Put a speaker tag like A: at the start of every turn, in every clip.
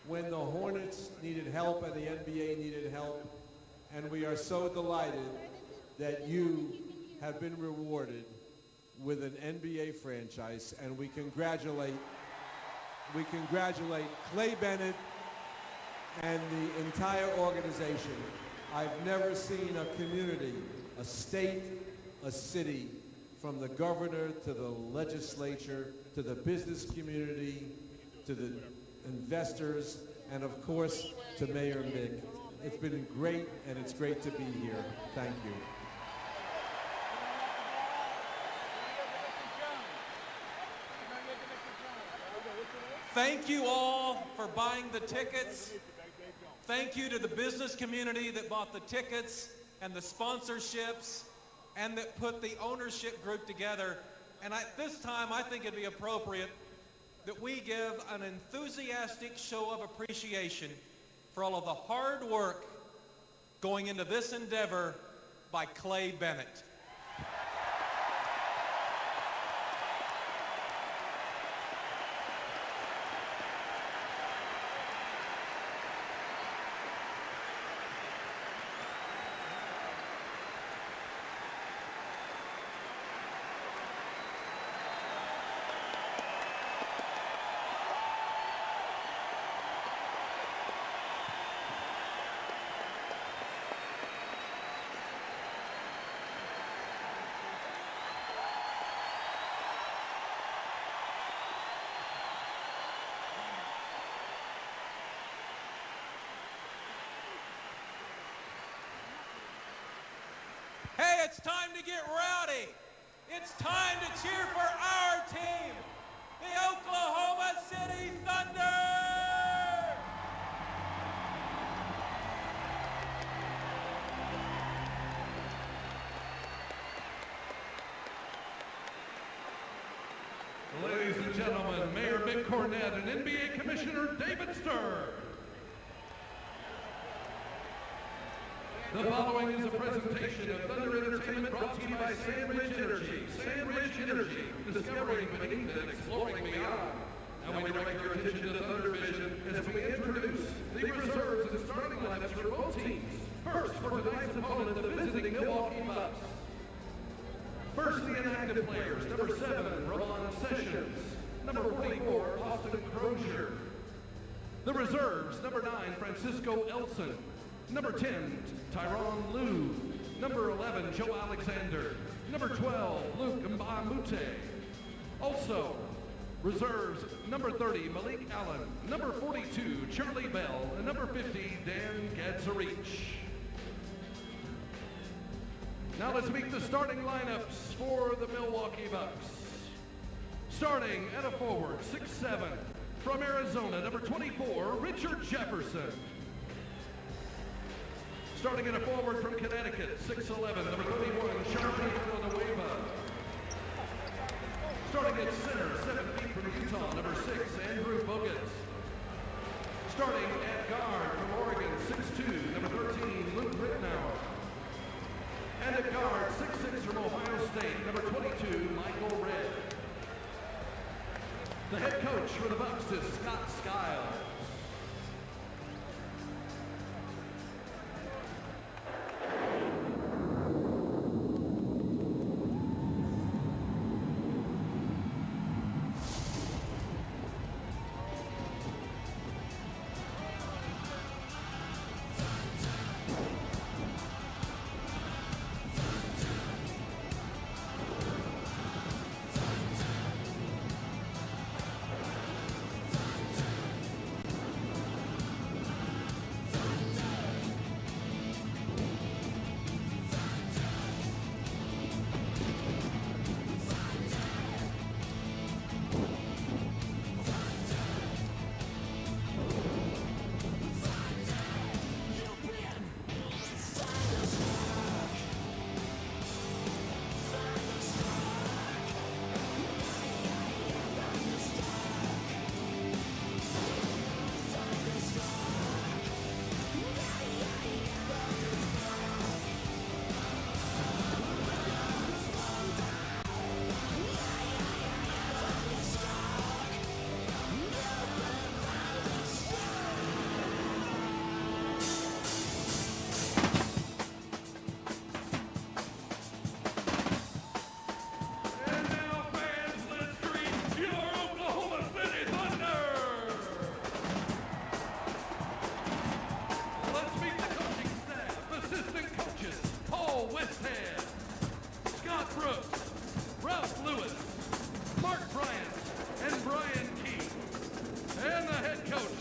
A: when the Hornets needed help and the NBA needed help. And we are so delighted that you have been rewarded with an NBA franchise, and we congratulate Clay Bennett and the entire organization. I've never seen a community, a state, a city, from the governor to the legislature, to the business community, to the investors, and of course, to Mayor Mick. It's been great, and it's great to be here. Thank you.
B: Thank you all for buying the tickets. Thank you to the business community that bought the tickets and the sponsorships and that put the ownership group together. And at this time, I think it'd be appropriate that we give an enthusiastic show of appreciation for all of the hard work going into this endeavor by Clay Bennett. Hey, it's time to get rowdy. It's time to cheer for our team, the Oklahoma City Thunder!
C: Ladies and gentlemen, Mayor Mick Cornett and NBA Commissioner David Stern. The following is a presentation of Thunder Entertainment brought to you by Sandridge Energy. Sandridge Energy, discovering beneath and exploring beyond. Now we direct your attention to Thunder Vision as we introduce the reserves and starting lineups for both teams. First, for tonight's opponent, the visiting Milwaukee Bucks. First, the inactive players, number 7, Ron Sessions. Number 44, Austin Crozier. The reserves, number 9, Francisco Elson. Number 10, Tyronn Lue. Number 11, Joe Alexander. Number 12, Luke Mbamute. Also, reserves, number 30, Malik Allen. Number 42, Charlie Bell. And number 50, Dan Gadzarich. Now let's meet the starting lineups for the Milwaukee Bucks. Starting at a forward, 6'7", from Arizona, number 24, Richard Jefferson. Starting at a forward from Connecticut, 6'11", number 31, Charlie Villanueva. Starting at center, 7 feet from Utah, number 6, Andrew Bogut. Starting at guard from Oregon, 6'2", number 13, Luke Rittenauer. And at guard, 6'6", from Ohio State, number 22, Michael Redd. The head coach for the Bucks is Scott Skiles.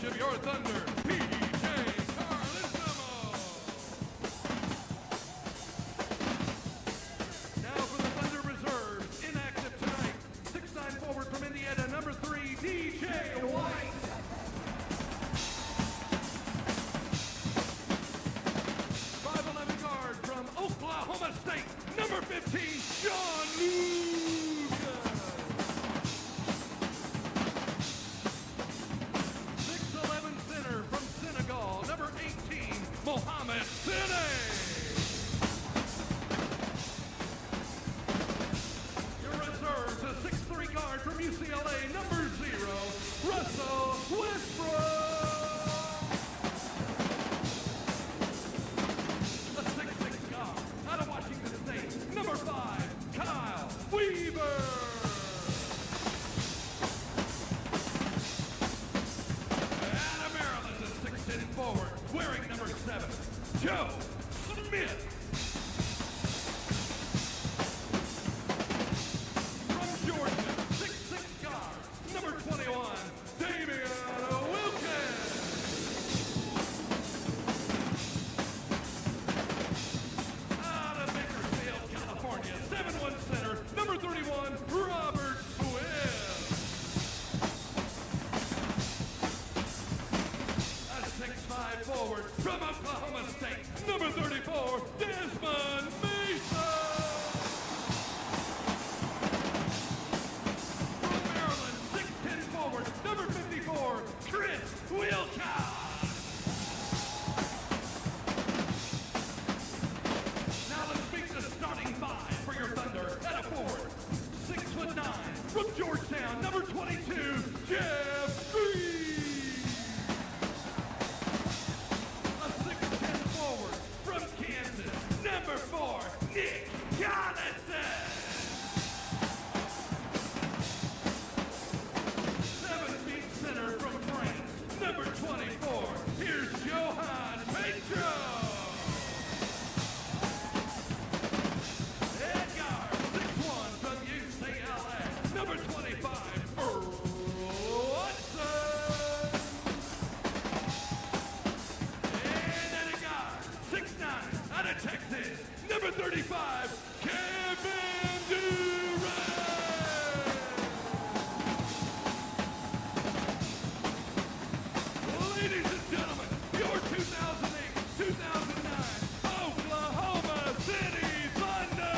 C: coach of your Thunder, PJ Carlesimo. Now for the Thunder reserves, inactive tonight. 6'9" forward from Indiana, number 3, DJ White. 5'11" guard from Oklahoma State, number 15, Sean Lucas. 6'11" center from Senegal, number 18, Mohamed Sine. Your reserves, a 6'3" guard from UCLA, number 0, Russell Westbrook. A 6'6" guard out of Washington State, number 5, Kyle Weaver. Out of Maryland, a 6'10" forward, wearing number 7, Joe Smith. From Georgia, 6'6" guard, number 21, Damian Wilkins. Out of Bakersfield, California, 7'1" center, number 31, Robert Swift. A 6'5" forward from Oklahoma State, number 34, Desmond Mason. From Maryland, 6'10" forward, number 54, Chris Wilcox. Now let's meet the starting 5 for your Thunder at a forward. 6'9" from Georgetown, number 22, Jeff Green. A 6'10" forward from Kansas, number 4, Nick Collison. 7' center from France, number 24, here's Johan Pedro. Head guard, 6'1" from UCLA, number 25, Earl Watson. And then a guard, 6'9", out of Texas, number 35, Kevin Durant. Ladies and gentlemen, your 2008-2009 Oklahoma City Thunder.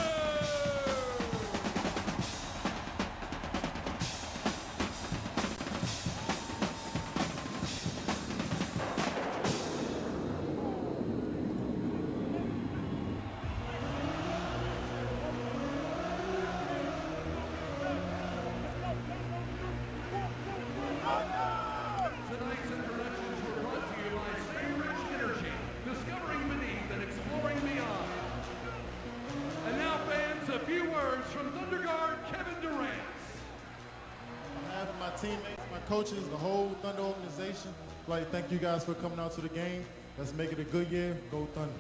C: Tonight's introductions were brought to you by Sandridge Energy, discovering beneath and exploring beyond. And now, fans, a few words from Thunder guard Kevin Durant.
D: On behalf of my teammates, my coaches, the whole Thunder organization, I'd like to thank you guys for coming out to the game. Let's make it a good year. Go Thunder.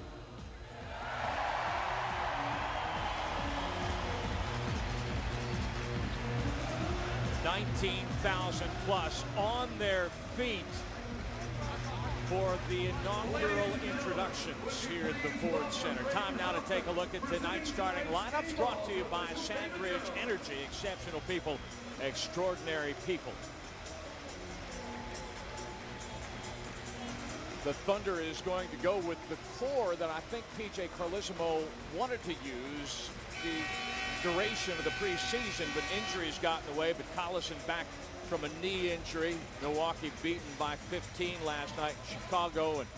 E: 19,000 plus on their feet for the inaugural introductions here at the Ford Center. Time now to take a look at tonight's starting lineups, brought to you by Sandridge Energy. Exceptional people, extraordinary people. The Thunder is going to go with the core that I think PJ Carlesimo wanted to use the duration of the preseason, but injuries got in the way. But Collison back from a knee injury. Milwaukee beaten by 15 last night in Chicago, and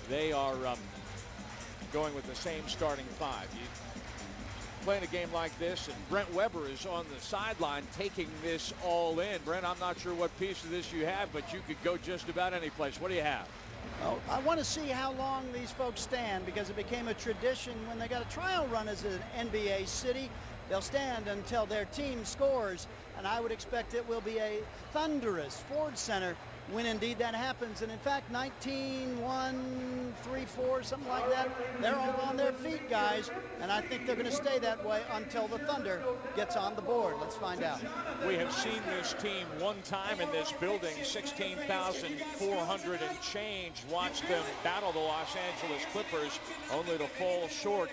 E: they are going with the same starting 5. You playing a game like this, and Brent Weber is on the sideline taking this all in. Brent, I'm not sure what piece of this you have, but you could go just about any place. What do you have?
F: Well, I want to see how long these folks stand, because it became a tradition when they got a trial run as an NBA city. They'll stand until their team scores, and I would expect it will be a thunderous Ford Center when indeed that happens. And in fact, 19-1, 3-4, something like that, they're all on their feet, guys. And I think they're going to stay that way until the Thunder gets on the board. Let's find out.
E: We have seen this team one time in this building, 16,400 and change. Watched them battle the Los Angeles Clippers, only to fall short.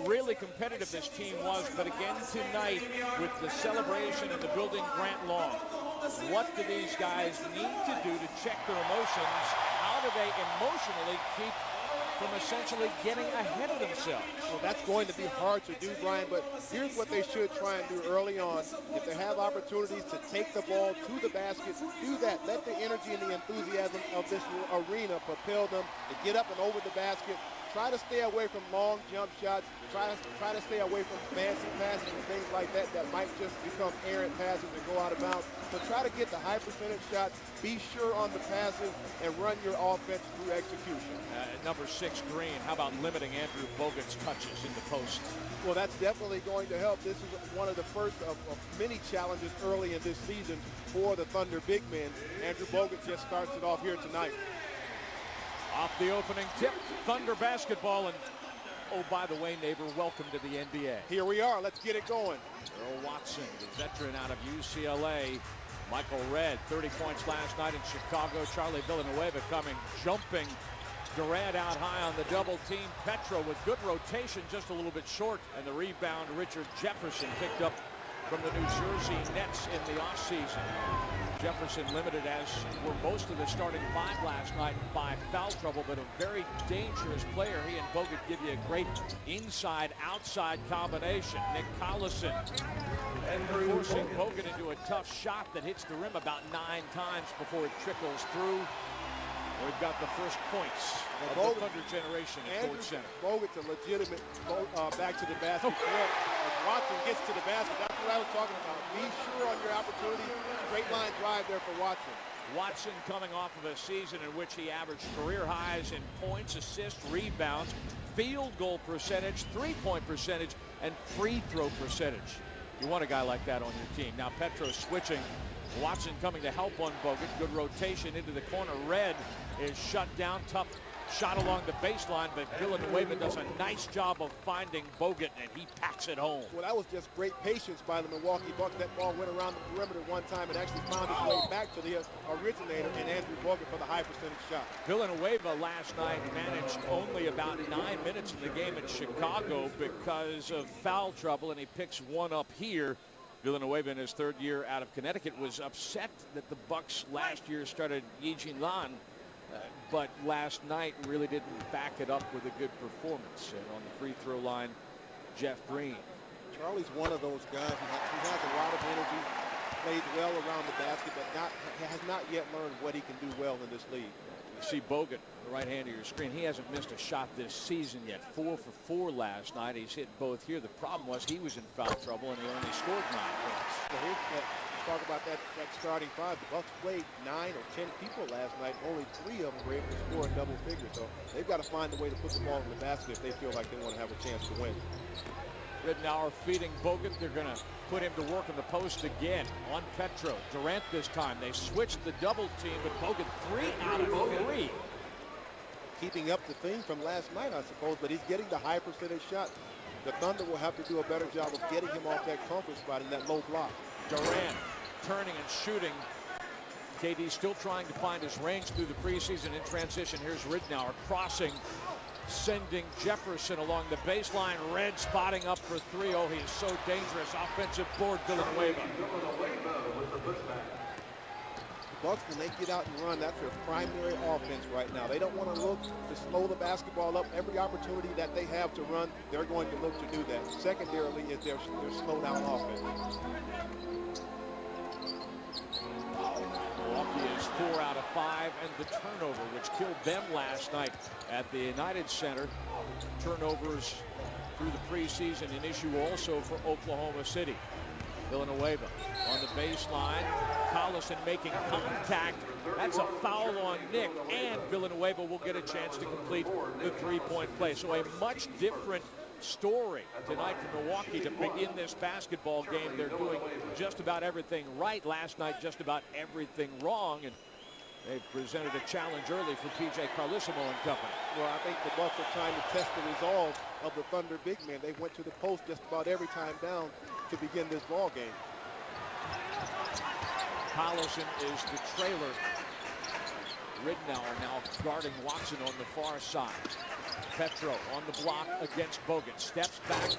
E: Really competitive this team was, but again tonight with the celebration in the building Grant Long. What do these guys need to do to check their emotions? How do they emotionally keep from essentially getting ahead of themselves?
G: Well, that's going to be hard to do, Brian, but here's what they should try and do early on. If they have opportunities to take the ball to the basket, do that. Let the energy and the enthusiasm of this arena propel them to get up and over the basket. Try to stay away from long jump shots. Try to stay away from fancy passes and things like that that might just become errant passes and go out of bounds. So try to get the high percentage shots. Be sure on the passes and run your offense through execution.
E: Number 6, Green. How about limiting Andrew Bogut's touches in the post?
G: Well, that's definitely going to help. This is one of the first of many challenges early in this season for the Thunder big men. Andrew Bogut just starts it off here tonight.
E: Off the opening tip, Thunder basketball. And oh, by the way, neighbor, welcome to the NBA.
G: Here we are. Let's get it going.
E: Earl Watson, the veteran out of UCLA. Michael Redd, 30 points last night in Chicago. Charlie Villanueva coming, jumping. Durant out high on the double team. Petro with good rotation, just a little bit short. And the rebound, Richard Jefferson picked up from the New Jersey Nets in the offseason. Jefferson limited, as were most of the starting 5 last night, by foul trouble, but a very dangerous player. He and Bogut give you a great inside-outside combination. Nick Collison forcing Bogut into a tough shot that hits the rim about 9 times before it trickles through. We've got the first points of the Thunder generation at Ford Center.
G: Bogut's a legitimate back to the basket threat. As Watson gets to the basket, that's what I was talking about. Be sure on your opportunity. Straight line drive there for Watson.
E: Watson coming off of a season in which he averaged career highs in points, assists, rebounds, field goal percentage, three-point percentage, and free throw percentage. You want a guy like that on your team. Now Petro switching. Watson coming to help on Bogut. Good rotation into the corner. Redd is shut down. Tough shot along the baseline, but Villanueva does a nice job of finding Bogut, and he packs it home.
G: Well, that was just great patience by the Milwaukee Bucks. That ball went around the perimeter one time and actually found its way back to the originator and Andrew Bogut for the high percentage shot.
E: Villanueva last night managed only about 9 minutes in the game in Chicago because of foul trouble, and he picks one up here. Villanueva in his 3rd year out of Connecticut was upset that the Bucks last year started Yijin Lan, but last night really didn't back it up with a good performance. And on the free throw line, Jeff Green.
G: Charlie's one of those guys who has a lot of energy, plays well around the basket, but has not yet learned what he can do well in this league.
E: You see Bogut, the right hand of your screen. He hasn't missed a shot this season yet. 4 for 4 last night. He's hit both here. The problem was he was in foul trouble, and he only scored 9 points.
G: So here's talk about that starting 5. The Bucks played 9 or 10 people last night. Only 3 of them were able to score a double figure. So they've got to find a way to put the ball in the basket if they feel like they want to have a chance to win.
E: Ridnour feeding Bogut. They're going to put him to work in the post again on Petro. Durant this time. They switched the double team, but Bogut 3 out of 3.
G: Keeping up the theme from last night, I suppose, but he's getting the high percentage shot. The Thunder will have to do a better job of getting him off that comfort spot in that low block.
E: Durant turning and shooting. KD still trying to find his range through the preseason. In transition, here's Ridnour crossing, sending Jefferson along the baseline. Redd spotting up for 3. Oh, he is so dangerous. Offensive board, Villanueva.
G: The Bucks, when they get out and run, that's their primary offense right now. They don't want to look to slow the basketball up. Every opportunity that they have to run, they're going to look to do that. Secondarily is their slow down offense.
E: Milwaukee is 4 out of 5, and the turnover, which killed them last night at the United Center. Turnovers through the preseason, an issue also for Oklahoma City. Villanueva on the baseline. Collison making contact. That's a foul on Nick, and Villanueva will get a chance to complete the three-point play. So a much different story tonight for Milwaukee to begin this basketball game. They're doing just about everything right. Last night, just about everything wrong. And They've presented a challenge early for P.J. Carlissimo and company.
G: Well, I think the Bucks are trying to test the resolve of the Thunder big man. They went to the post just about every time down to begin this ball game.
E: Collison is the trailer. Ridnour now guarding Watson on the far side. Petro on the block against Bogut. Steps back.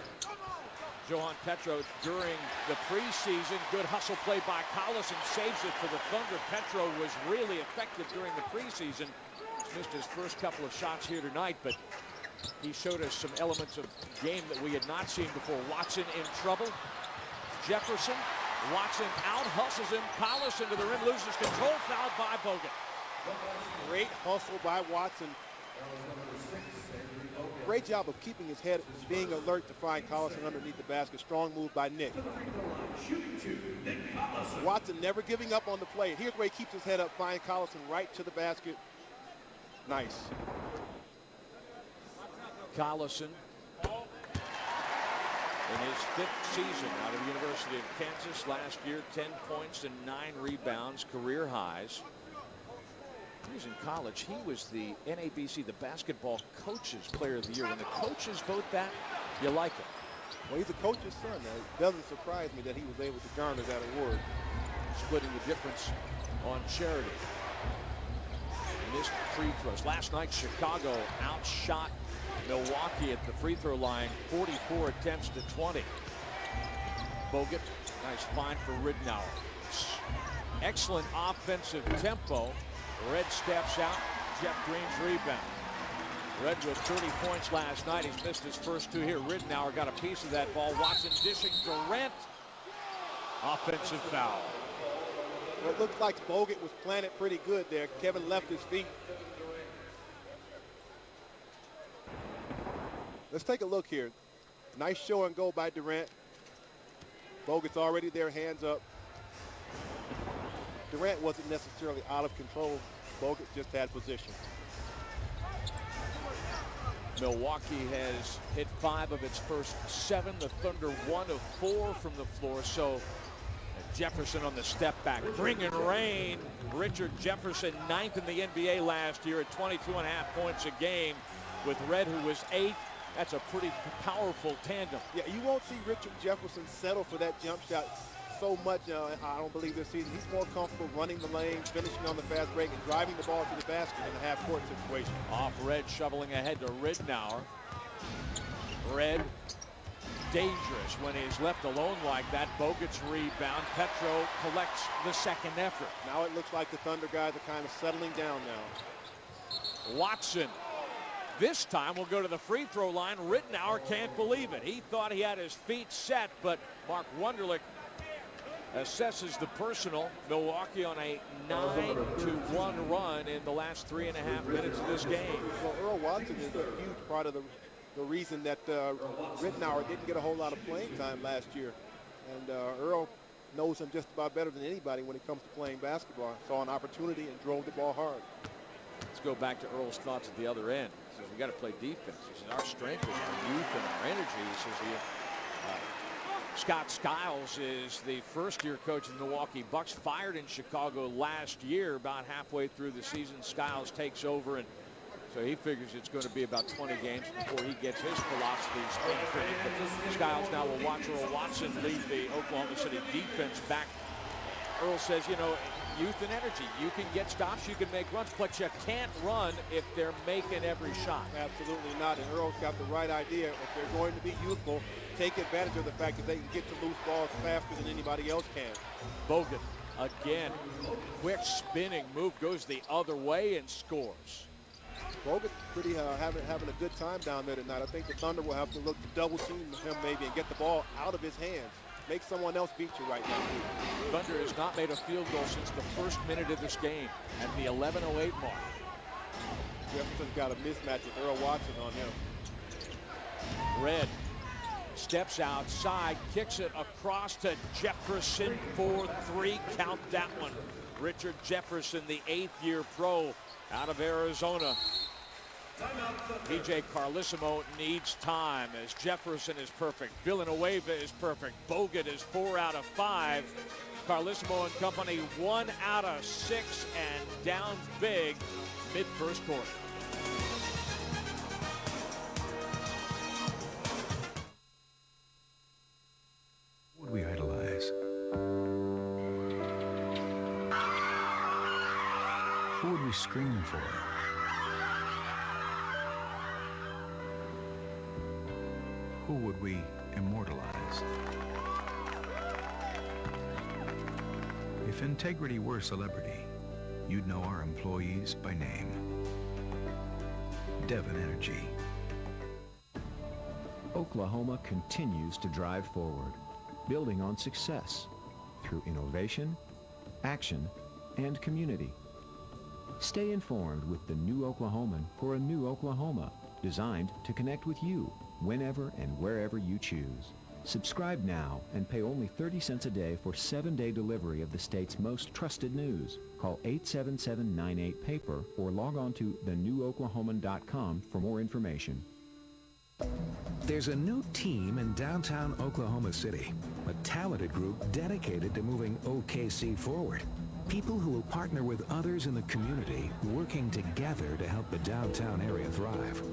E: Johan Petro during the preseason. Good hustle play by Collison. Saves it for the Thunder. Petro was really effective during the preseason. Missed his first couple of shots here tonight, but he showed us some elements of game that we had not seen before. Watson in trouble. Jefferson. Watson out, hustles him. Collison to the rim, loses control. Fouled by Bogut.
G: Great hustle by Watson. Great job of keeping his head, being alert to find Collison underneath the basket. Strong move by Nick. Watson never giving up on the play. Here's where he keeps his head up, find Collison right to the basket. Nice.
E: Collison in his 5th season out of the University of Kansas. Last year, 10 points and 9 rebounds, career highs. He was in college. He was the NABC, the Basketball Coaches Player of the Year. When the coaches vote that, you like it.
G: Well, he's a coach's son. It doesn't surprise me that he was able to garner that award.
E: Splitting the difference on charity. Missed free throws. Last night, Chicago outshot Milwaukee at the free throw line, 44 attempts to 20. Bogut, nice find for Ridnour. Excellent offensive tempo. Red steps out. Jeff Green's rebound. Red with 30 points last night. He's missed his first 2 here. Ridnour got a piece of that ball. Watson dishing. Durant. Offensive foul.
G: Well, it looks like Bogut was planted pretty good there. Kevin left his feet. Let's take a look here. Nice show and go by Durant. Bogut's already there, hands up. Durant wasn't necessarily out of control. Bogut just had position.
E: Milwaukee has hit 5 of its first 7. The Thunder 1 of 4 from the floor. So Jefferson on the step back, bringing rain. Richard Jefferson, 9th in the NBA last year at 22.5 points a game, with Red, who was 8th. That's a pretty powerful tandem.
G: Yeah, you won't see Richard Jefferson settle for that jump shot so much. I don't believe this season. He's more comfortable running the lane, finishing on the fast break, and driving the ball to the basket in a half-court situation.
E: Off Red, shoveling ahead to Ridnour. Red, dangerous when he's left alone like that. Bogut's rebound. Petro collects the second effort.
G: Now it looks like the Thunder guys are kind of settling down now.
E: Watson. This time we'll go to the free throw line. Ridnour can't believe it. He thought he had his feet set, but Mark Wunderlich assesses the personal. Milwaukee on a 9-1 run in the last 3.5 minutes of this game.
G: Well, Earl Watson is a huge part of the reason that Ridnour didn't get a whole lot of playing time last year. And Earl knows him just about better than anybody when it comes to playing basketball. Saw an opportunity and drove the ball hard.
E: Let's go back to Earl's thoughts at the other end. He says, we got to play defense. He says, our strength is our youth and our energy. He says, Scott Skiles is the first-year coach of the Milwaukee Bucks, fired in Chicago last year. About halfway through the season, Skiles takes over, and so he figures it's going to be about 20 games before he gets his philosophies imprinted. But Skiles now will watch Earl Watson lead the Oklahoma City defense back. Earl says, you know, youth and energy. You can get stops, you can make runs, but you can't run if they're making every shot.
G: Absolutely not, and Earl's got the right idea. If they're going to be youthful, take advantage of the fact that they can get to loose balls faster than anybody else can.
E: Bogut again, quick spinning move, goes the other way and scores.
G: Bogut pretty having a good time down there tonight. I think the Thunder will have to look to double team him maybe and get the ball out of his hands. Make someone else beat you right now.
E: Thunder has not made a field goal since the first minute of this game at the 11:08 mark.
G: Jefferson's got a mismatch with Earl Watson on him.
E: Red steps outside, kicks it across to Jefferson for 3. Count that one. Richard Jefferson, the 8th-year pro out of Arizona. P.J. Carlissimo needs time as Jefferson is perfect. Villanueva is perfect. Bogut is 4 out of 5. Carlissimo and company 1 out of 6 and down big mid-first quarter.
H: Who would we idolize? Who would we scream for? Who would we immortalize? If integrity were celebrity, you'd know our employees by name. Devon Energy.
I: Oklahoma continues to drive forward, building on success through innovation, action, and community. Stay informed with the New Oklahoman for a new Oklahoma, designed to connect with you whenever and wherever you choose. Subscribe now and pay only 30 cents a day for 7-day delivery of the state's most trusted news. Call 877-98-PAPER or log on to thenewoklahoman.com for more information.
J: There's a new team in downtown Oklahoma City, a talented group dedicated to moving OKC forward. People who will partner with others in the community, working together to help the downtown area thrive.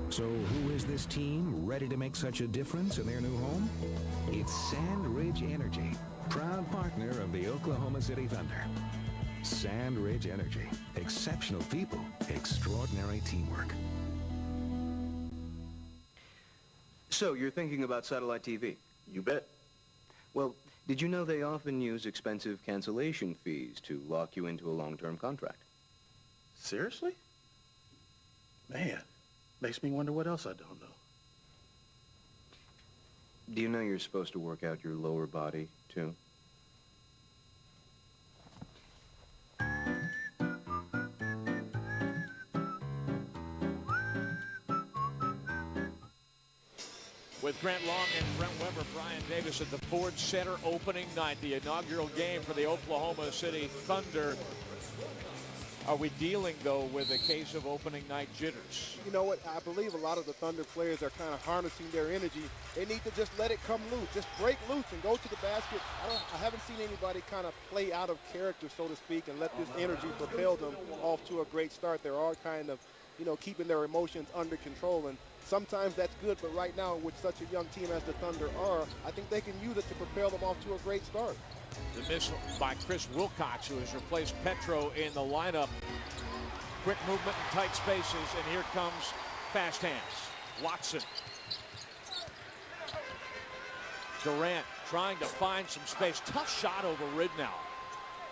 J: So who is this team ready to make such a difference in their new home? It's Sand Ridge Energy, proud partner of the Oklahoma City Thunder. Sand Ridge Energy, exceptional people, extraordinary teamwork.
K: So you're thinking about satellite TV?
G: You bet.
K: Well, did you know they often use expensive cancellation fees to lock you into a long-term contract?
G: Seriously? Man, makes me wonder what else I don't know.
K: Do you know you're supposed to work out your lower body, too?
E: With Grant Long and Brent Weber, Brian Davis at the Ford Center opening night, the inaugural game for the Oklahoma City Thunder. Are we dealing, though, with a case of opening night jitters?
G: You know what? I believe a lot of the Thunder players are kind of harnessing their energy. They need to just let it come loose. Just break loose and go to the basket. I haven't seen anybody kind of play out of character, so to speak, and let this energy propel them off to a great start. They're all kind of, you know, keeping their emotions under control. And sometimes that's good, but right now, with such a young team as the Thunder are, I think they can use it to propel them off to a great start.
E: The miss by Chris Wilcox, who has replaced Petro in the lineup. Quick movement in tight spaces, and here comes fast hands. Watson. Durant trying to find some space. Tough shot over Ridnour.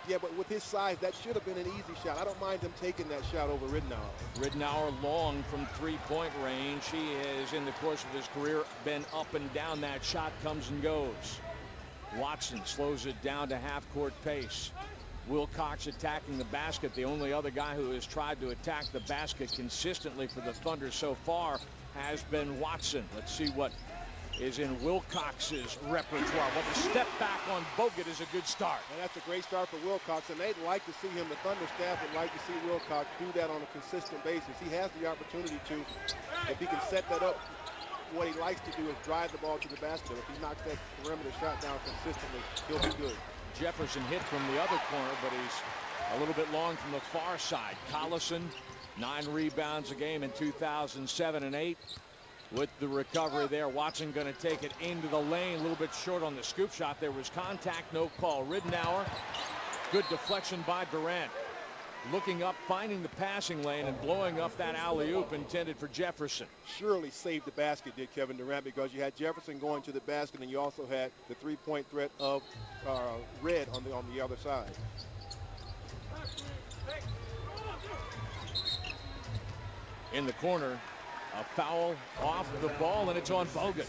G: Yeah, but with his size, that should have been an easy shot. I don't mind him taking that shot over Ridnour.
E: Ridnour long from three-point range. He has, in the course of his career, been up and down. That shot comes and goes. Watson slows it down to half-court pace. Wilcox attacking the basket. The only other guy who has tried to attack the basket consistently for the Thunder so far has been Watson. Let's see what is in Wilcox's repertoire. Well, the step back on Bogut is a good start.
G: And that's a great start for Wilcox, and they'd like to see him. The Thunder staff would like to see Wilcox do that on a consistent basis. He has the opportunity to, if he can set that up. What he likes to do is drive the ball to the basket. If he knocks that perimeter shot down consistently, he'll be good.
E: Jefferson hit from the other corner, but he's a little bit long from the far side. Collison, 9 rebounds a game in 2007 and 8. With the recovery there, Watson going to take it into the lane. A little bit short on the scoop shot. There was contact, no call. Ridnour, good deflection by Durant. Looking up, finding the passing lane, and blowing up that alley-oop intended for Jefferson.
G: Surely saved the basket, did Kevin Durant, because you had Jefferson going to the basket, and you also had the three-point threat of Red on the other side.
E: In the corner, a foul off the ball, and it's on Bogut.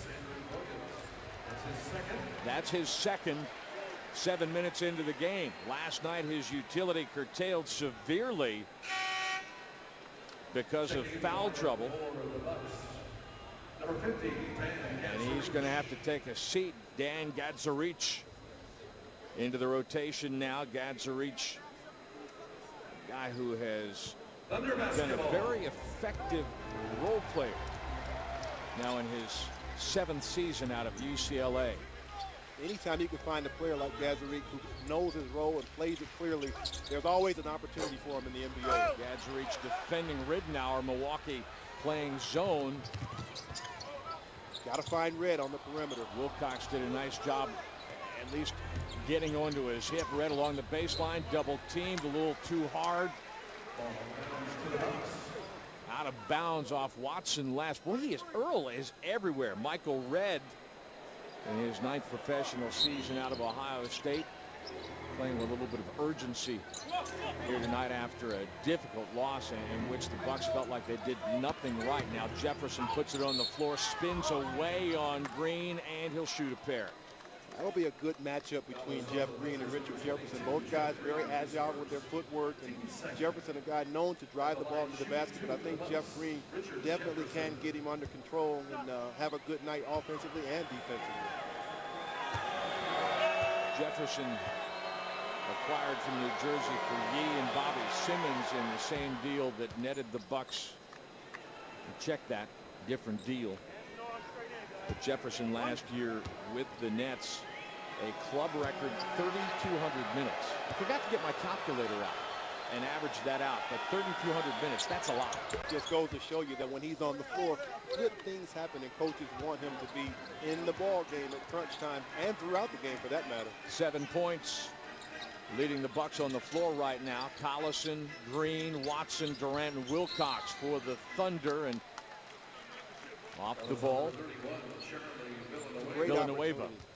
E: That's his second. 7 minutes into the game. Last night his utility curtailed severely because of foul trouble. And he's going to have to take a seat. Dan Gadzarich into the rotation now. Gadzarich, a guy who has been a very effective role player now in his 7th season out of UCLA.
G: anytime you can find a player like Gazaric who knows his role and plays it clearly, there's always an opportunity for him in the NBA.
E: Gazaric defending Ridenour. Milwaukee playing zone.
G: Got to find Red on the perimeter.
E: Wilcox did a nice job at least getting onto his hip. Red along the baseline, double teamed, a little too hard. Out of bounds off Watson last. Boy, Earl is everywhere. Michael Red in his 9th professional season out of Ohio State, playing with a little bit of urgency here tonight after a difficult loss in which the Bucks felt like they did nothing right. Now Jefferson puts it on the floor, spins away on Green, and he'll shoot a pair.
G: That'll be a good matchup between Jeff Green and Richard Jefferson. Both guys very agile with their footwork, and Jefferson, a guy known to drive the ball to the basket, but I think Jeff Green definitely can get him under control and have a good night offensively and defensively. Jefferson
E: acquired from New Jersey for Yee and Bobby Simmons in the same deal that netted the Bucks. Check that, different deal. But Jefferson last year with the Nets, a club record 3,200 minutes. I forgot to get my calculator out and average that out, but 3,200 minutes, that's a lot.
G: It just goes to show you that when he's on the floor, good things happen, and coaches want him to be in the ball game at crunch time and throughout the game for that matter.
E: 7 points. Leading the Bucks on the floor right now. Collison, Green, Watson, Durant, and Wilcox for the Thunder. And off the ball,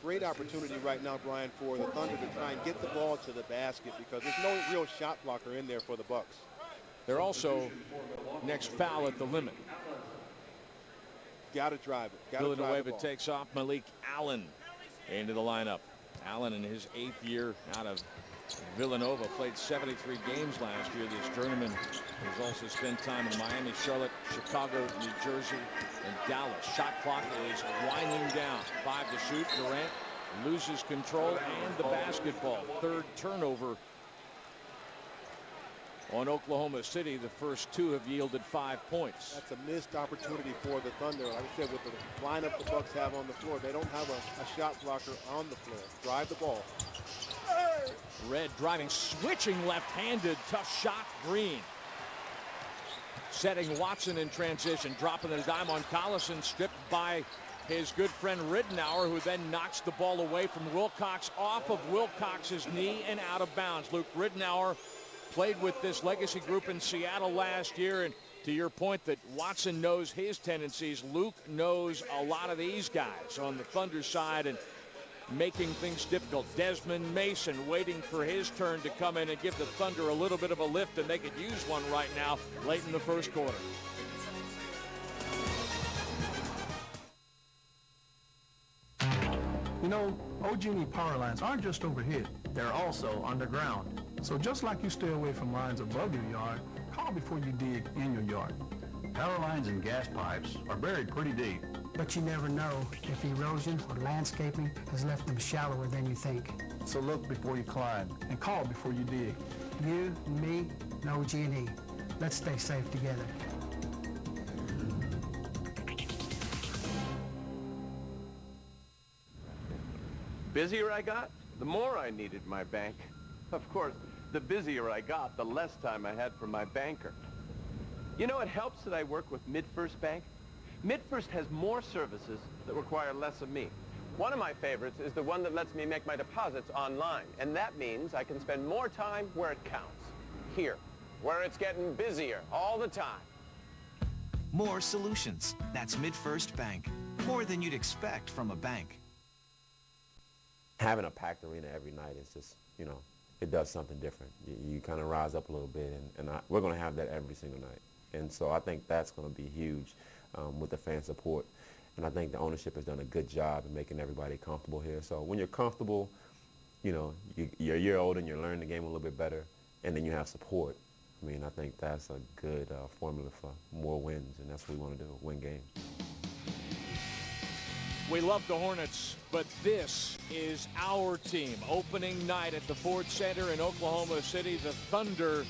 G: Great opportunity right now, Brian, for the Thunder to try and get the ball to the basket because there's no real shot blocker in there for the Bucks.
E: They're also next foul at the limit.
G: Got to drive it.
E: Villanueva takes off. Malik Allen into the lineup. Allen in his 8th year out of Villanova, played 73 games last year. This journeyman has also spent time in Miami, Charlotte, Chicago, New Jersey, and Dallas. Shot clock is winding down. 5 to shoot. Durant loses control and the basketball. 3rd turnover on Oklahoma City. The first 2 have yielded 5 points.
G: That's a missed opportunity for the Thunder. Like I said, with the lineup the Bucks have on the floor, they don't have a shot blocker on the floor. Drive the ball.
E: Red driving, switching left-handed, tough shot. Green setting Watson in transition, dropping the dime on Collison, stripped by his good friend Ridenour, who then knocks the ball away from Wilcox, off of Wilcox's knee and out of bounds. Luke Ridenour played with this legacy group in Seattle last year, and to your point that Watson knows his tendencies, Luke knows a lot of these guys on the Thunder side and making things difficult. Desmond Mason waiting for his turn to come in and give the Thunder a little bit of a lift, and they could use one right now late in the first quarter.
L: You know, OG&E power lines aren't just overhead, they're also underground. So just like you stay away from lines above your yard, call before you dig in your yard.
M: Power lines and gas pipes are buried pretty deep.
N: But you never know if erosion or landscaping has left them shallower than you think.
L: So look before you climb and call before you dig.
N: You, me, and OG&E. Let's stay safe together.
O: Busier I got, the more I needed my bank. Of course, the busier I got, the less time I had for my banker. You know, it helps that I work with MidFirst Bank. MidFirst has more services that require less of me. One of my favorites is the one that lets me make my deposits online, and that means I can spend more time where it counts. Here, where it's getting busier all the time.
P: More solutions. That's MidFirst Bank. More than you'd expect from a bank.
Q: Having a packed arena every night is just, you know, it does something different. You kind of rise up a little bit, and we're going to have that every single night. And so I think that's going to be huge with the fan support. And I think the ownership has done a good job in making everybody comfortable here. So when you're comfortable, you know, you're a year older and you're learning the game a little bit better, and then you have support. I mean, I think that's a good formula for more wins, and that's what we want to do, win games.
E: We love the Hornets, but this is our team. Opening night at the Ford Center in Oklahoma City, the Thunder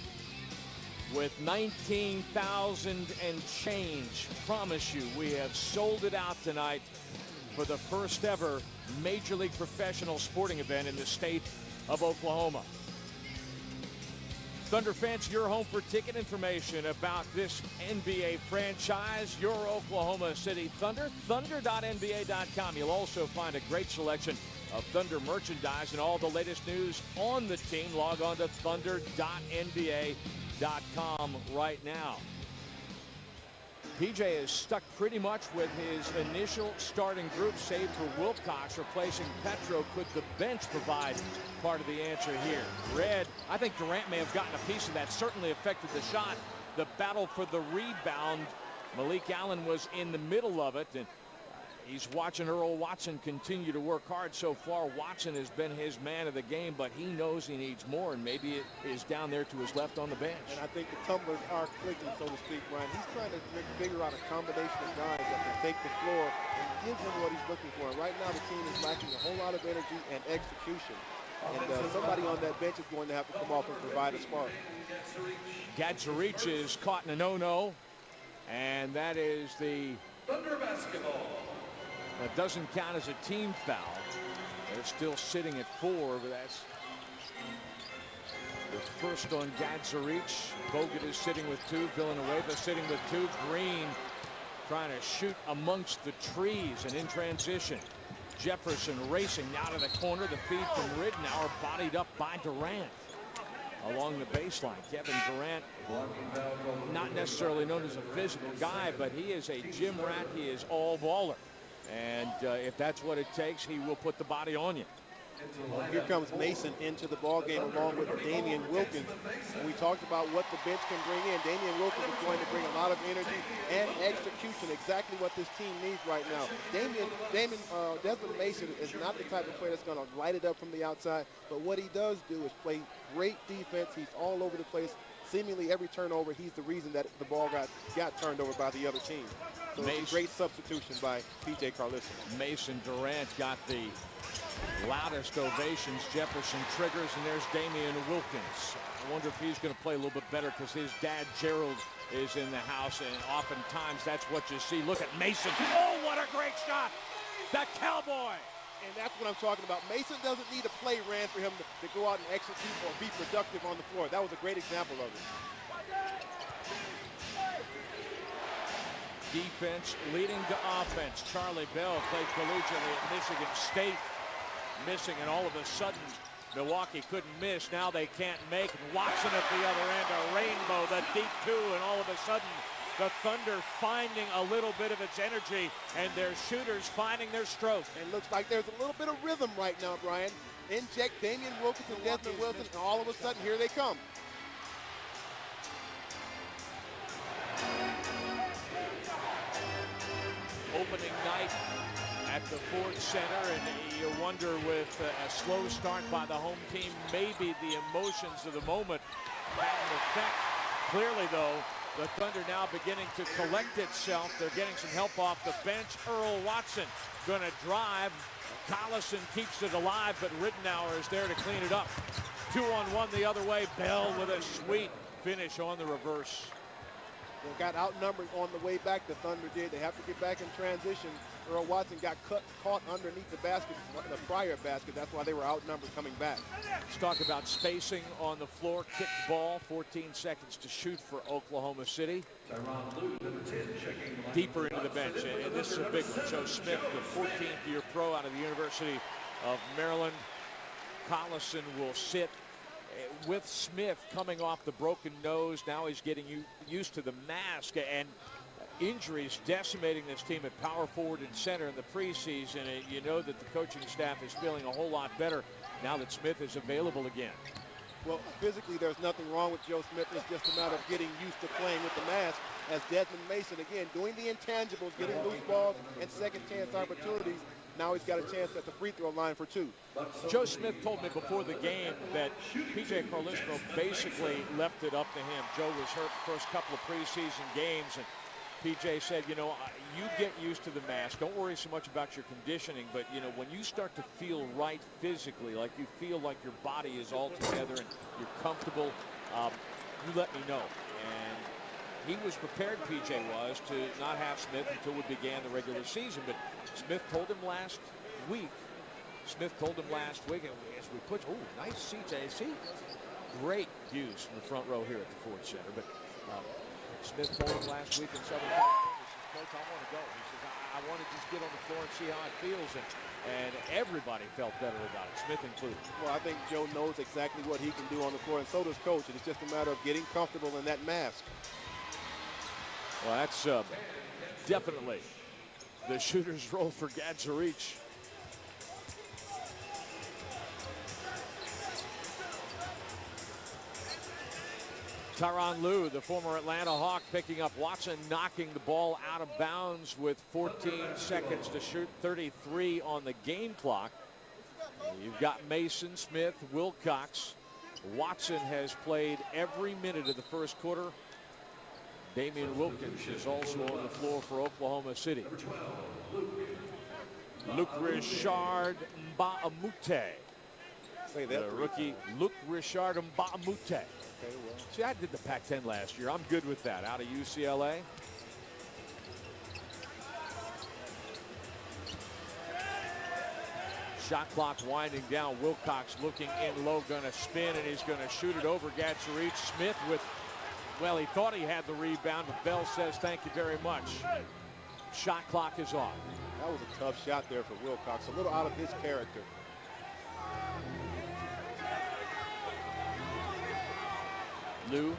E: with 19,000 and change. Promise you, we have sold it out tonight. for the first ever Major League professional sporting event in the state of Oklahoma. Thunder fans, your home for ticket information about this NBA franchise, your Oklahoma City Thunder, thunder.nba.com. You'll also find a great selection of Thunder merchandise and all the latest news on the team. Log on to thunder.nba.com right now. PJ is stuck pretty much with his initial starting group, save for Wilcox replacing Petro. Could the bench provide part of the answer here? Red, I think Durant may have gotten a piece of that. Certainly affected the shot. The battle for the rebound. Malik Allen was in the middle of it, and he's watching Earl Watson continue to work hard. So far, Watson has been his man of the game, but he knows he needs more, and maybe it is down there to his left on the bench.
G: And I think the tumblers are clicking, so to speak, Brian. He's trying to figure out a combination of guys that can take the floor and give him what he's looking for. And right now, the team is lacking a whole lot of energy and execution. And somebody on that bench is going to have to come off and provide a spark.
E: Gadzarich is caught in a no-no, and that is the
C: Thunder basketball.
E: That doesn't count as a team foul. They're still sitting at 4, but that's the first on Gadzarich. Bogut is sitting with 2. Villanueva sitting with 2. Green trying to shoot amongst the trees and in transition. Jefferson racing out of the corner. The feed from Ridnour bodied up by Durant along the baseline. Kevin Durant, not necessarily known as a physical guy, but he is a gym rat. He is all baller. And if that's what it takes, he will put the body on you.
G: Well, here comes Mason into the ballgame along with Damian Wilkins. We talked about what the bench can bring in. Damian Wilkins is going to bring a lot of energy and execution, exactly what this team needs right now. Desmond Mason is not the type of player that's going to light it up from the outside, but what he does do is play great defense. He's all over the place. Seemingly every turnover, he's the reason that the ball got turned over by the other team. So it's a great substitution by P.J. Carlison.
E: Mason Durant got the loudest ovations. Jefferson triggers, and there's Damian Wilkins. I wonder if he's going to play a little bit better because his dad, Gerald, is in the house, and oftentimes that's what you see. Look at Mason. Oh, what a great shot. The Cowboy.
G: And that's what I'm talking about. Mason doesn't need a play ran for him to go out and execute or be productive on the floor. That was a great example of it.
E: Defense leading to offense. Charlie Bell played collegiately at Michigan State. Missing, and all of a sudden Milwaukee couldn't miss. Now they can't make. Watson at the other end, a rainbow, the deep 2, and all of a sudden the Thunder finding a little bit of its energy, and their shooters finding their stroke.
G: And looks like there's a little bit of rhythm right now, Brian. Inject Damian Wilkins and Desmond Wilson, and all of a sudden here they come.
E: Opening night at the Ford Center, and you wonder with a slow start by the home team, maybe the emotions of the moment had an effect. Clearly, though, the Thunder now beginning to collect itself. They're getting some help off the bench. Earl Watson going to drive. Collison keeps it alive, but Ridnour is there to clean it up. 2-on-1 the other way. Bell with a sweet finish on the reverse.
G: They got outnumbered on the way back, the Thunder did. They have to get back in transition. Earl Watson got caught underneath the basket, the prior basket. That's why they were outnumbered coming back.
E: Let's talk about spacing on the floor. Kicked ball, 14 seconds to shoot for Oklahoma City. Deeper into the bench, and this is a big one. Joe Smith, the 14th-year pro out of the University of Maryland. Collison will sit. With Smith coming off the broken nose, now he's getting used to the mask, and injuries decimating this team at power forward and center in the preseason. And you know that the coaching staff is feeling a whole lot better now that Smith is available again.
G: Well, physically, there's nothing wrong with Joe Smith. It's just a matter of getting used to playing with the mask, as Desmond Mason, again, doing the intangibles, getting loose balls and second chance opportunities. Now he's got a chance at the free throw line for 2.
E: Joe Smith told me before the game that P.J. Carlison basically left it up to him. Joe was hurt the first couple of preseason games, and P.J. said, you know, you get used to the mask. Don't worry so much about your conditioning, but, you know, when you start to feel right physically, like you feel like your body is all together and you're comfortable, you let me know. And he was prepared, P.J. was, to not have Smith until we began the regular season. But Smith told him last week, as we put, nice seats, AC. Great views from the front row here at the Ford Center. But Smith told him last week in Southern California, he says, Coach, I want to go. He says, I want to just get on the floor and see how it feels. And everybody felt better about it, Smith included.
G: Well, I think Joe knows exactly what he can do on the floor, and so does Coach. And it's just a matter of getting comfortable in that mask.
E: Well, that's definitely the shooter's role for Gadzarich. Tyronn Lue, the former Atlanta Hawk, picking up Watson, knocking the ball out of bounds with 14 seconds to shoot, 33 on the game clock. You've got Mason, Smith, Wilcox. Watson has played every minute of the first quarter. Damian Wilkins is also on the floor for Oklahoma City. Luke Richard Mbamute. The rookie Luke Richard Mbamute. Okay, well, see, I did the Pac-10 last year. I'm good with that. Out of UCLA. Shot clock winding down. Wilcox looking in low, going to spin, and he's going to shoot it over Gadzarich. Smith with, well, he thought he had the rebound, but Bell says thank you very much. Shot clock is off.
G: That was a tough shot there for Wilcox. A little out of his character.
E: Lue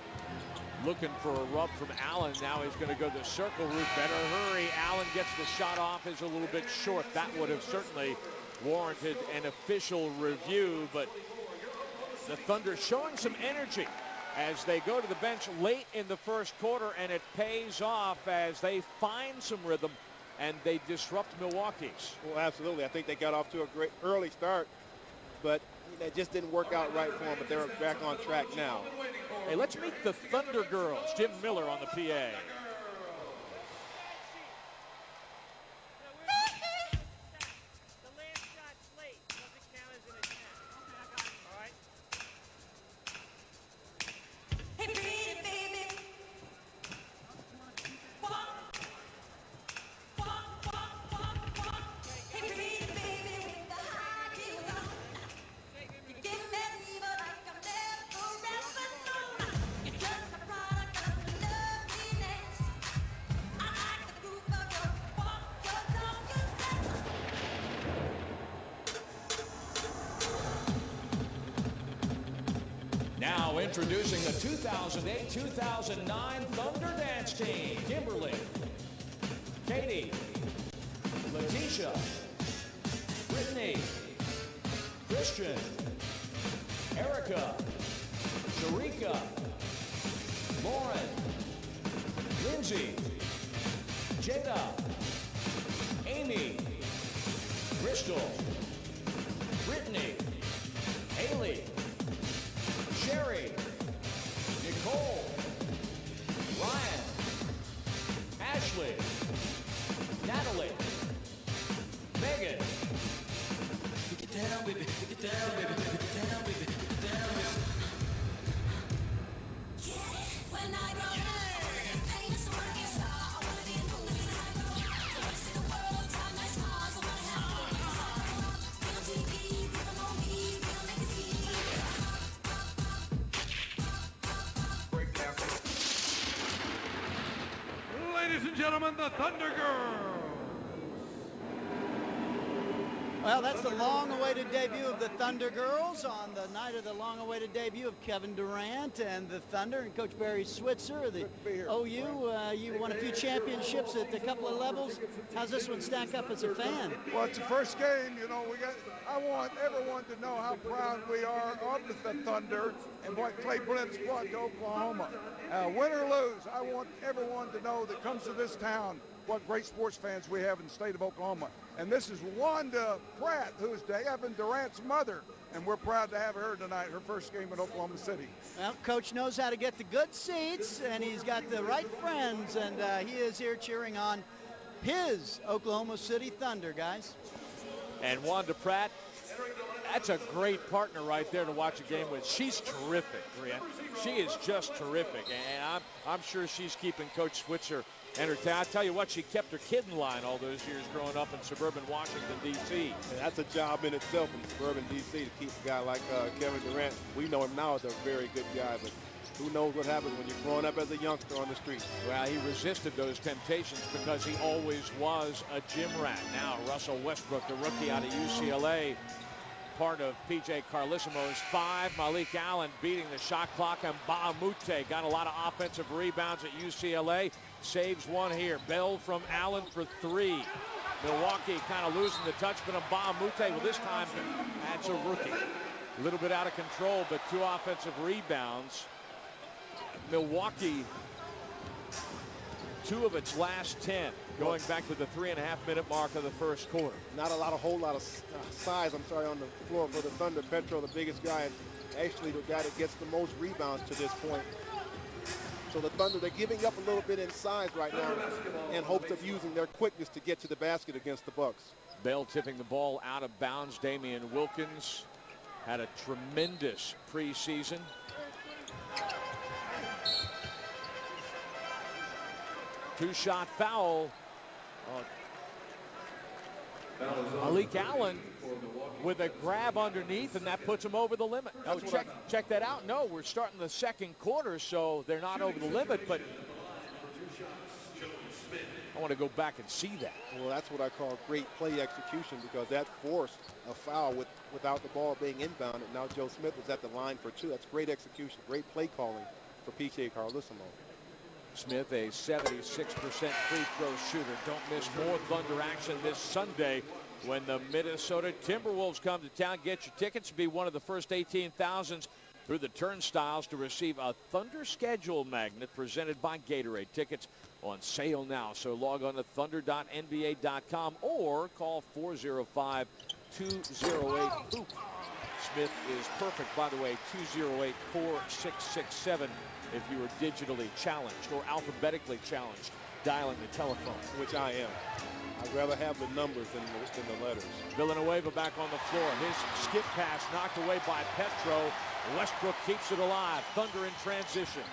E: looking for a rub from Allen. Now he's going to go the circle route. Better hurry. Allen gets the shot off, is a little bit short. That would have certainly warranted an official review, but the Thunder showing some energy as they go to the bench late in the first quarter, and it pays off as they find some rhythm and they disrupt Milwaukee's.
G: Well, absolutely. I think they got off to a great early start, but it just didn't work out right for them, but they're back on track now.
E: Hey, let's meet the Thunder girls. Jim Miller on the PA. Now introducing the 2008-2009 Thunder Dance Team. Kimberly, Katie, Letitia, Brittany, Christian, Erica, Sharika, Lauren, Lindsay, Jada, Amy, Crystal, Brittany, Haley, Sherry, Nicole, Ryan, Ashley, Natalie, Megan. Get down, baby. Get down, baby. Get down, baby. Get down, baby. When I grow up, famous working star, I wanna be a movie star. See the world, drive nice cars, I wanna have a be on TV, people know me, be on magazine.
C: Ladies and gentlemen, the Thunder Girls.
F: Well, that's the long-awaited debut of the Thunder Girls on the night of the long-awaited debut of Kevin Durant and the Thunder and Coach Barry Switzer, the OU. You won a few championships at a couple of levels. How's this one stack up as a fan?
R: Well, it's the first game. You know, I want everyone to know how proud we are of the Thunder and what Clay Brent's brought to Oklahoma. Win or lose, I want everyone to know that comes to this town what great sports fans we have in the state of Oklahoma. And this is Wanda Pratt, who is Kevin Durant's mother, and we're proud to have her tonight, her first game in Oklahoma City.
F: Well, Coach knows how to get the good seats, and he's got the right friends, and he is here cheering on his Oklahoma City Thunder, guys.
E: And Wanda Pratt That's a great partner right there to watch a game with. She's terrific, Grant. She is just terrific, and I'm sure she's keeping Coach Switzer entertained. I tell you what, she kept her kid in line all those years growing up in suburban Washington, D.C.
G: And that's a job in itself in suburban D.C. to keep a guy like Kevin Durant. We know him now as a very good guy, but who knows what happens when you're growing up as a youngster on the streets.
E: Well, he resisted those temptations because he always was a gym rat. Now, Russell Westbrook, the rookie out of UCLA, part of P.J. Carlissimo's 5. Malik Allen beating the shot clock, and Bogut got a lot of offensive rebounds at UCLA. Saves one here. Bell from Allen for 3. Milwaukee kind of losing the touch, but Bogut, well, this time that's a rookie. A little bit out of control, but 2 offensive rebounds. Milwaukee, 2 of its last 10, going back to the 3.5-minute mark of the first quarter.
G: Not a whole lot of size, on the floor for the Thunder. Petro, the biggest guy, and actually the guy that gets the most rebounds to this point. So the Thunder, they're giving up a little bit in size right now in hopes of using their quickness to get to the basket against the Bucks.
E: Bell tipping the ball out of bounds. Damian Wilkins had a tremendous preseason. Two-shot foul. Malik Allen with a grab underneath, and that puts him over the limit. Oh, check that out. No, we're starting the second quarter, so they're not over the limit, but I want to go back and see that.
G: Well, that's what I call great play execution, because that forced a foul without the ball being inbound, and now Joe Smith was at the line for 2. That's great execution, great play calling for P.J. Carlissimo.
E: Smith, a 76% free throw shooter. Don't miss more Thunder action this Sunday when the Minnesota Timberwolves come to town. Get your tickets to be one of the first 18,000 through the turnstiles to receive a Thunder schedule magnet presented by Gatorade. Tickets on sale now, so log on to thunder.nba.com or call 405-208-HOOP. Smith is perfect, by the way, 208-4667 if you were digitally challenged or alphabetically challenged dialing the telephone.
G: Which I am. I'd rather have the numbers than the letters.
E: Villanueva back on the floor. His skip pass knocked away by Petro. Westbrook keeps it alive. Thunder in transition.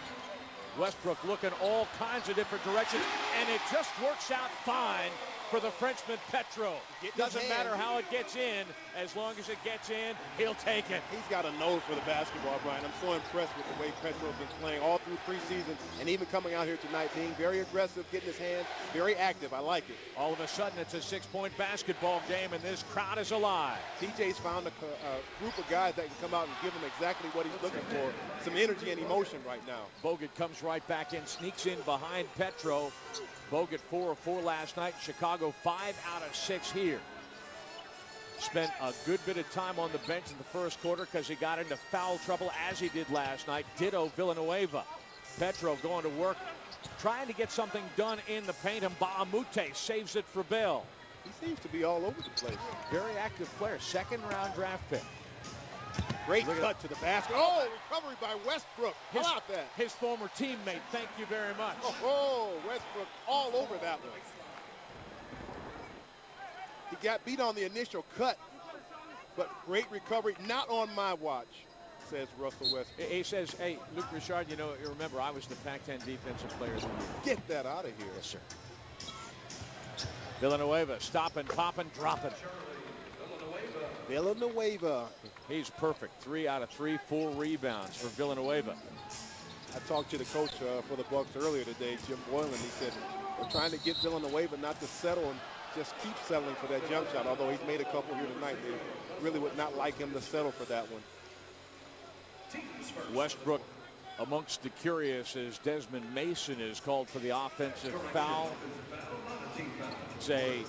E: Westbrook looking all kinds of different directions, and it just works out fine for the Frenchman Petro. Doesn't matter how it gets in. As long as it gets in, he'll take it.
G: He's got a nose for the basketball, Brian. I'm so impressed with the way Petro's been playing all through preseason, and even coming out here tonight, being very aggressive, getting his hands, very active. I like it.
E: All of a sudden, it's a 6-point basketball game, and this crowd is alive.
G: PJ's found a group of guys that can come out and give him exactly what he's looking for, some energy and emotion right now.
E: Bogut comes right back in, sneaks in behind Petro. Bogut 4 of 4 last night. Chicago 5 out of 6 here. Spent a good bit of time on the bench in the first quarter because he got into foul trouble as he did last night. Ditto Villanueva. Petro going to work, trying to get something done in the paint, and Bogut saves it for Bell.
G: He seems to be all over the place.
E: Very active player. 2nd-round draft pick.
G: Great cut to the basket. Oh, recovery by Westbrook. How about that?
E: His former teammate. Thank you very much.
G: Oh, Westbrook all over that one. He got beat on the initial cut, but great recovery. Not on my watch, says Russell Westbrook.
E: He says, hey, Luke Richard, you remember I was the Pac-10 Defensive Player of the Year.
G: Get that out of here.
E: Yes, sir. Villanueva stopping, popping, dropping.
G: Villanueva.
E: He's perfect. 3 out of 3, 4 rebounds for Villanueva.
G: I talked to the coach for the Bucks earlier today, Jim Boylan. He said we're trying to get Villanueva not to settle and just keep settling for that jump shot. Although he's made a couple here tonight, they really would not like him to settle for that one.
E: Westbrook amongst the curious as Desmond Mason is called for the offensive foul. It's a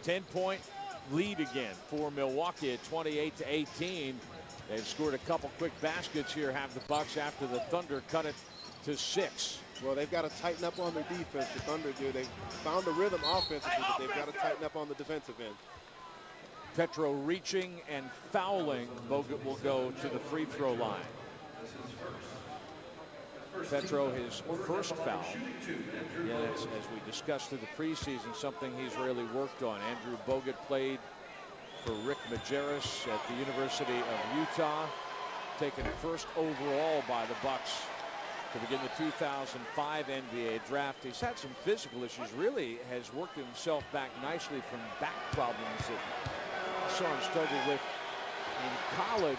E: 10-point lead again for Milwaukee at 28-18. They've scored a couple quick baskets here, have the Bucks, after the Thunder cut it to 6.
G: Well, they've got to tighten up on their defense. The Thunder do. They found a rhythm offensively, but they've got to tighten up on the defensive end.
E: Petro reaching and fouling. Bogut will go to the free throw line. Petro, his first foul. Yeah, that's, as we discussed through the preseason, something he's really worked on. Andrew Bogut played for Rick Majerus at the University of Utah, taken first overall by the Bucks to begin the 2005 NBA draft. He's had some physical issues, really has worked himself back nicely from back problems that I saw him struggle with in college.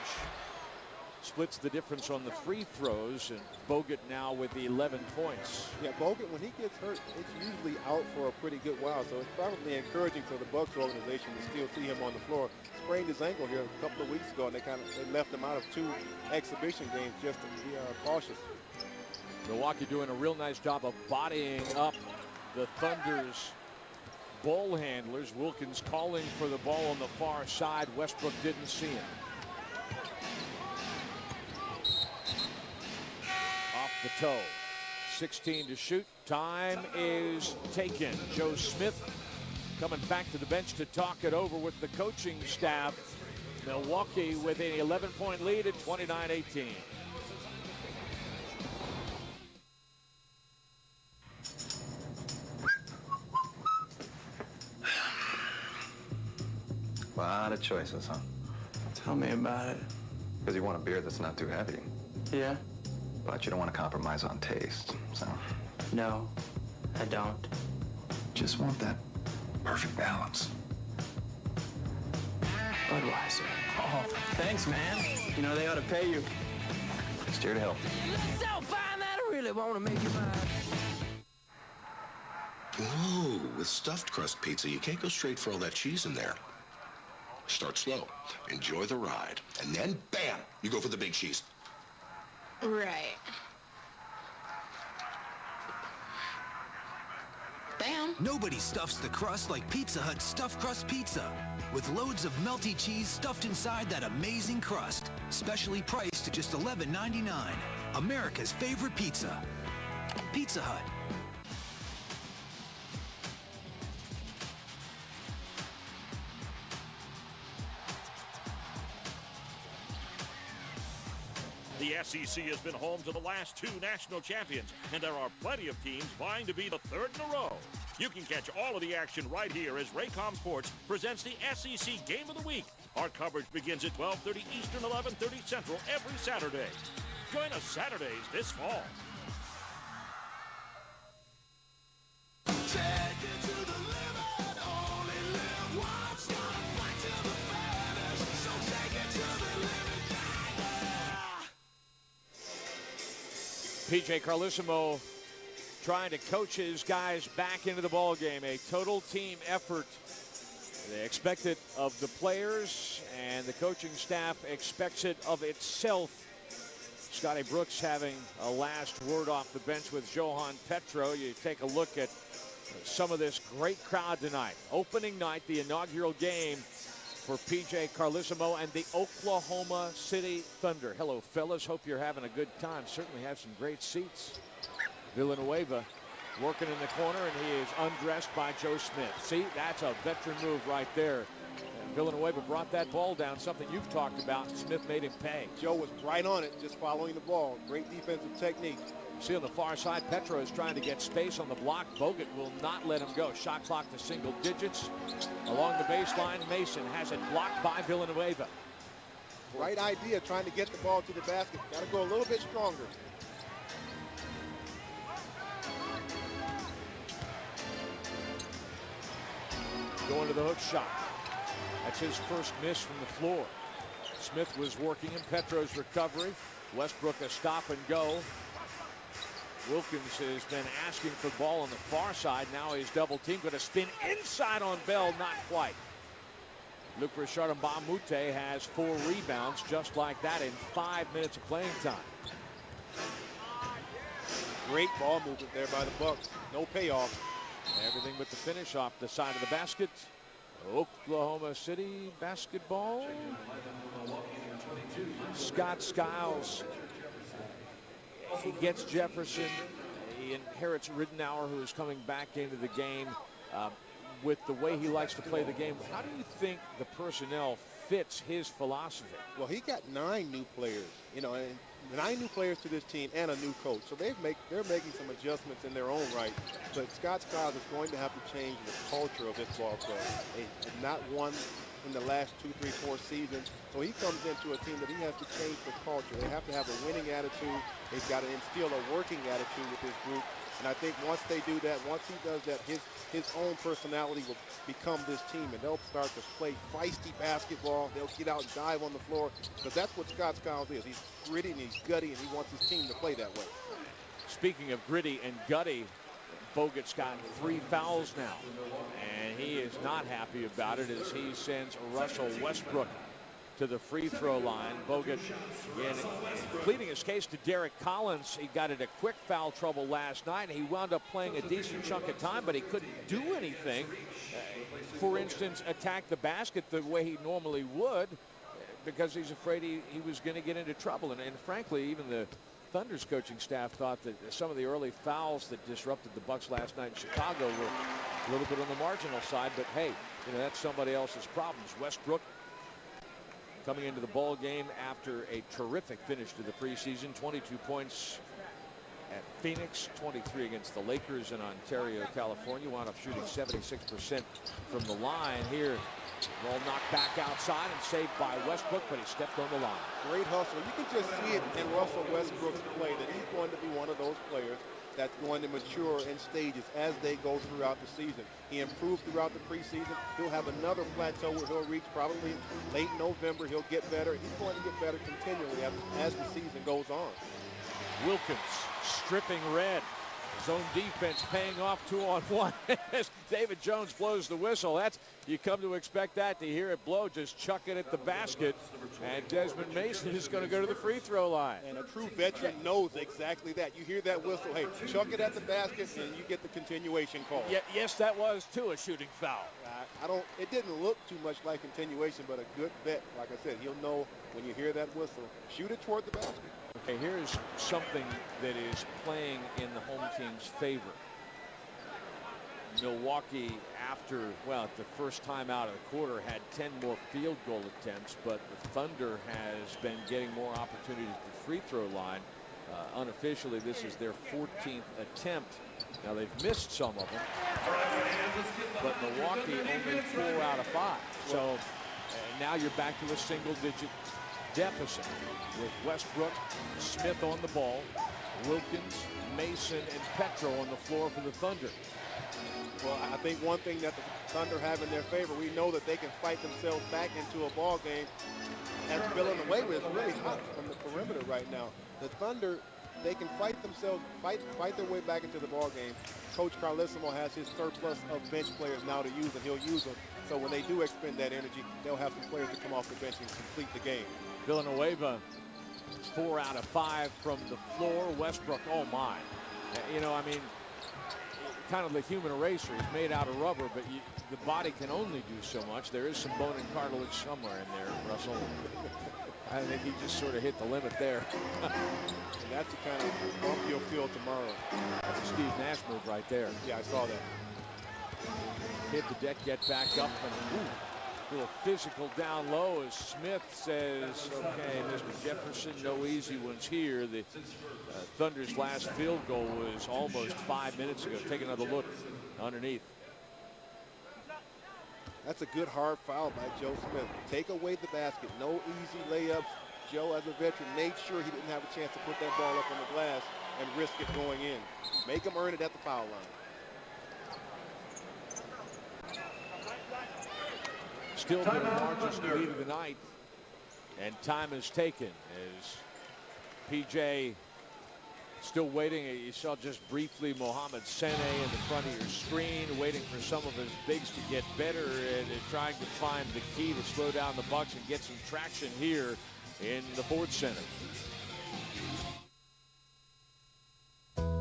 E: Splits the difference on the free throws, and Bogut now with the 11 points.
G: Yeah, Bogut, when he gets hurt, it's usually out for a pretty good while, so it's probably encouraging for the Bucks organization to still see him on the floor. Sprained his ankle here a couple of weeks ago, and they left him out of 2 exhibition games just to be cautious.
E: Milwaukee doing a real nice job of bodying up the Thunder's ball handlers. Wilkins calling for the ball on the far side. Westbrook didn't see him. Off the toe. 16 to shoot. Time is taken. Joe Smith coming back to the bench to talk it over with the coaching staff. Milwaukee with an 11-point lead at 29-18.
S: A lot of choices, huh?
T: Tell me about it.
S: Because you want a beer that's not too heavy.
T: Yeah?
S: But you don't want to compromise on taste, so...
T: No, I don't.
S: Just want that perfect balance.
T: Budweiser. Oh, thanks, man. You know, they ought to pay you.
S: Just here to help.
T: So fine that I really want to make you mine.
U: Ooh, with stuffed crust pizza, you can't go straight for all that cheese in there. Start slow, enjoy the ride, and then, bam, you go for the big cheese.
V: Right. Bam.
W: Nobody stuffs the crust like Pizza Hut's Stuffed Crust Pizza. With loads of melty cheese stuffed inside that amazing crust. Specially priced at just $11.99. America's favorite pizza. Pizza Hut.
X: The SEC has been home to the last 2 national champions, and there are plenty of teams vying to be the 3rd in a row. You can catch all of the action right here as Raycom Sports presents the SEC Game of the Week. Our coverage begins at 12:30 Eastern, 11:30 Central every Saturday. Join us Saturdays this fall.
E: PJ Carlesimo trying to coach his guys back into the ball game. A total team effort. They expect it of the players, and the coaching staff expects it of itself. Scotty Brooks having a last word off the bench with Johan Petro. You take a look at some of this great crowd tonight. Opening night, the inaugural game for PJ Carlesimo and the Oklahoma City Thunder. Hello, fellas. Hope you're having a good time. Certainly have some great seats. Villanueva working in the corner, and he is undressed by Joe Smith. See, that's a veteran move right there. And Villanueva brought that ball down, something you've talked about. Smith made him pay.
G: Joe was right on it, just following the ball. Great defensive technique.
E: See on the far side, Petro is trying to get space on the block. Bogut will not let him go. Shot clock to single digits. Along the baseline, Mason has it blocked by Villanueva.
G: Right idea, trying to get the ball to the basket. Got to go a little bit stronger.
E: Going to the hook shot. That's his first miss from the floor. Smith was working in Petro's recovery. Westbrook a stop and go. Wilkins has been asking for the ball on the far side. Now he's double teamed. Going to spin inside on Bell. Not quite. Luc Richard Mbamute has 4 rebounds just like that in 5 minutes of playing time.
G: Great ball movement there by the Bucks. No payoff.
E: Everything but the finish off the side of the basket. Oklahoma City basketball. Scott Skiles. He gets Jefferson. He inherits Ridenour, who is coming back into the game with the way he likes to play the game. How do you think the personnel fits his philosophy?
G: Well, he got 9 new players, you know, and 9 new players to this team and a new coach. So they're making some adjustments in their own right. But Scott Skiles is going to have to change the culture of this ball club. They have not won in the last 2, 3, 4 seasons. So he comes into a team that he has to change the culture. They have to have a winning attitude. They've got to instill a working attitude with this group. And I think once they do that, once he does that, his own personality will become this team, and they'll start to play feisty basketball. They'll get out and dive on the floor, because that's what Scott Skiles is. He's gritty and he's gutty, and he wants his team to play that way.
E: Speaking of gritty and gutty, Bogut's got 3 fouls now, and he is not happy about it as he sends Russell Westbrook to the free throw line. Bogut, again, pleading his case to Derek Collins. He got into quick foul trouble last night. He wound up playing a decent chunk of time, but he couldn't do anything. For instance, attack the basket the way he normally would, because he's afraid he was going to get into trouble. And frankly, even the Thunder's coaching staff thought that some of the early fouls that disrupted the Bucks last night in Chicago were a little bit on the marginal side. But hey, that's somebody else's problems. Westbrook coming into the ball game after a terrific finish to the preseason. 22 points at Phoenix, 23 against the Lakers in Ontario, California. Wound up shooting 76% from the line here. Ball knocked back outside and saved by Westbrook, but he stepped on the line.
G: Great hustle. You can just see it in Russell Westbrook's play that he's going to be one of those players that's going to mature in stages as they go throughout the season. He improved throughout the preseason. He'll have another plateau where he'll reach probably late November. He'll get better. He's going to get better continually as the season goes on.
E: Wilkins stripping Red. Zone defense paying off 2-on-1 as David Jones blows the whistle. You come to expect that, to hear it blow, just chuck it at the basket. And Desmond Mason is going to go to the free throw line.
G: And a true veteran knows exactly that. You hear that whistle, hey, chuck it at the basket, and you get the continuation call.
E: Yeah, yes, that was, too, a shooting foul.
G: It didn't look too much like continuation, but a good bet. Like I said, he'll know when you hear that whistle, shoot it toward the basket.
E: Okay, here's something that is playing in the home team's favor. Milwaukee, after, the first time out of the quarter, had 10 more field goal attempts, but the Thunder has been getting more opportunities at the free throw line. Unofficially, this is their 14th attempt. Now, they've missed some of them, but Milwaukee only 4 out of 5. So now you're back to a single-digit deficit with Westbrook, Smith on the ball, Wilkins, Mason, and Petro on the floor for the Thunder.
G: Well, I think one thing that the Thunder have in their favor, we know that they can fight themselves back into a ball game. And Villanueva is really hot from the perimeter right now. The Thunder, they can fight their way back into the ball game. Coach Carlissimo has his surplus of bench players now to use, and he'll use them. So when they do expend that energy, they'll have some players to come off the bench and complete the game.
E: Villanueva, 4 out of 5 from the floor. Westbrook, oh my. Kind of the human eraser. He's made out of rubber, but the body can only do so much. There is some bone and cartilage somewhere in there, Russell. I think he just sort of hit the limit there.
G: And that's the kind of bump you'll feel tomorrow.
E: That's a Steve Nash move right there.
G: Yeah, I saw that.
E: Hit the deck, get back up, and little physical down low as Smith says, okay, Mr. Jefferson, no easy ones here. The Thunder's last field goal was almost 5 minutes ago. Take another look underneath.
G: That's a good hard foul by Joe Smith. Take away the basket. No easy layups. Joe, as a veteran, made sure he didn't have a chance to put that ball up on the glass and risk it going in. Make him earn it at the foul line.
E: Still the largest lead of the night, and time is taken as PJ still waiting. You saw just briefly Mohamed Sene in the front of your screen, waiting for some of his bigs to get better and trying to find the key to slow down the Bucks and get some traction here in the Ford Center.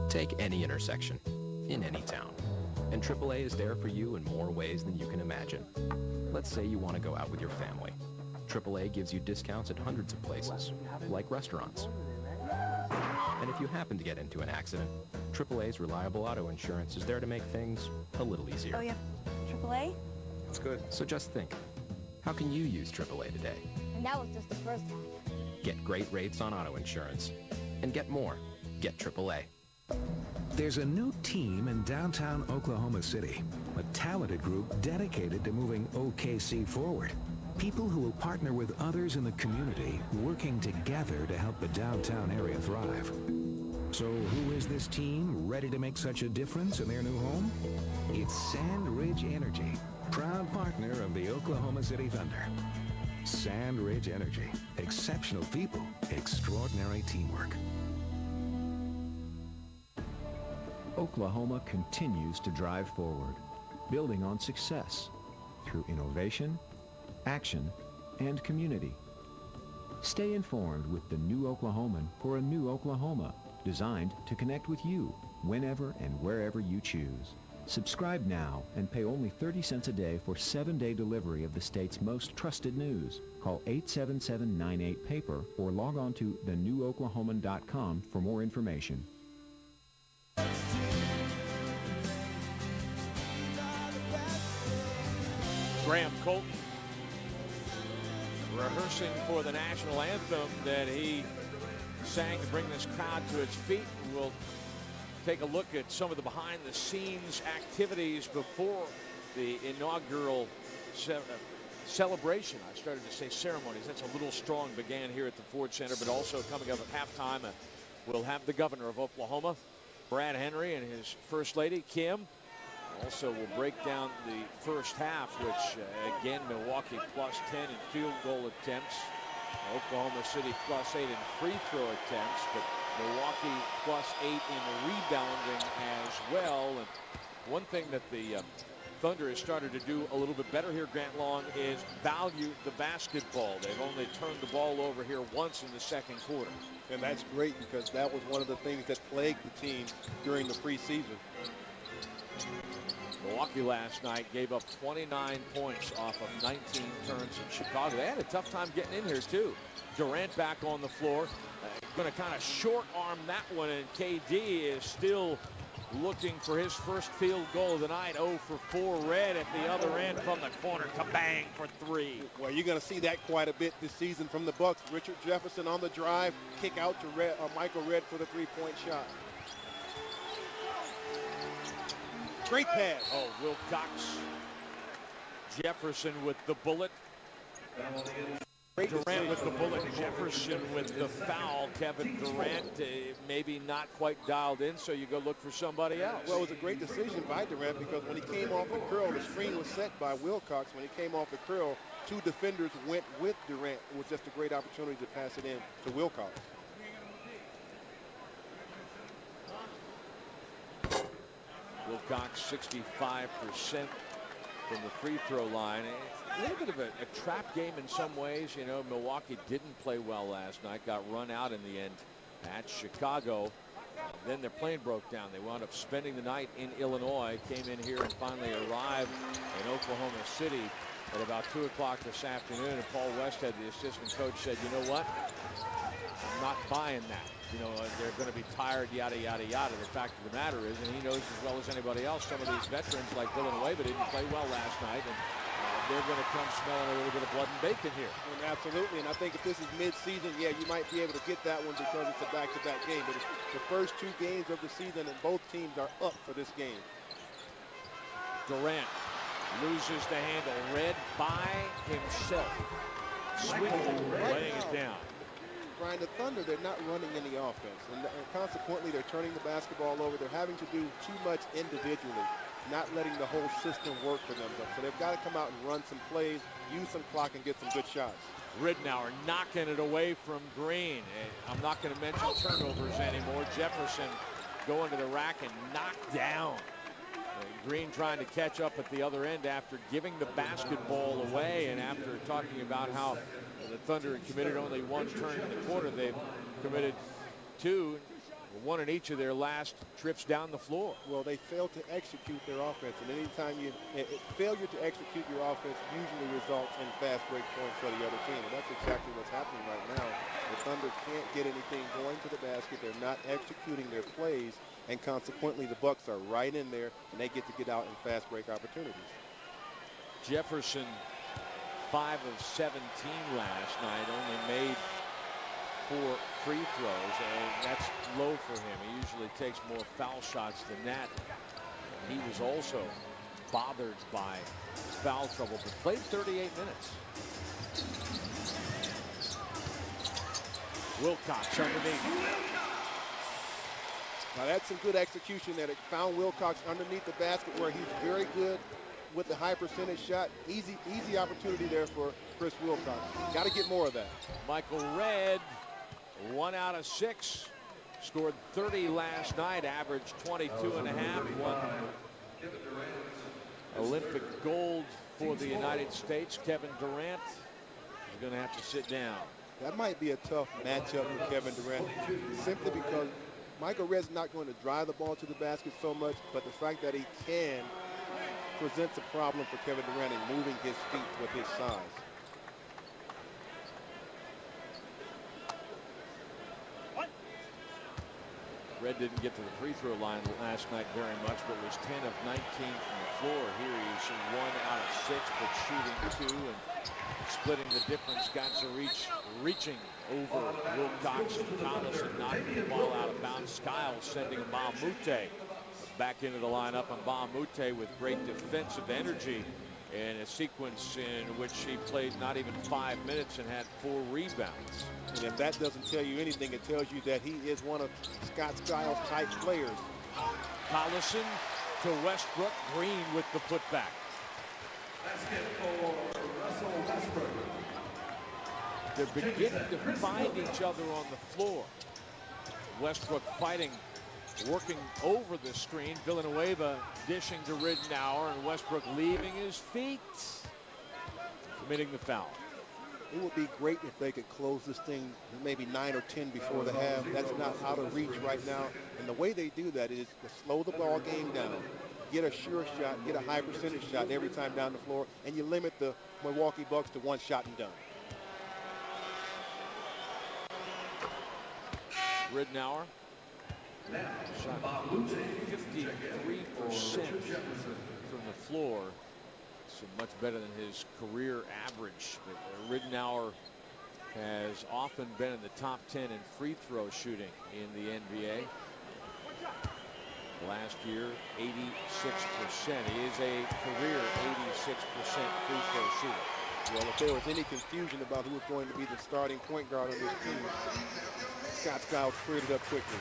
A: Take any intersection in any town, and AAA is there for you in more ways than you can imagine. Let's say you want to go out with your family. AAA gives you discounts at hundreds of places, like restaurants. And if you happen to get into an accident, AAA's reliable auto insurance is there to make things a little easier.
B: Oh, yeah. AAA?
A: That's good. So just think, how can you use AAA today?
B: And that was just the first half.
A: Get great rates on auto insurance. And get more. Get AAA.
J: There's a new team in downtown Oklahoma City, a talented group dedicated to moving OKC forward. People who will partner with others in the community, working together to help the downtown area thrive. So who is this team ready to make such a difference in their new home? It's Sand Ridge Energy, proud partner of the Oklahoma City Thunder. Sand Ridge Energy, exceptional people, extraordinary teamwork.
D: Oklahoma continues to drive forward, building on success through innovation, action, and community. Stay informed with the New Oklahoman for a new Oklahoma, designed to connect with you whenever and wherever you choose. Subscribe now and pay only 30 cents a day for 7-day delivery of the state's most trusted news. Call 877-98-PAPER or log on to thenewoklahoman.com for more information.
E: Graham Colton rehearsing for the national anthem that he sang to bring this crowd to its feet. We'll take a look at some of the behind-the-scenes activities before the inaugural celebration. I started to say ceremonies. That's a little strong. Began here at the Ford Center, but also coming up at halftime, we'll have the governor of Oklahoma, Brad Henry, and his first lady, Kim. Also, we'll break down the first half, which, again, Milwaukee plus 10 in field goal attempts. Oklahoma City plus 8 in free throw attempts, but Milwaukee plus 8 in rebounding as well. And one thing that the Thunder has started to do a little bit better here, Grant Long, is value the basketball. They've only turned the ball over here once in the second quarter.
G: And that's great because that was one of the things that plagued the team during the preseason.
E: Milwaukee last night gave up 29 points off of 19 turns in Chicago. They had a tough time getting in here, too. Durant back on the floor. Going to kind of short arm that one, and KD is still looking for his first field goal of the night. 0 for 4 Red at the other end from the corner. Kabang for 3.
G: Well, you're going to see that quite a bit this season from the Bucks. Richard Jefferson on the drive, kick out to Michael Red for the three-point shot. Great pass.
E: Oh, Wilcox. Jefferson with the bullet. Durant with the bullet. Jefferson with the foul. Kevin Durant maybe not quite dialed in, so you go look for somebody else.
G: Well, it was a great decision by Durant because when he came off the curl, the screen was set by Wilcox. When he came off the curl, 2 defenders went with Durant. It was just a great opportunity to pass it in to Wilcox.
E: Wilcox 65% from the free throw line. A little bit of a trap game in some ways. You know, Milwaukee didn't play well last night, got run out in the end at Chicago. Then their plane broke down. They wound up spending the night in Illinois, came in here and finally arrived in Oklahoma City at about 2 o'clock this afternoon. And Paul Westhead, the assistant coach, said, you know what? I'm not buying that. You know, they're going to be tired, yada, yada, yada. The fact of the matter is, and he knows as well as anybody else, some of these veterans like Villanueva didn't play well last night, and they're going to come smelling a little bit of blood and bacon here.
G: And absolutely, and I think if this is mid-season, yeah, you might be able to get that one because it's a back-to-back game. But it's the first 2 games of the season, and both teams are up for this game.
E: Durant loses the handle. Red by himself. Sweetly laying it down.
G: Brian, the Thunder, they're not running any offense, and consequently, they're turning the basketball over. They're having to do too much individually, not letting the whole system work for them. So they've got to come out and run some plays, use some clock, and get some good shots.
E: Ridnour knocking it away from Green. I'm not going to mention turnovers anymore. Jefferson going to the rack and knocked down. Green trying to catch up at the other end after giving the basketball away, and after talking about how the Thunder had committed only 1 turn in the quarter, they've committed 2, 1 in each of their last trips down the floor.
G: Well, they failed to execute their offense, and anytime failure to execute your offense usually results in fast break points for the other team, and that's exactly what's happening right now. The Thunder can't get anything going to the basket. They're not executing their plays, and consequently the Bucks are right in there, and they get to get out in fast break opportunities.
E: Jefferson 5 of 17 last night, only made 4 free throws, and that's low for him. He usually takes more foul shots than that. He was also bothered by foul trouble, but played 38 minutes. Wilcox underneath.
G: Now that's some good execution that it found Wilcox underneath the basket where he's very good with the high percentage shot. Easy opportunity there for Chris Wilcox. Got to get more of that.
E: Michael Redd, 1 out of 6. Scored 30 last night, averaged 22.5. Won Olympic gold for the United States. Kevin Durant is going to have to sit down.
G: That might be a tough matchup for Kevin Durant, simply because Michael Redd's not going to drive the ball to the basket so much, but the fact that he can presents a problem for Kevin Durant in moving his feet with his size.
E: Redd didn't get to the free throw line last night very much, but was 10 of 19 from the floor. Here he's 1 out of 6, but shooting 2 and splitting the difference. Got Zarich reaching over Wilcox and Collison, knocking the ball out of bounds. Skiles sending Mamute back into the lineup, and Mamute with great defensive energy in a sequence in which he played not even 5 minutes and had 4 rebounds.
G: And if that doesn't tell you anything, it tells you that he is one of Scott Skiles' type players.
E: Collison to Westbrook. Green with the putback. They're beginning to find each other on the floor. Westbrook fighting, working over the screen. Villanueva dishing to Ridnour, and Westbrook leaving his feet, committing the foul.
G: It would be great if they could close this thing maybe 9 or 10 before the half. That's not out of reach right now. And the way they do that is to slow the ball game down, get a sure shot, get a high percentage shot every time down the floor, and you limit the Milwaukee Bucks to 1 shot and done.
E: Ridnour shot 53% from the floor. So much better than his career average. Ridnour has often been in the top 10 in free throw shooting in the NBA. Last year, 86%. He is a career 86% free throw shooter.
G: Well, if there was any confusion about who was going to be the starting point guard on this team, Scott Skiles cleared it up quickly.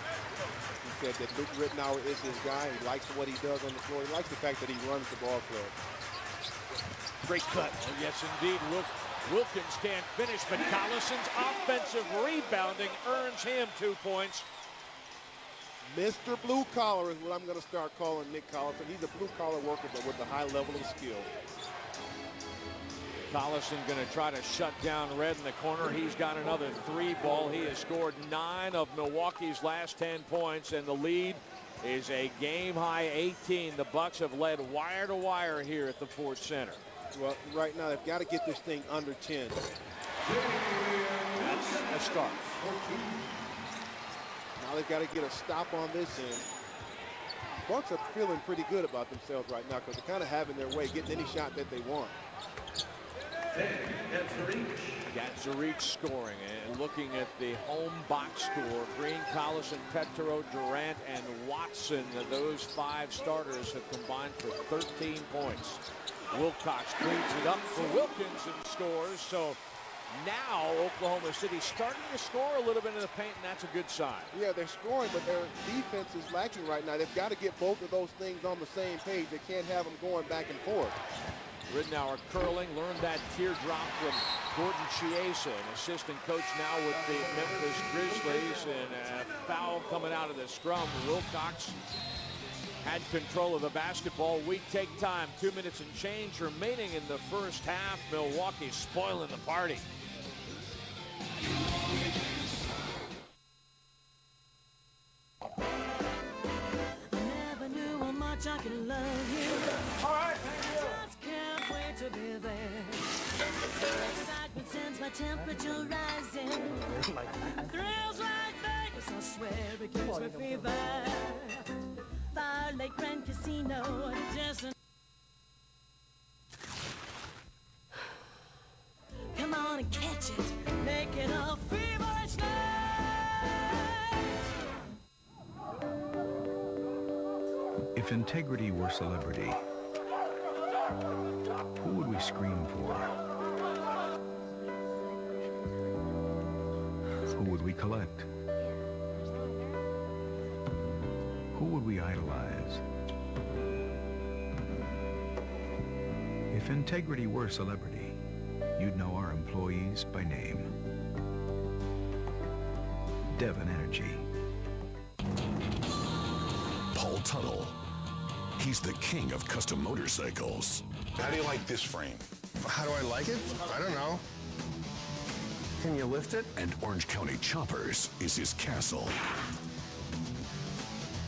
G: He said that Luke Ridnour is his guy. He likes what he does on the floor. He likes the fact that he runs the ball club. Great cut.
E: Oh, yes, indeed. Wilkins can't finish, but Collison's offensive rebounding earns him 2 points.
G: Mr. Blue Collar is what I'm going to start calling Nick Collison. He's a blue-collar worker, but with a high level of skill.
E: Collison going to try to shut down Redd in the corner. He's got another 3 ball. He has scored 9 of Milwaukee's last 10 points, and the lead is a game-high 18. The Bucks have led wire to wire here at the Ford Center.
G: Well, right now they've got to get this thing under 10.
E: That's a start.
G: Now they've got to get a stop on this end. Bucks are feeling pretty good about themselves right now because they're kind of having their way, getting any shot that they want.
E: Got Zarich scoring, and looking at the home box score, Green, Collison, Petro, Durant, and Watson. Those 5 starters have combined for 13 points. Wilcox cleans it up for Wilkins and scores. So now Oklahoma City starting to score a little bit in the paint, and that's a good sign.
G: Yeah, they're scoring, but their defense is lacking right now. They've got to get both of those things on the same page. They can't have them going back and forth.
E: Ridnour curling, learned that teardrop from Gordon Chiesa, an assistant coach now with the Memphis Grizzlies, and a foul coming out of the scrum. Wilcox had control of the basketball. We take time. 2 minutes and change remaining in the first half. Milwaukee spoiling the party.
H: Never knew how much I could love you. All right, just can't wait to be there. Excitement sends my temperature rising. Thrills like Vegas, I swear it gives me fever. Fire Lake Grand Casino, just come on and catch it, make it a feverish night.
D: If integrity were celebrity, who would we scream for?
J: Who would we collect? Who would we idolize? If integrity were celebrity, you'd know our employees by name. Devon Energy.
I: Paul Tuttle. He's the king of custom motorcycles.
K: How do you like this frame? How do I like it? I don't know. Can you lift it?
I: And Orange County Choppers is his castle.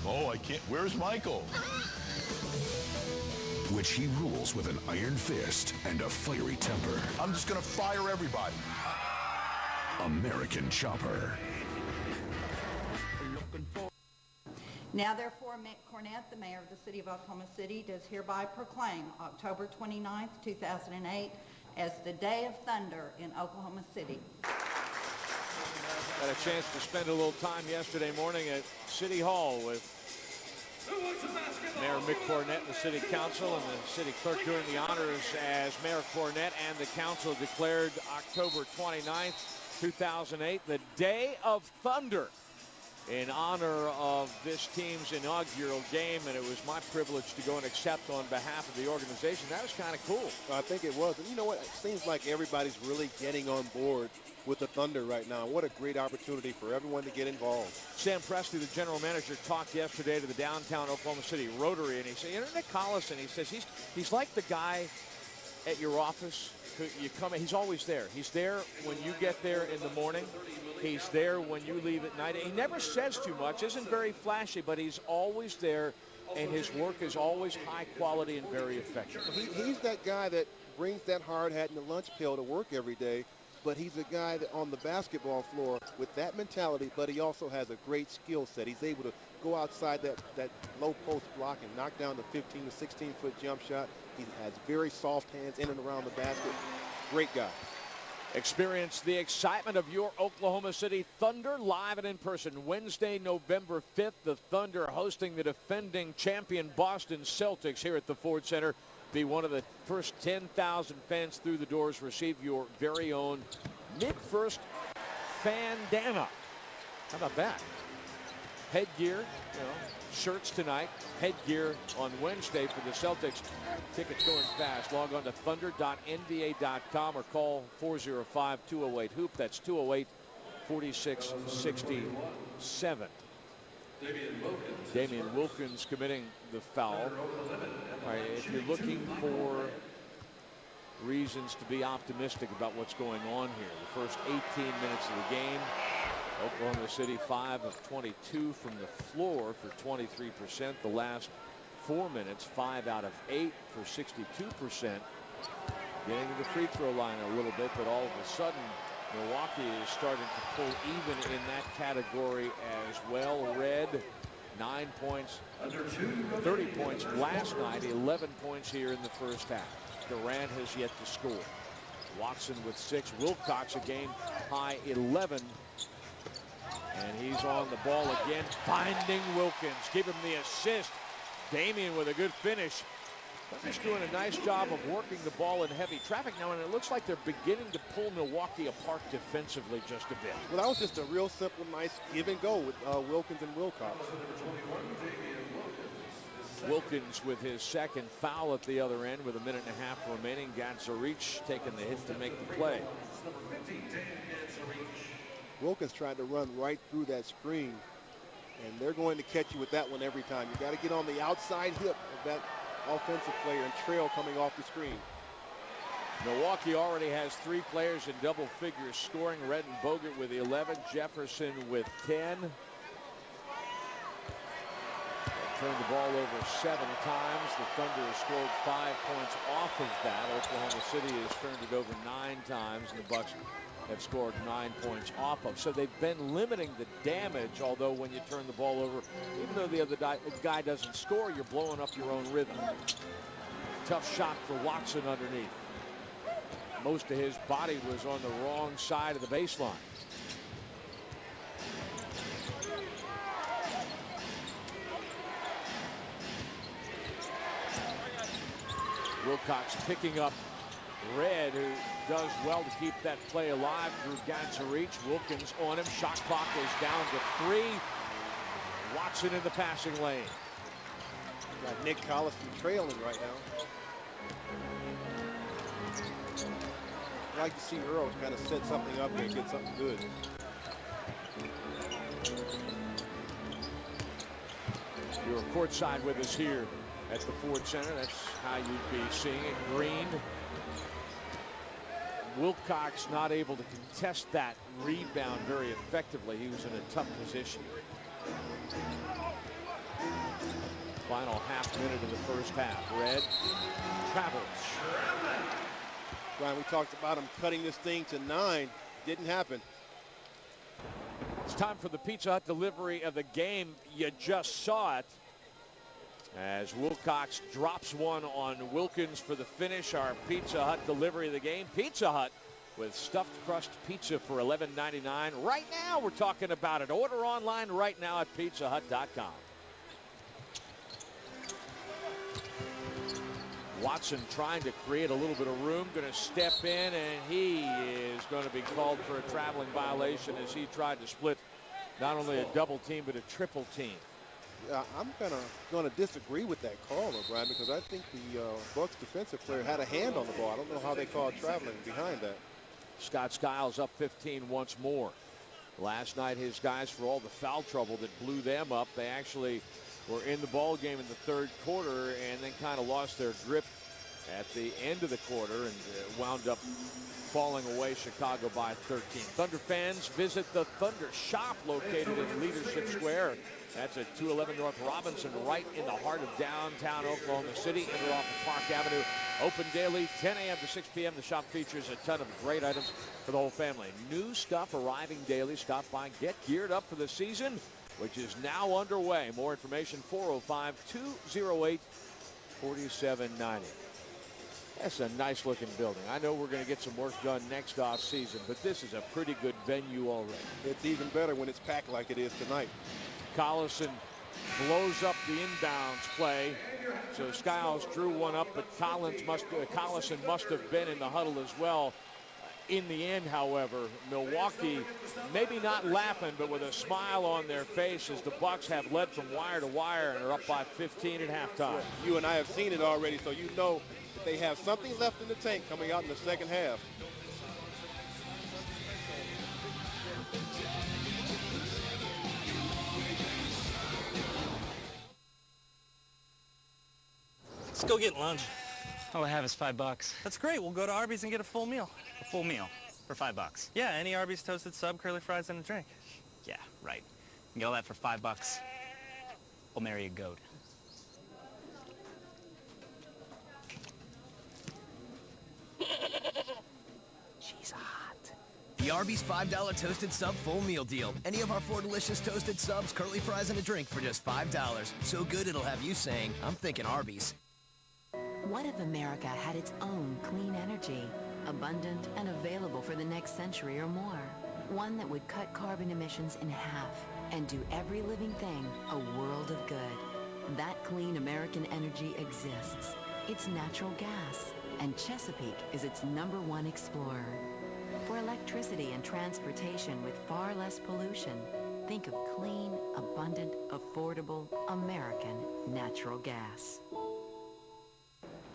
K: Oh, I can't. Where's Michael?
I: Which he rules with an iron fist and a fiery temper.
K: I'm just gonna fire everybody.
I: American Chopper.
L: Now, therefore, Mick Cornett, the mayor of the city of Oklahoma City, does hereby proclaim October 29th, 2008 as the Day of Thunder in Oklahoma City.
E: Had a chance to spend a little time yesterday morning at City Hall with Mayor Mick Cornett and the City Council and the City Clerk doing the honors as Mayor Cornett and the Council declared October 29th, 2008, the Day of Thunder in honor of this team's inaugural game, and it was my privilege to go and accept on behalf of the organization. That was kind of cool.
G: I think it was. And you know what? It seems like everybody's really getting on board with the Thunder right now. What a great opportunity for everyone to get involved.
E: Sam Presti, the general manager, talked yesterday to the downtown Oklahoma City Rotary, and he said, Nick Collison, he says he's like the guy at your office. You come in, he's always there. He's there when you get there in the morning. He's there when you leave at night. He never says too much, isn't very flashy, but he's always there, and his work is always high quality and very effective.
G: He's that guy that brings that hard hat and the lunch pail to work every day, but he's a guy that on the basketball floor with that mentality, but he also has a great skill set. He's able to go outside that low post block and knock down the 15 to 16-foot jump shot. He has very soft hands in and around the basket. Great guy.
E: Experience the excitement of your Oklahoma City Thunder live and in person. Wednesday, November 5th, the Thunder hosting the defending champion Boston Celtics here at the Ford Center. Be one of the first 10,000 fans through the doors. Receive your very own mid-first bandana. How about that? Headgear, shirts tonight, headgear on Wednesday for the Celtics. Tickets going fast. Log on to thunder.nba.com or call 405-208-HOOP. That's 208-4667. Damian Wilkins committing the foul. All right, if you're looking for reasons to be optimistic about what's going on here, the first 18 minutes of the game, Oklahoma City 5 of 22 from the floor for 23%. The last 4 minutes, 5 out of 8 for 62%. Getting to the free throw line a little bit, but all of a sudden, Milwaukee is starting to pull even in that category as well. Red, 9 points, 30 points last night, 11 points here in the first half. Durant has yet to score. Watson with 6. Wilcox a game high 11. And he's on the ball again, finding Wilkins. Give him the assist. Damian with a good finish. Just doing a nice job of working the ball in heavy traffic now, and it looks like they're beginning to pull Milwaukee apart defensively just a bit.
G: Well, that was just a real simple, nice give and go with Wilkins and Wilcox.
E: Wilkins with his second foul at the other end with a minute and a half remaining. Gatzarich taking the hit to make the play.
G: Wilkins tried to run right through that screen, and they're going to catch you with that one every time. You got to get on the outside hip of that offensive player and trail coming off the screen.
E: Milwaukee already has 3 players in double figures scoring. Red and Bogut with 11, Jefferson with 10. Turned the ball over 7 times. The Thunder has scored 5 points off of that. Oklahoma City has turned it over 9 times, and the Bucks have scored 9 points off of. So they've been limiting the damage, although when you turn the ball over, even though the other guy doesn't score, you're blowing up your own rhythm. Tough shot for Watson underneath. Most of his body was on the wrong side of the baseline. Wilcox picking up Red, who does well to keep that play alive through Gatsa reach. Wilkins on him. Shot clock is down to 3. Watson in the passing lane.
G: Got Nick Collison trailing right now. I'd like to see Earl kind of set something up here, get something good.
E: You're courtside with us here at the Ford Center. That's how you'd be seeing it. Green. Wilcox not able to contest that rebound very effectively. He was in a tough position. Final half minute of the first half. Red travels.
G: Brian, we talked about him cutting this thing to 9. Didn't happen.
E: It's time for the Pizza Hut delivery of the game. You just saw it as Wilcox drops one on Wilkins for the finish. Our Pizza Hut delivery of the game. Pizza Hut with stuffed crust pizza for $11.99. Right now, we're talking about it. Order online right now at pizzahut.com. Watson trying to create a little bit of room, going to step in, and he is going to be called for a traveling violation as he tried to split not only a double team but a triple team.
G: Yeah, I'm going to disagree with that call, Brian, because I think the Bucks defensive player had a hand on the ball. I don't know how they called traveling behind that.
E: Scott Skiles up 15 once more. Last night, his guys, for all the foul trouble that blew them up, they actually were in the ball game in the third quarter and then kind of lost their grip at the end of the quarter and wound up falling away Chicago by 13. Thunder fans, visit the Thunder shop located in Leadership Square. That's at 211 North Robinson, right in the heart of downtown Oklahoma City. Enter off of Park Avenue. Open daily, 10 a.m. to 6 p.m. The shop features a ton of great items for the whole family. New stuff arriving daily. Stop by, get geared up for the season, which is now underway. More information, 405-208-4790. That's a nice looking building. I know we're going to get some work done next off season, but this is a pretty good venue already.
G: It's even better when it's packed like it is tonight.
E: Collison blows up the inbounds play. So Skiles drew one up, but Collison must have been in the huddle as well. In the end, however, Milwaukee maybe not laughing, but with a smile on their face as the Bucks have led from wire to wire and are up by 15 at halftime.
G: You and I have seen it already, so you know that they have something left in the tank coming out in the second half.
M: Let's go get lunch. All I have is $5. That's great. We'll go to Arby's and get a full meal. A full meal for $5? Yeah, any Arby's toasted sub, curly fries, and a drink. Yeah, right. You get all that for $5. We'll marry a goat.
N: She's hot. The Arby's $5 toasted sub full meal deal. Any of our 4 delicious toasted subs, curly fries, and a drink for just $5. So good it'll have you saying, I'm thinking Arby's.
O: What if America had its own clean energy, abundant and available for the next century or more? One that would cut carbon emissions in half and do every living thing a world of good. That clean American energy exists. It's natural gas, and Chesapeake is its #1 explorer. For electricity and transportation with far less pollution, think of clean, abundant, affordable, American natural gas.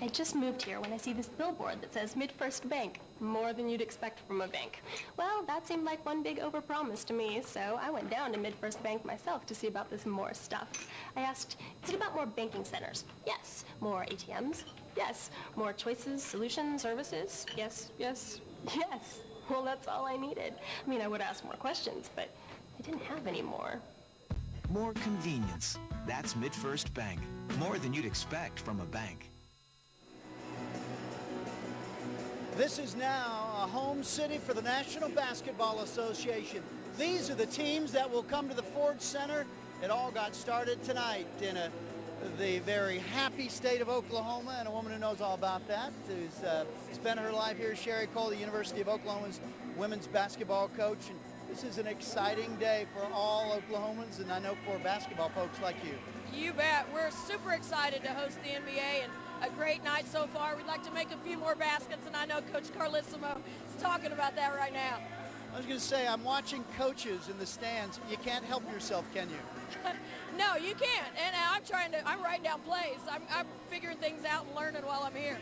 P: I just moved here when I see this billboard that says MidFirst Bank, more than you'd expect from a bank. Well, that seemed like one big overpromise to me, so I went down to MidFirst Bank myself to see about this more stuff. I asked, is it about more banking centers? Yes. More ATMs? Yes. More choices, solutions, services? Yes, yes, yes. Well, that's all I needed. I mean, I would ask more questions, but I didn't have any more.
N: More convenience. That's MidFirst Bank. More than you'd expect from a bank.
F: This is now a home city for the National Basketball Association. These are the teams that will come to the Ford Center. It all got started tonight in the very happy state of Oklahoma, and a woman who knows all about that, who's spent her life here, Sherry Cole, the University of Oklahoma's women's basketball coach. And this is an exciting day for all Oklahomans, and I know for basketball folks like you.
Y: You bet. We're super excited to host the NBA and a great night
C: night so far. We'd like to make a few more baskets, and I know Coach Carlissimo is talking about that right now.
F: I was going to say, I'm watching coaches in the stands. You can't help yourself, can you?
C: No, you can't. And I'm writing down plays. I'm figuring things out and learning while I'm here.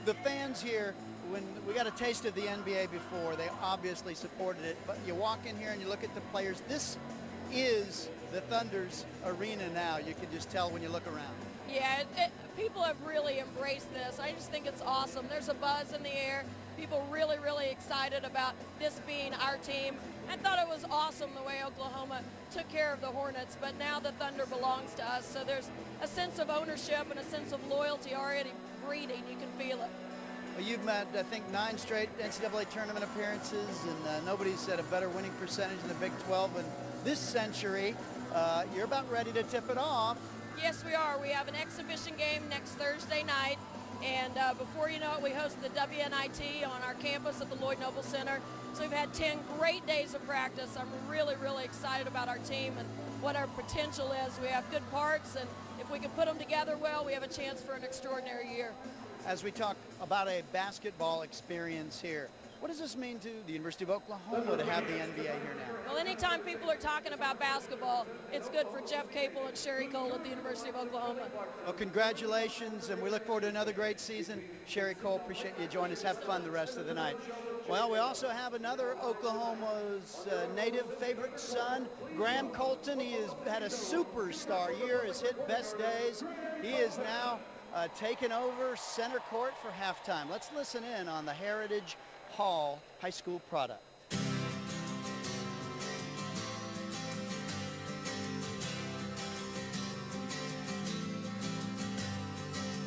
F: The fans here, when we got a taste of the NBA before, they obviously supported it. But you walk in here and you look at the players. This is the Thunder's arena now. You can just tell when you look around.
C: Yeah, people have really embraced this. I just think it's awesome. There's a buzz in the air. People really, really excited about this being our team. I thought it was awesome the way Oklahoma took care of the Hornets, but now the Thunder belongs to us. So there's a sense of ownership and a sense of loyalty already breeding. You can feel it.
F: Well, you've met, I think, 9 straight NCAA tournament appearances, and nobody's had a better winning percentage in the Big 12 in this century. You're about ready to tip it off.
C: Yes, we are. We have an exhibition game next Thursday night, and before you know it, we host the WNIT on our campus at the Lloyd Noble Center. So we've had 10 great days of practice. I'm really, really excited about our team and what our potential is. We have good parts, and if we can put them together well, we have a chance for an extraordinary year.
F: As we talk about a basketball experience here, what does this mean to the University of Oklahoma to have the NBA here now?
C: Well, anytime people are talking about basketball, it's good for Jeff Capel and Sherry Cole at the University of Oklahoma.
F: Well, congratulations, and we look forward to another great season. Sherry Cole, appreciate you joining us. Have fun the rest of the night. Well, we also have another Oklahoma's native favorite son, Graham Colton. He has had a superstar year, has hit best days. He is now taken over center court for halftime. Let's listen in on the Heritage Hall High School product.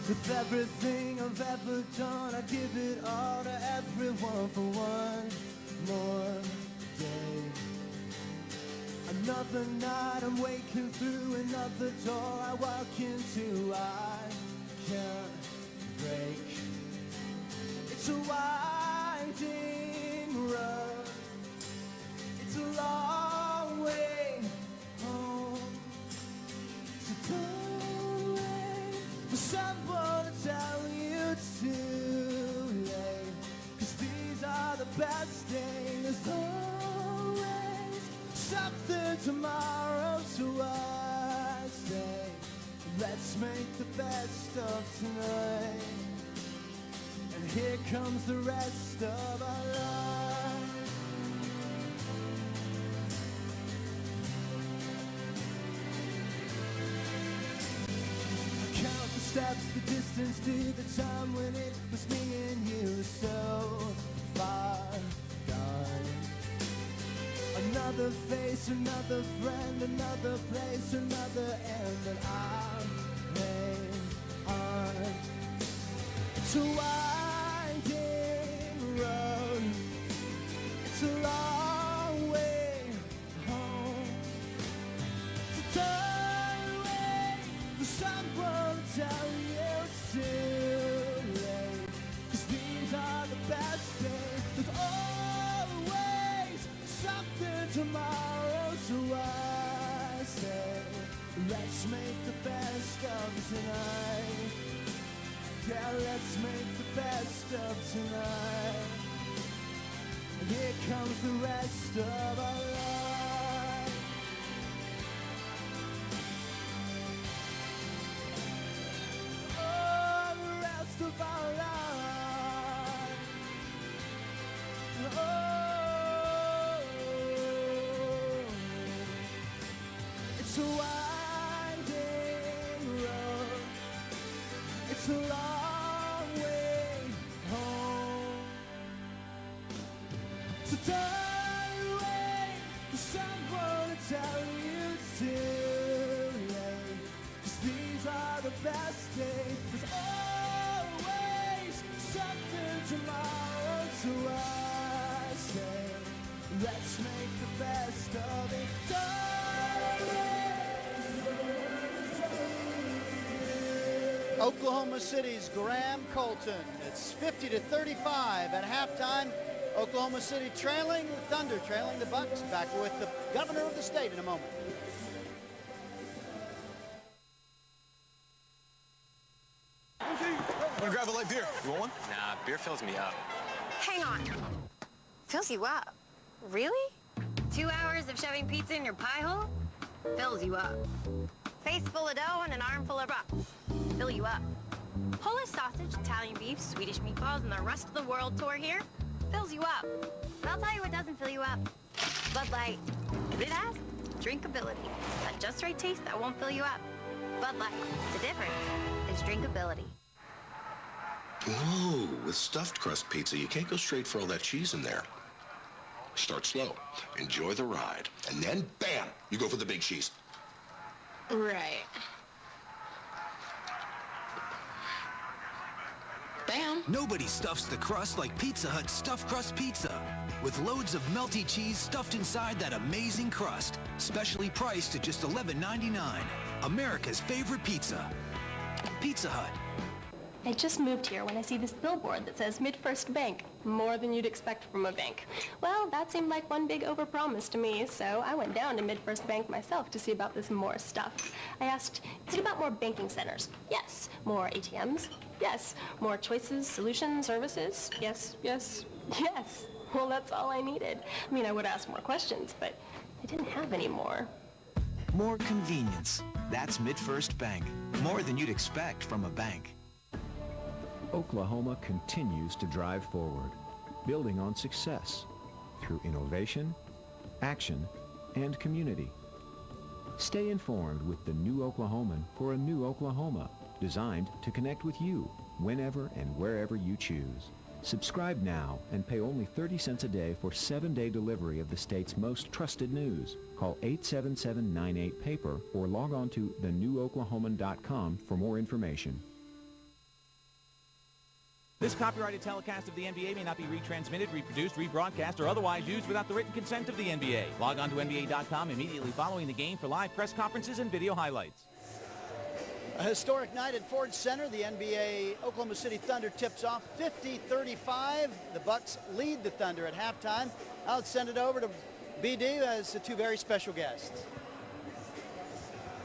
Q: With everything I've ever done, I give it all to everyone for one more day. Another night I'm waking through another door I walk into, I can't break. It's a winding road, it's a long way home. So don't wait for someone to tell you it's too late, 'cause these are the best days. There's always something tomorrow, so I say let's make the best of tonight. And here comes the rest of our life. Count the steps, the distance to the time when it was me and you, so far gone. Another face, another friend, another place, another end, and I'll hang on. It's a winding road, it's a long way home. So don't wait for someone to tell you it's too late, 'cause these are the best days. There's always something tomorrow, so I say let's make the best of tonight. Yeah, let's make the best of tonight. And here comes the rest of our life. Oh, the rest of our life. Oh, it's a winding road, it's a long way home. So don't wait for someone to tell you it's too late, 'cause these are the best days. There's always something tomorrow, so I say let's make the best of it. Don't wait.
F: Oklahoma City's Graham Colton. It's 50-35 at halftime. Oklahoma City trailing the Thunder, trailing the Bucks. Back with the governor of the state in a moment.
R: gonna grab a light beer. You want one?
M: Nah, beer fills me up.
S: Hang on. Fills you up? Really? 2 hours of shoving pizza in your pie hole? Fills you up. Face full of dough and an armful of rocks. Fill you up. Polish sausage, Italian beef, Swedish meatballs, and the rest of the world tour here? Fills you up. But I'll tell you what doesn't fill you up. Bud Light. 'Cause it has drinkability. That just right taste that won't fill you up. Bud Light. The difference is drinkability.
I: Whoa, with stuffed crust pizza, you can't go straight for all that cheese in there. Start slow, enjoy the ride, and then, bam, you go for the big cheese.
V: Right. Bam.
W: Nobody stuffs the crust like Pizza Hut stuffed crust pizza. With loads of melty cheese stuffed inside that amazing crust. Specially priced at just $11.99. America's favorite pizza. Pizza Hut.
P: I just moved here when I see this billboard that says Mid-First Bank, more than you'd expect from a bank. Well, that seemed like one big overpromise to me, so I went down to Mid-First Bank myself to see about this more stuff. I asked, is it about more banking centers? Yes. More ATMs? Yes. More choices, solutions, services? Yes, yes, yes. Well, that's all I needed. I mean, I would ask more questions, but I didn't have any more.
J: More convenience. That's Mid-First Bank. More than you'd expect from a bank.
D: Oklahoma continues to drive forward, building on success through innovation, action, and community. Stay informed with the New Oklahoman for a new Oklahoma, designed to connect with you whenever and wherever you choose. Subscribe now and pay only 30 cents a day for 7-day delivery of the state's most trusted news. Call 877-98-PAPER or log on to thenewoklahoman.com for more information.
T: This copyrighted telecast of the NBA may not be retransmitted, reproduced, rebroadcast, or otherwise used without the written consent of the NBA. Log on to NBA.com immediately following the game for live press conferences and video highlights.
F: A historic night at Ford Center. The NBA Oklahoma City Thunder tips off 50-35. The Bucks lead the Thunder at halftime. I'll send it over to BD as the two very special guests.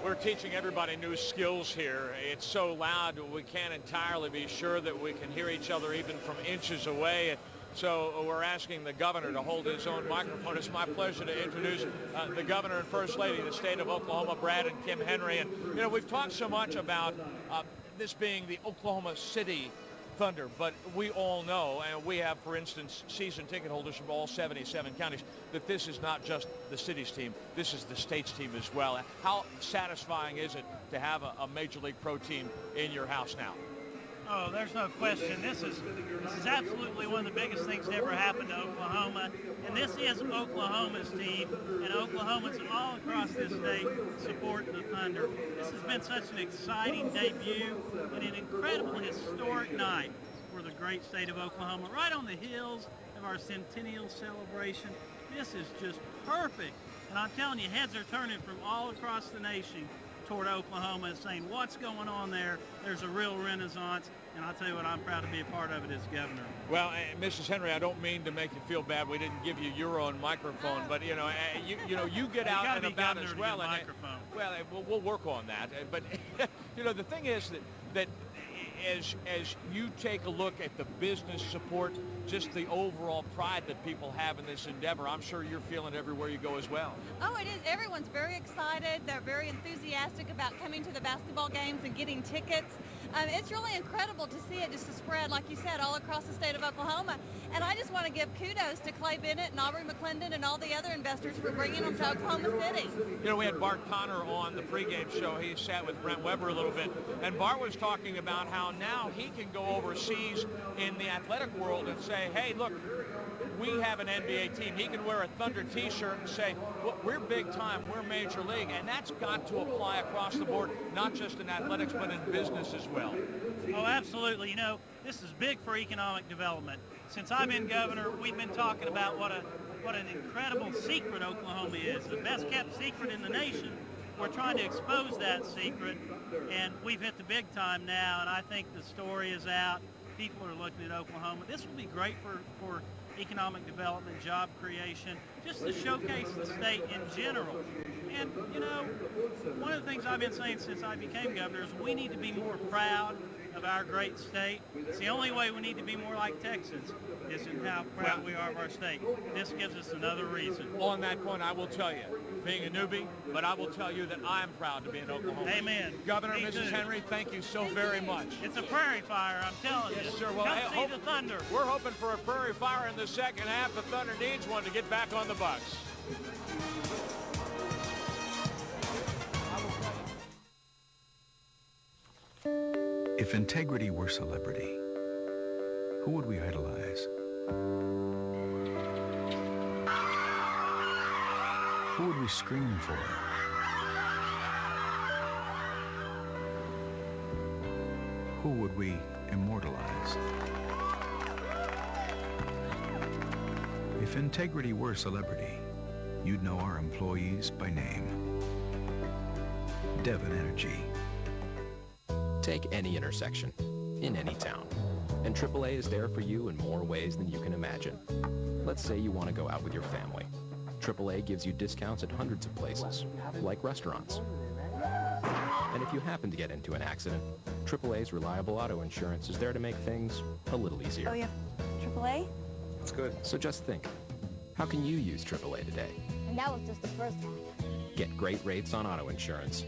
E: We're teaching everybody new skills here. It's so loud we can't entirely be sure that we can hear each other even from inches away. So we're asking the governor to hold his own microphone. It's my pleasure to introduce the governor and first lady of the state of Oklahoma, Brad and Kim Henry. And, you know, we've talked so much about this being the Oklahoma City Thunder, but we all know, and we have, for instance, season ticket holders from all 77 counties, that this is not just the city's team, this is the state's team as well. How satisfying is it to have a Major League Pro team in your house now?
U: Oh, there's no question. This is absolutely one of the biggest things that ever happened to Oklahoma. And this is Oklahoma's team, and Oklahomans all across this state support the Thunder. This has been such an exciting debut and an incredible historic night for the great state of Oklahoma, right on the heels of our centennial celebration. This is just perfect. And I'm telling you, heads are turning from all across the nation toward Oklahoma, saying what's going on there. There's a real renaissance, and I'll tell you what, I'm proud to be a part of it as governor.
E: Well, Mrs. Henry, I don't mean to make you feel bad. We didn't give you your own microphone, but you know, you get out and about as well. And we'll work on that. But you know, the thing is that as you take a look at the business support, just the overall pride that people have in this endeavor, I'm sure you're feeling it everywhere you go as well.
Y: Oh, it is. Everyone's very excited. They're very enthusiastic about coming to the basketball games and getting tickets. It's really incredible to see it just to spread, like you said, all across the state of Oklahoma. And I just want to give kudos to Clay Bennett and Aubrey McClendon and all the other investors for bringing them to Oklahoma City.
E: You know, we had Bart Connor on the pregame show. He sat with Brent Weber a little bit, and Bart was talking about how now he can go overseas in the athletic world and say, hey, look, we have an NBA team. He can wear a Thunder t-shirt and say, well, we're big time, we're major league, and that's got to apply across the board, not just in athletics, but in business as well.
U: Oh, absolutely. You know, this is big for economic development. Since I've been governor, we've been talking about what an incredible secret Oklahoma is, the best kept secret in the nation. We're trying to expose that secret, and we've hit the big time now, and I think the story is out. People are looking at Oklahoma. This will be great for economic development, job creation, just to showcase the state in general. And, you know, one of the things I've been saying since I became governor is we need to be more proud of our great state. It's the only way we need to be more like Texans is in how proud we are of our state. This gives us another reason.
E: On that point, I will tell you, being a newbie, but I will tell you that I'm proud to be in Oklahoma.
U: Amen.
E: Governor,
U: Me
E: Mrs.
U: too.
E: Henry, thank you so very much.
U: It's a prairie fire, I'm telling
E: Yes,
U: you.
E: sir. Well,
U: Come see the Thunder.
E: We're hoping for a prairie fire in the second half. The Thunder needs one to get back on the Bucks.
J: If integrity were celebrity, who would we idolize? Who would we scream for? Who would we immortalize? If integrity were celebrity, you'd know our employees by name. Devon Energy.
A: Take any intersection, in any town, and AAA is there for you in more ways than you can imagine. Let's say you want to go out with your family. AAA gives you discounts at hundreds of places, like restaurants. And if you happen to get into an accident, AAA's reliable auto insurance is there to make things a little easier.
B: Oh, yeah. AAA?
A: That's good. So just think, how can you use AAA today?
B: And that was just the first half.
A: Get great rates on auto insurance.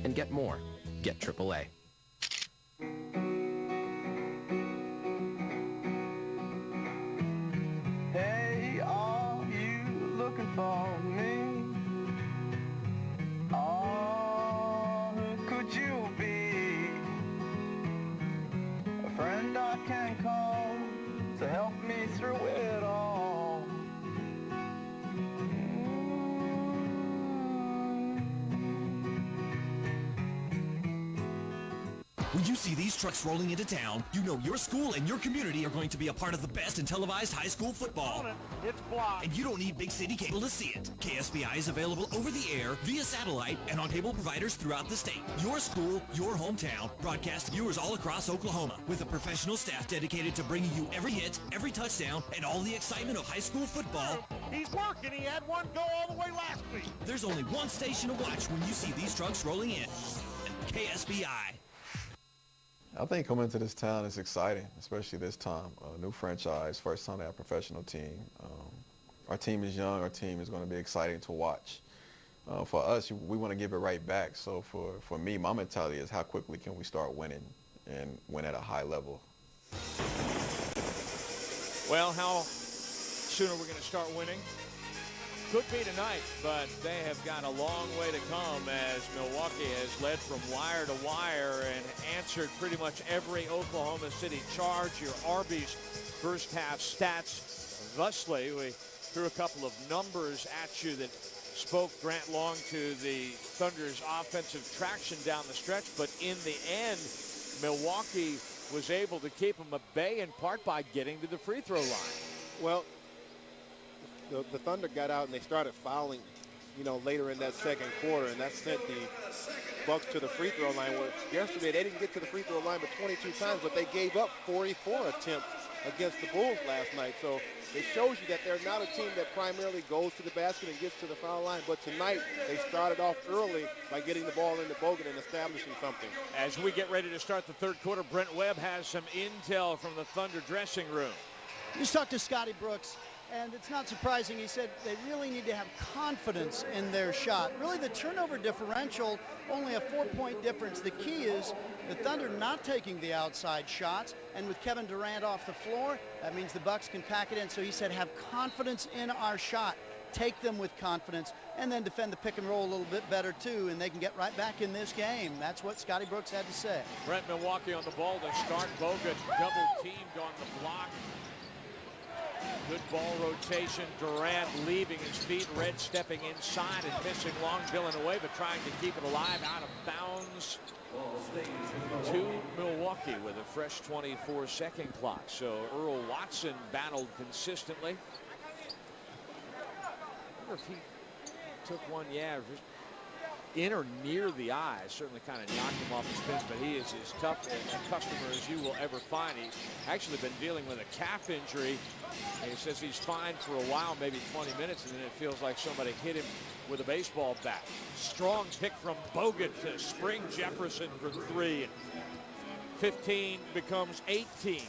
A: And get more. Get AAA.
Q: Hey, are you looking for me? Oh, who could you be? A friend I can call to help me through it all.
H: When you see these trucks rolling into town, you know your school and your community are going to be a part of the best in televised high school football.
E: It's blocked.
H: And you don't need big city cable to see it. KSBI is available over the air, via satellite, and on cable providers throughout the state. Your school, your hometown, broadcast viewers all across Oklahoma with a professional staff dedicated to bringing you every hit, every touchdown, and all the excitement of high school football.
E: He's working. He had one go all the way last week.
H: There's only one station to watch when you see these trucks rolling in. KSBI.
R: I think coming to this town is exciting, especially this time. New franchise, first time to have a professional team. Our team is young. Our team is going to be exciting to watch. For us, we want to give it right back. So for me, my mentality is how quickly can we start winning and win at a high level.
E: Well, how soon are we going to start winning? Could be tonight, but they have got a long way to come as Milwaukee has led from wire to wire and answered pretty much every Oklahoma City charge. Your Arby's first half stats thusly. We threw a couple of numbers at you that spoke Grant Long to the Thunder's offensive traction down the stretch, but in the end, Milwaukee was able to keep them at bay in part by getting to the free throw line.
G: Well, the Thunder got out and they started fouling, later in that second quarter, and that sent the Bucks to the free throw line. Where yesterday they didn't get to the free throw line but 22 times, but they gave up 44 attempts against the Bulls last night. So it shows you that they're not a team that primarily goes to the basket and gets to the foul line. But tonight they started off early by getting the ball into Bogut and establishing something.
E: As we get ready to start the third quarter, Brent Webb has some intel from the Thunder dressing room.
F: Just talked to Scotty Brooks. And it's not surprising. He said they really need to have confidence in their shot. Really, the turnover differential, only a 4-point difference. The key is the Thunder not taking the outside shots. And with Kevin Durant off the floor, that means the Bucks can pack it in. So he said have confidence in our shot. Take them with confidence. And then defend the pick and roll a little bit better, too. And they can get right back in this game. That's what Scotty Brooks had to say.
E: Brent Milwaukee on the ball to start. Bogut double-teamed on the block. Good ball rotation. Durant leaving his feet. Red stepping inside and missing long. Dillon away, but trying to keep it alive. Out of bounds to Milwaukee with a fresh 24-second clock. So Earl Watson battled consistently. I wonder if he took one, just in or near the eye. Certainly kind of knocked him off his spin, but he is as tough a customer as you will ever find. He's actually been dealing with a calf injury. He says he's fine for a while, maybe 20 minutes, and then it feels like somebody hit him with a baseball bat. Strong pick from Bogut to spring Jefferson for three. 15 becomes 18.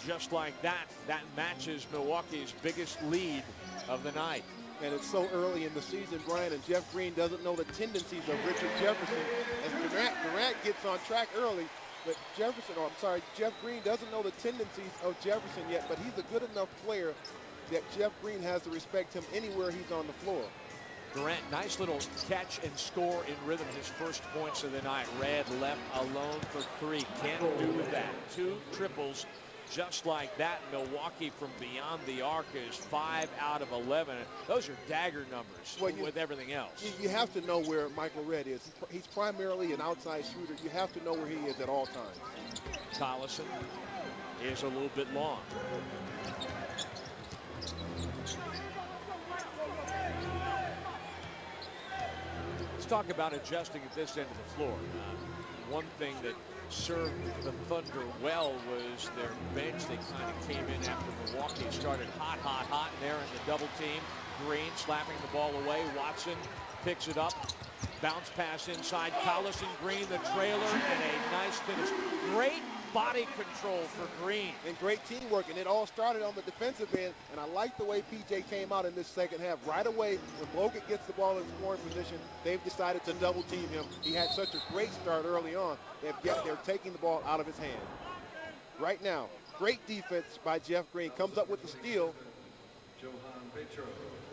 E: Just like that, that matches Milwaukee's biggest lead of the night.
G: And it's so early in the season, Brian, and Jeff Green doesn't know the tendencies of Richard Jefferson. As Durant gets on track early, but Jeff Green doesn't know the tendencies of Jefferson yet, but he's a good enough player that Jeff Green has to respect him anywhere he's on the floor.
E: Durant, nice little catch and score in rhythm, his first points of the night. Red left alone for three. Can't do that. 2 triples just like that. Milwaukee from beyond the arc is 5 out of 11. Those are dagger numbers with everything else.
G: You have to know where Michael Red is. He's primarily an outside shooter. You have to know where he is at all times.
E: Collison is a little bit long. Let's talk about adjusting at this end of the floor. One thing that served the Thunder well was their bench. They kind of came in after Milwaukee started hot, and they're in the double team. Green slapping the ball away. Watson picks it up. Bounce pass inside. Collison, Green, the trailer, and a nice finish. Great body control for Green.
G: And great teamwork, and it all started on the defensive end, and I like the way PJ came out in this second half. Right away, when Bogut gets the ball in scoring position, they've decided to double team him. He had such a great start early on. They're taking the ball out of his hand. Right now, great defense by Jeff Green. Comes up with the steal.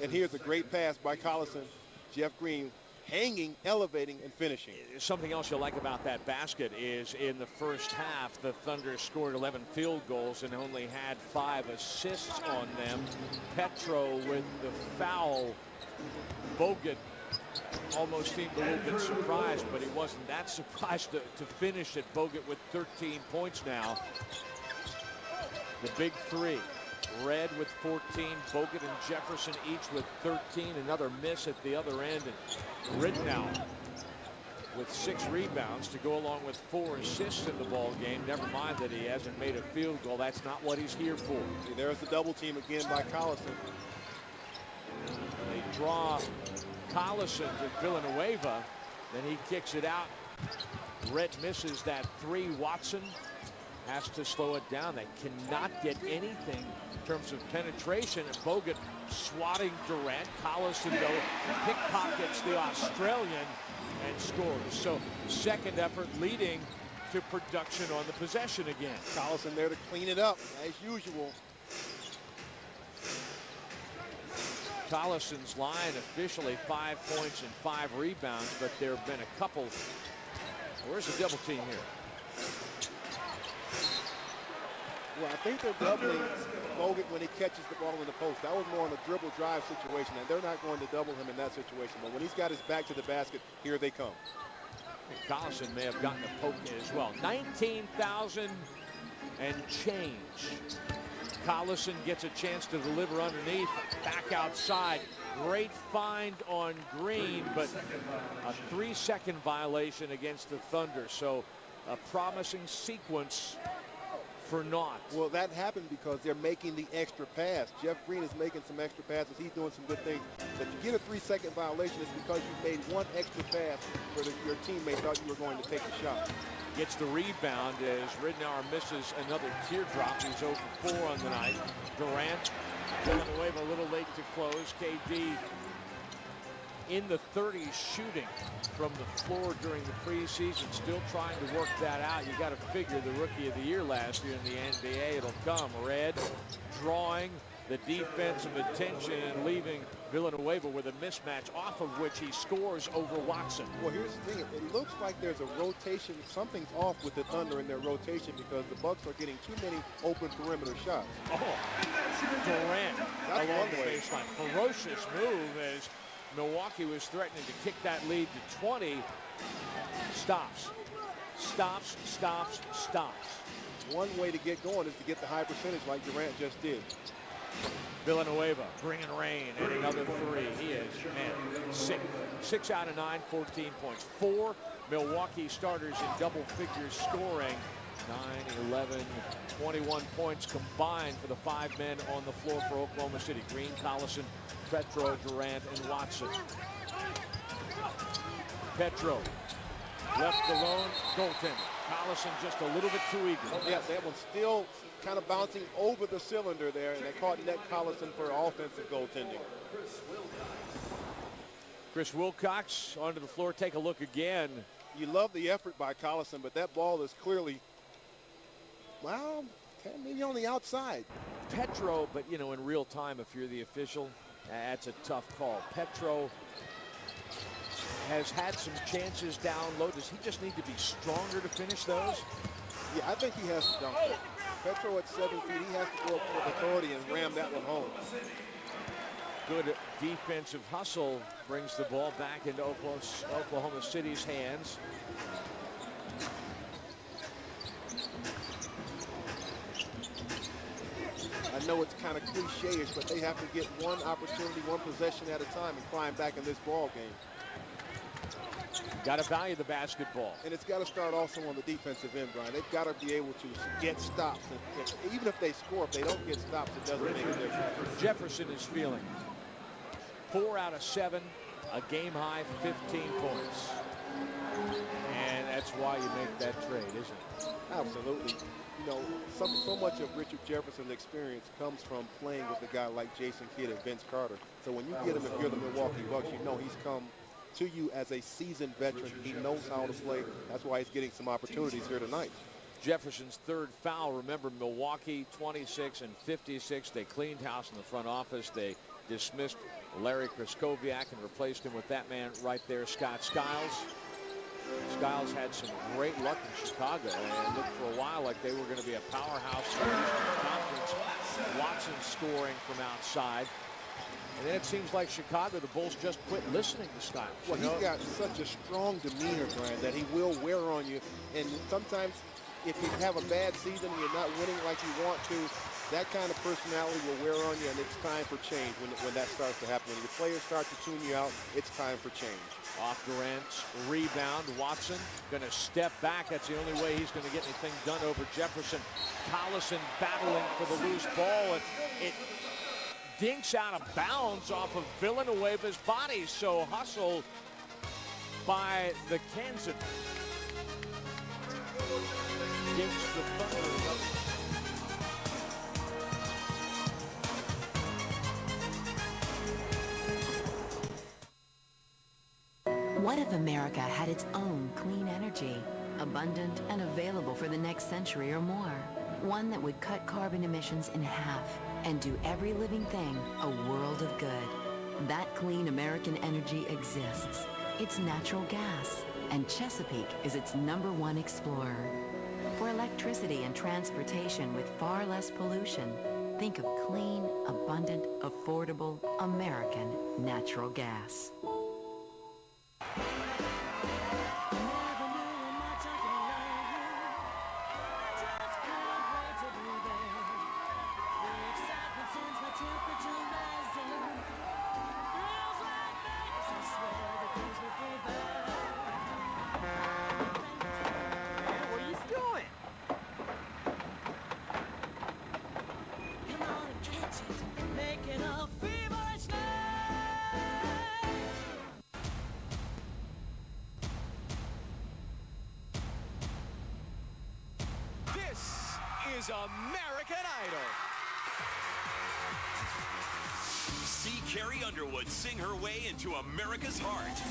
G: And here's a great pass by Collison. Jeff Green hanging, elevating, and finishing.
E: Something else you'll like about that basket is in the first half, the Thunder scored 11 field goals and only had 5 assists on them. Petro with the foul. Bogut almost seemed a little bit surprised, but he wasn't that surprised to finish it. Bogut with 13 points now. The big three. Red with 14, Bogut and Jefferson each with 13. Another miss at the other end, and Ridnow with 6 rebounds to go along with 4 assists in the ball game. Never mind that he hasn't made a field goal. That's not what he's here for.
G: See, there's the double team again by Collison.
E: They draw Collison to Villanueva, then he kicks it out. Red misses that 3. Watson has to slow it down. They cannot get anything in terms of penetration. And Bogut swatting Durant. Collison, though, pickpockets the Australian and scores. So second effort leading to production on the possession again.
G: Collison there to clean it up, as usual.
E: Collison's line officially 5 points and 5 rebounds, but there have been a couple. Where's the double team here?
G: Well, I think they're doubling Bogut when he catches the ball in the post. That was more on a dribble drive situation, and they're not going to double him in that situation. But when he's got his back to the basket, here they come.
E: Collison may have gotten a poke as well. 19,000 and change. Collison gets a chance to deliver underneath, back outside. Great find on Green, but a 3-second violation against the Thunder. So a promising sequence for naught.
G: Well, that happened because they're making the extra pass. Jeff Green is making some extra passes. He's doing some good things. But you get a 3-second violation, it's because you made one extra pass where your teammate thought you were going to take the shot.
E: Gets the rebound as Ridnour misses another teardrop. He's 0 for 4 on the night. Durant Villanueva a little late to close. KD in the 30s shooting from the floor during the preseason, still trying to work that out. You got to figure the Rookie of the Year last year in the NBA, it'll come. Red drawing the defensive attention and leaving Villanueva with a mismatch, off of which he scores over Watson.
G: Well, here's the thing. It looks like there's a rotation. Something's off with the Thunder in their rotation because the Bucks are getting too many open perimeter shots.
E: Oh, Durant along the baseline. Ferocious move as Milwaukee was threatening to kick that lead to 20. Stops. Stops, stops, stops.
G: One way to get going is to get the high percentage like Durant just did.
E: Villanueva bringing rain and another 3. He is, man, 6 out of 9, 14 points. 4 Milwaukee starters in double figures scoring. 9, 11, 21 points combined for the 5 men on the floor for Oklahoma City. Green, Collison, Petro, Durant, and Watson. Petro left alone, goaltender. Collison just a little bit too eager.
G: Yeah, that one's still kind of bouncing over the cylinder there, and they caught Ned Collison for offensive goaltending.
E: Chris Wilcox onto the floor. Take a look again.
G: You love the effort by Collison, but that ball is clearly, well, maybe on the outside.
E: Petro, but you know, in real time, if you're the official, that's a tough call. Petro has had some chances down low. Does he just need to be stronger to finish those?
G: Yeah, I think he has to dunk it. Petro at 7 feet, he has to go up with authority and ram that one home.
E: Good defensive hustle brings the ball back into Oklahoma City's hands.
G: I know it's kind of cliche-ish, but they have to get one opportunity, one possession at a time and climb back in this ball game.
E: Got to value the basketball.
G: And it's got to start also on the defensive end, Brian. They've got to be able to get stops. And even if they score, if they don't get stops, it doesn't make a difference.
E: Jefferson is feeling 4 out of 7, a game-high 15 points. And that's why you make that trade, isn't it?
G: Absolutely. You know, so much of Richard Jefferson's experience comes from playing with a guy like Jason Kidd and Vince Carter. So when you get him, if you're the Milwaukee Bucks, you know he's come to you as a seasoned veteran. He knows how to play. That's why he's getting some opportunities here tonight.
E: Jefferson's third foul. Remember, Milwaukee 26 and 56. They cleaned house in the front office. They dismissed Larry Kraskowiak and replaced him with that man right there, Scott Skiles. Skiles had some great luck in Chicago and looked for a while like they were going to be a powerhouse in the conference. Watson scoring from outside. And then it seems like Chicago, the Bulls just quit listening to Skiles.
G: Well, he's got such a strong demeanor, Brian, that he will wear on you. And sometimes if you have a bad season and you're not winning like you want to, that kind of personality will wear on you, and it's time for change when that starts to happen. When your players start to tune you out, it's time for change.
E: Off Durant's rebound. Watson going to step back. That's the only way he's going to get anything done over Jefferson. Collison battling for the loose ball, and it dinks out of bounds off of Villanueva's body. So hustle by the Kansas. Gives the Thunder up.
K: What if America had its own clean energy, abundant and available for the next century or more? One that would cut carbon emissions in half and do every living thing a world of good. That clean American energy exists. It's natural gas, and Chesapeake is its #1 explorer. For electricity and transportation with far less pollution, think of clean, abundant, affordable, American natural gas.
H: American Idol. See Carrie Underwood sing her way into America's heart.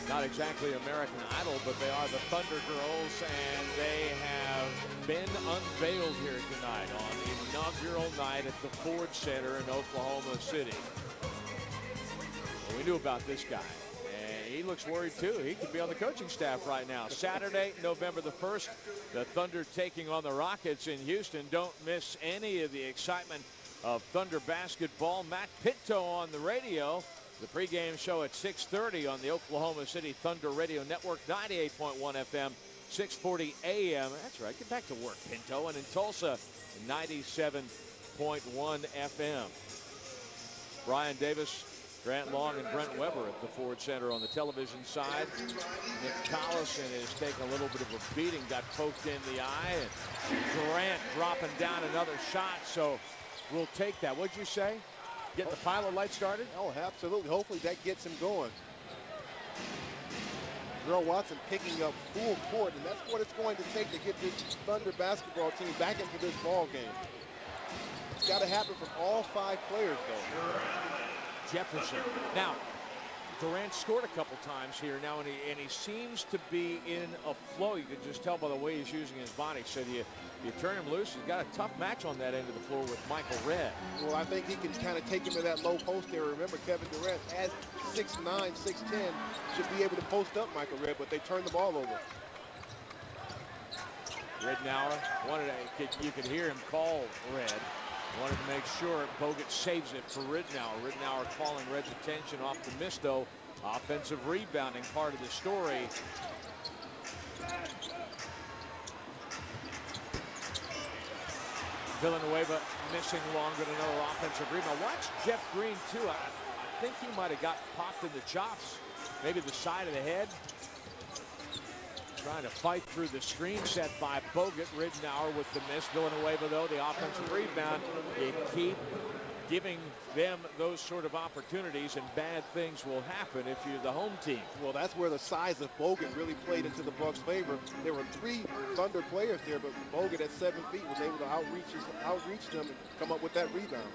E: Not exactly American Idol, but they are the Thunder Girls, and they have been unveiled here tonight on the inaugural night at the Ford Center in Oklahoma City. Well, we knew about this guy, and he looks worried too. He could be on the coaching staff right now. Saturday, November the 1st, the Thunder taking on the Rockets in Houston. Don't miss any of the excitement of Thunder basketball. Matt Pinto on the radio. The pregame show at 6:30 on the Oklahoma City Thunder Radio Network, 98.1 FM, 640 AM. That's right. Get back to work, Pinto. And in Tulsa, 97.1 FM. Brian Davis Grant Long and Brent Weber at the Ford Center on the television side. Nick Collison is taking a little bit of a beating, got poked in the eye, and Durant dropping down another shot, so we'll take that. What'd you say? Get the pilot light started?
G: Oh, absolutely. Hopefully that gets him going. Earl Watson picking up full court, and that's what it's going to take to get this Thunder basketball team back into this ball game. It's got to happen from all 5 players, though.
E: Jefferson. Now, Durant scored a couple times here now, and he seems to be in a flow. You can just tell by the way he's using his body. So you turn him loose. He's got a tough match on that end of the floor with Michael Redd.
G: Well, I think he can kind of take him to that low post area. Remember, Kevin Durant, at 6'9", 6'10", should be able to post up Michael Redd, but they turned the ball over.
E: Ridnour you could hear him call Redd. Wanted to make sure Bogut saves it for Ridnour. Ridnour calling Redd's attention off the miss, though. Offensive rebounding part of the story. Villanueva missing long, but another offensive rebound. Watch Jeff Green, too. I think he might have got popped in the chops, maybe the side of the head. Trying to fight through the screen set by Bogut. Ridnour with the miss. Villanueva, though, the offensive rebound. You keep giving them those sort of opportunities, and bad things will happen if you're the home team.
G: Well, that's where the size of Bogut really played into the Bucks' favor. There were 3 Thunder players there, but Bogut at 7 feet was able to outreach them and come up with that rebound.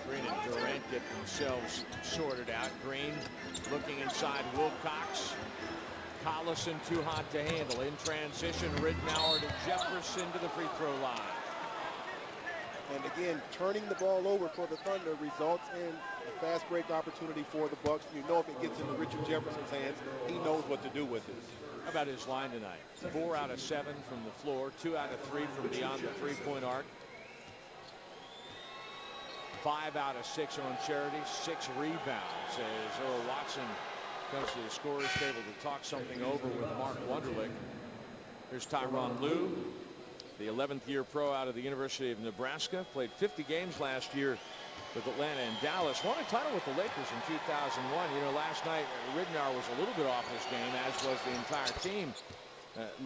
E: Green and Durant get themselves sorted out. Green looking inside Wilcox. Collison too hot to handle. In transition, Ridnour to Jefferson to the free throw line.
G: And again, turning the ball over for the Thunder results in a fast break opportunity for the Bucks. You know, if it gets into Richard Jefferson's hands, he knows what to do with it.
E: How about his line tonight? 4 out of 7 from the floor, 2 out of 3 from beyond the three-point arc. 5 out of 6 on charity, 6 rebounds as Earl Watson comes to the scorer's table to talk something over with Mark Wunderlich. Here's Tyronn Lue, the 11th year pro out of the University of Nebraska. Played 50 games last year with Atlanta and Dallas. Won a title with the Lakers in 2001. You know, last night Ridnour was a little bit off his game, as was the entire team.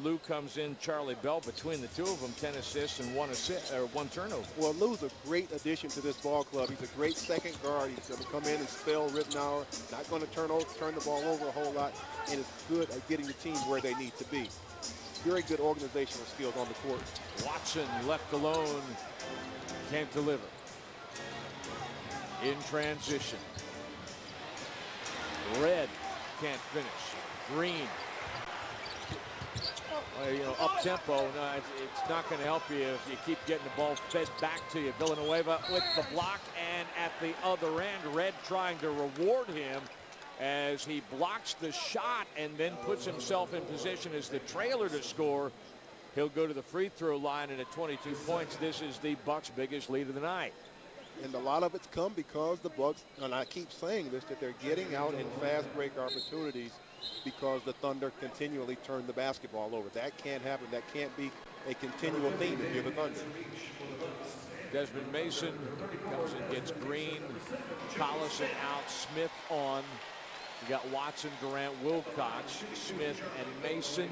E: Lue comes in, Charlie Bell between the two of them, 10 assists and 1 turnover.
G: Well, Lue's a great addition to this ball club. He's a great second guard. He's going to come in and spell Ridnour. Not going to turn the ball over a whole lot, and is good at getting the team where they need to be. Very good organizational skills on the court.
E: Watson left alone, can't deliver. In transition, Redd can't finish. Green. You know, up tempo. No, it's not going to help you if you keep getting the ball fed back to you. Villanueva with the block, and at the other end, Redd trying to reward him as he blocks the shot and then puts himself in position as the trailer to score. He'll go to the free throw line, and at 22 points, this is the Bucks' biggest lead of the night.
G: And a lot of it's come because the Bucks, and I keep saying this, that they're getting out in fast break opportunities because the Thunder continually turn the basketball over. That can't happen. That can't be a continual theme if you're the Thunder.
E: Mason comes and gets Green. Collison out. Smith on. You got Watson, Durant, Wilcox, Smith, and Mason.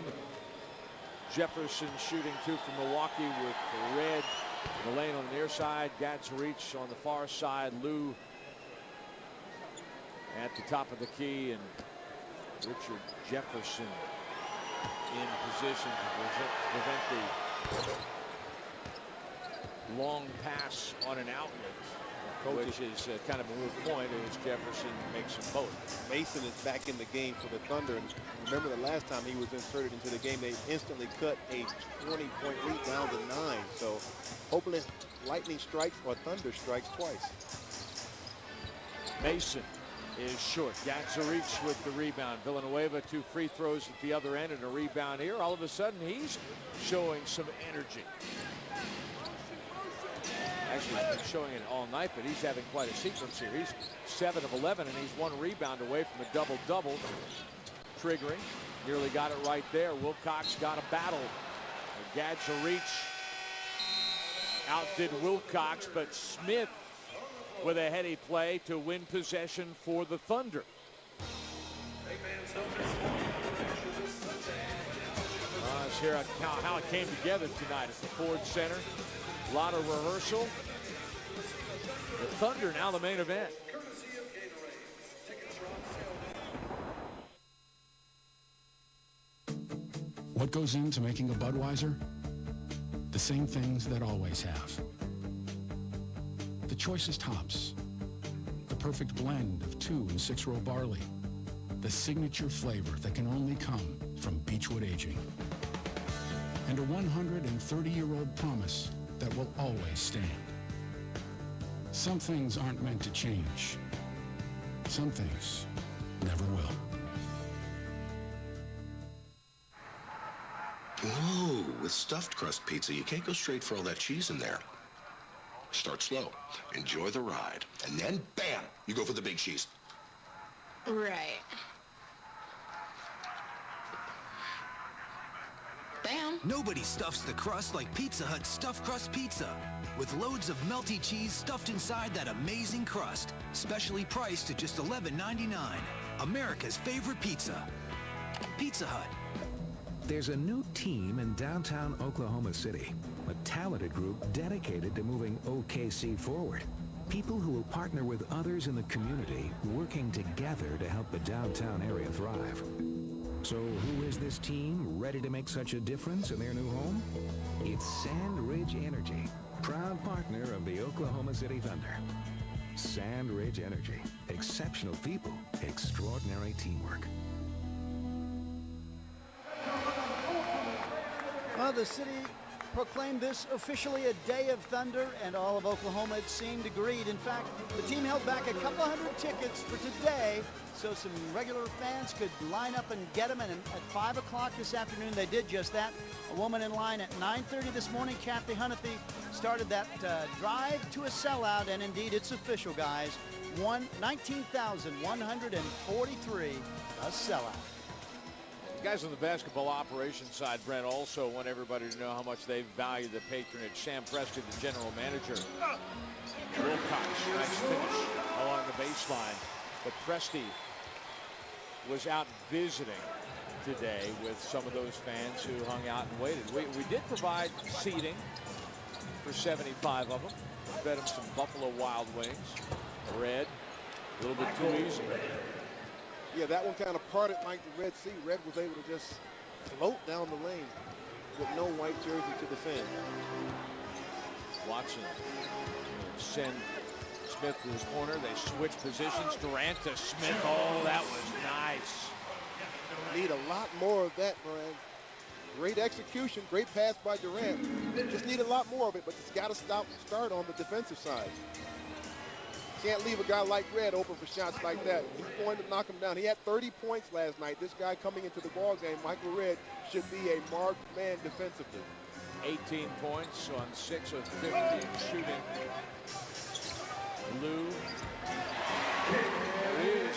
E: Jefferson shooting 2 from Milwaukee with Redd in the lane on the near side. Gad's reach on the far side. Lue at the top of the key, and Richard Jefferson in position to prevent the long pass on an outlet, which is kind of a moot point as Jefferson makes them both.
G: Mason is back in the game for the Thunder. And remember the last time he was inserted into the game, they instantly cut a 20-point lead down to 9. So hopefully lightning strikes or thunder strikes twice.
E: Mason is short. Gadzarich with the rebound. Villanueva 2 free throws at the other end and a rebound here. All of a sudden he's showing some energy. Actually, he's been showing it all night, but he's having quite a sequence here. He's 7 of 11, and he's 1 rebound away from a double-double. Triggering. Nearly got it right there. Wilcox got a battle. Gadzarich outdid Wilcox, but Smith with a heady play to win possession for the Thunder. Let's hear how it came together tonight at the Ford Center. A lot of rehearsal. The Thunder now the main event.
C: What goes into making a Budweiser? The same things that always have. The choicest hops, the perfect blend of 2- and 6-row barley, the signature flavor that can only come from Beechwood aging, and a 130-year-old promise that will always stand. Some things aren't meant to change. Some things never will.
I: Whoa, with stuffed crust pizza, you can't go straight for all that cheese in there. Start slow, enjoy the ride, and then, bam, you go for the big cheese.
V: Right. Bam.
W: Nobody stuffs the crust like Pizza Hut Stuffed Crust Pizza. With loads of melty cheese stuffed inside that amazing crust. Specially priced at just $11.99. America's favorite pizza. Pizza Hut.
J: There's a new team in downtown Oklahoma City, a talented group dedicated to moving OKC forward. People who will partner with others in the community, working together to help the downtown area thrive. So who is this team ready to make such a difference in their new home? It's Sand Ridge Energy, proud partner of the Oklahoma City Thunder. Sand Ridge Energy, exceptional people, extraordinary teamwork.
F: Well, the city proclaimed this officially a day of thunder, and all of Oklahoma, it seemed, agreed. In fact, the team held back a couple hundred tickets for today so some regular fans could line up and get them. And at 5 o'clock this afternoon, they did just that. A woman in line at 9:30 this morning, Kathy Hunathy, started that drive to a sellout, and indeed, it's official, guys. 19,143, a sellout.
E: Guys on the basketball operations side, Brent, also want everybody to know how much they value the patronage. Sam Presti, the general manager. Wilcox, nice finish along the baseline. But Presti was out visiting today with some of those fans who hung out and waited. We did provide seating for 75 of them. Fed them some Buffalo Wild Wings. Red, a little bit too easy.
G: Yeah, that one kind of parted like the Red Sea. Red was able to just float down the lane with no white jersey to defend.
E: Watson send Smith to the corner. They switch positions. Durant to Smith. Oh, that was nice.
G: Need a lot more of that, Durant. Great execution, great pass by Durant. Just need a lot more of it, but it's got to start on the defensive side. Can't leave a guy like Red open for shots like that. He's going to knock him down. He had 30 points last night. This guy coming into the ball game, Michael Red, should be a marked man defensively.
E: 18 points on 6 of 15 shooting. Lou. There it is.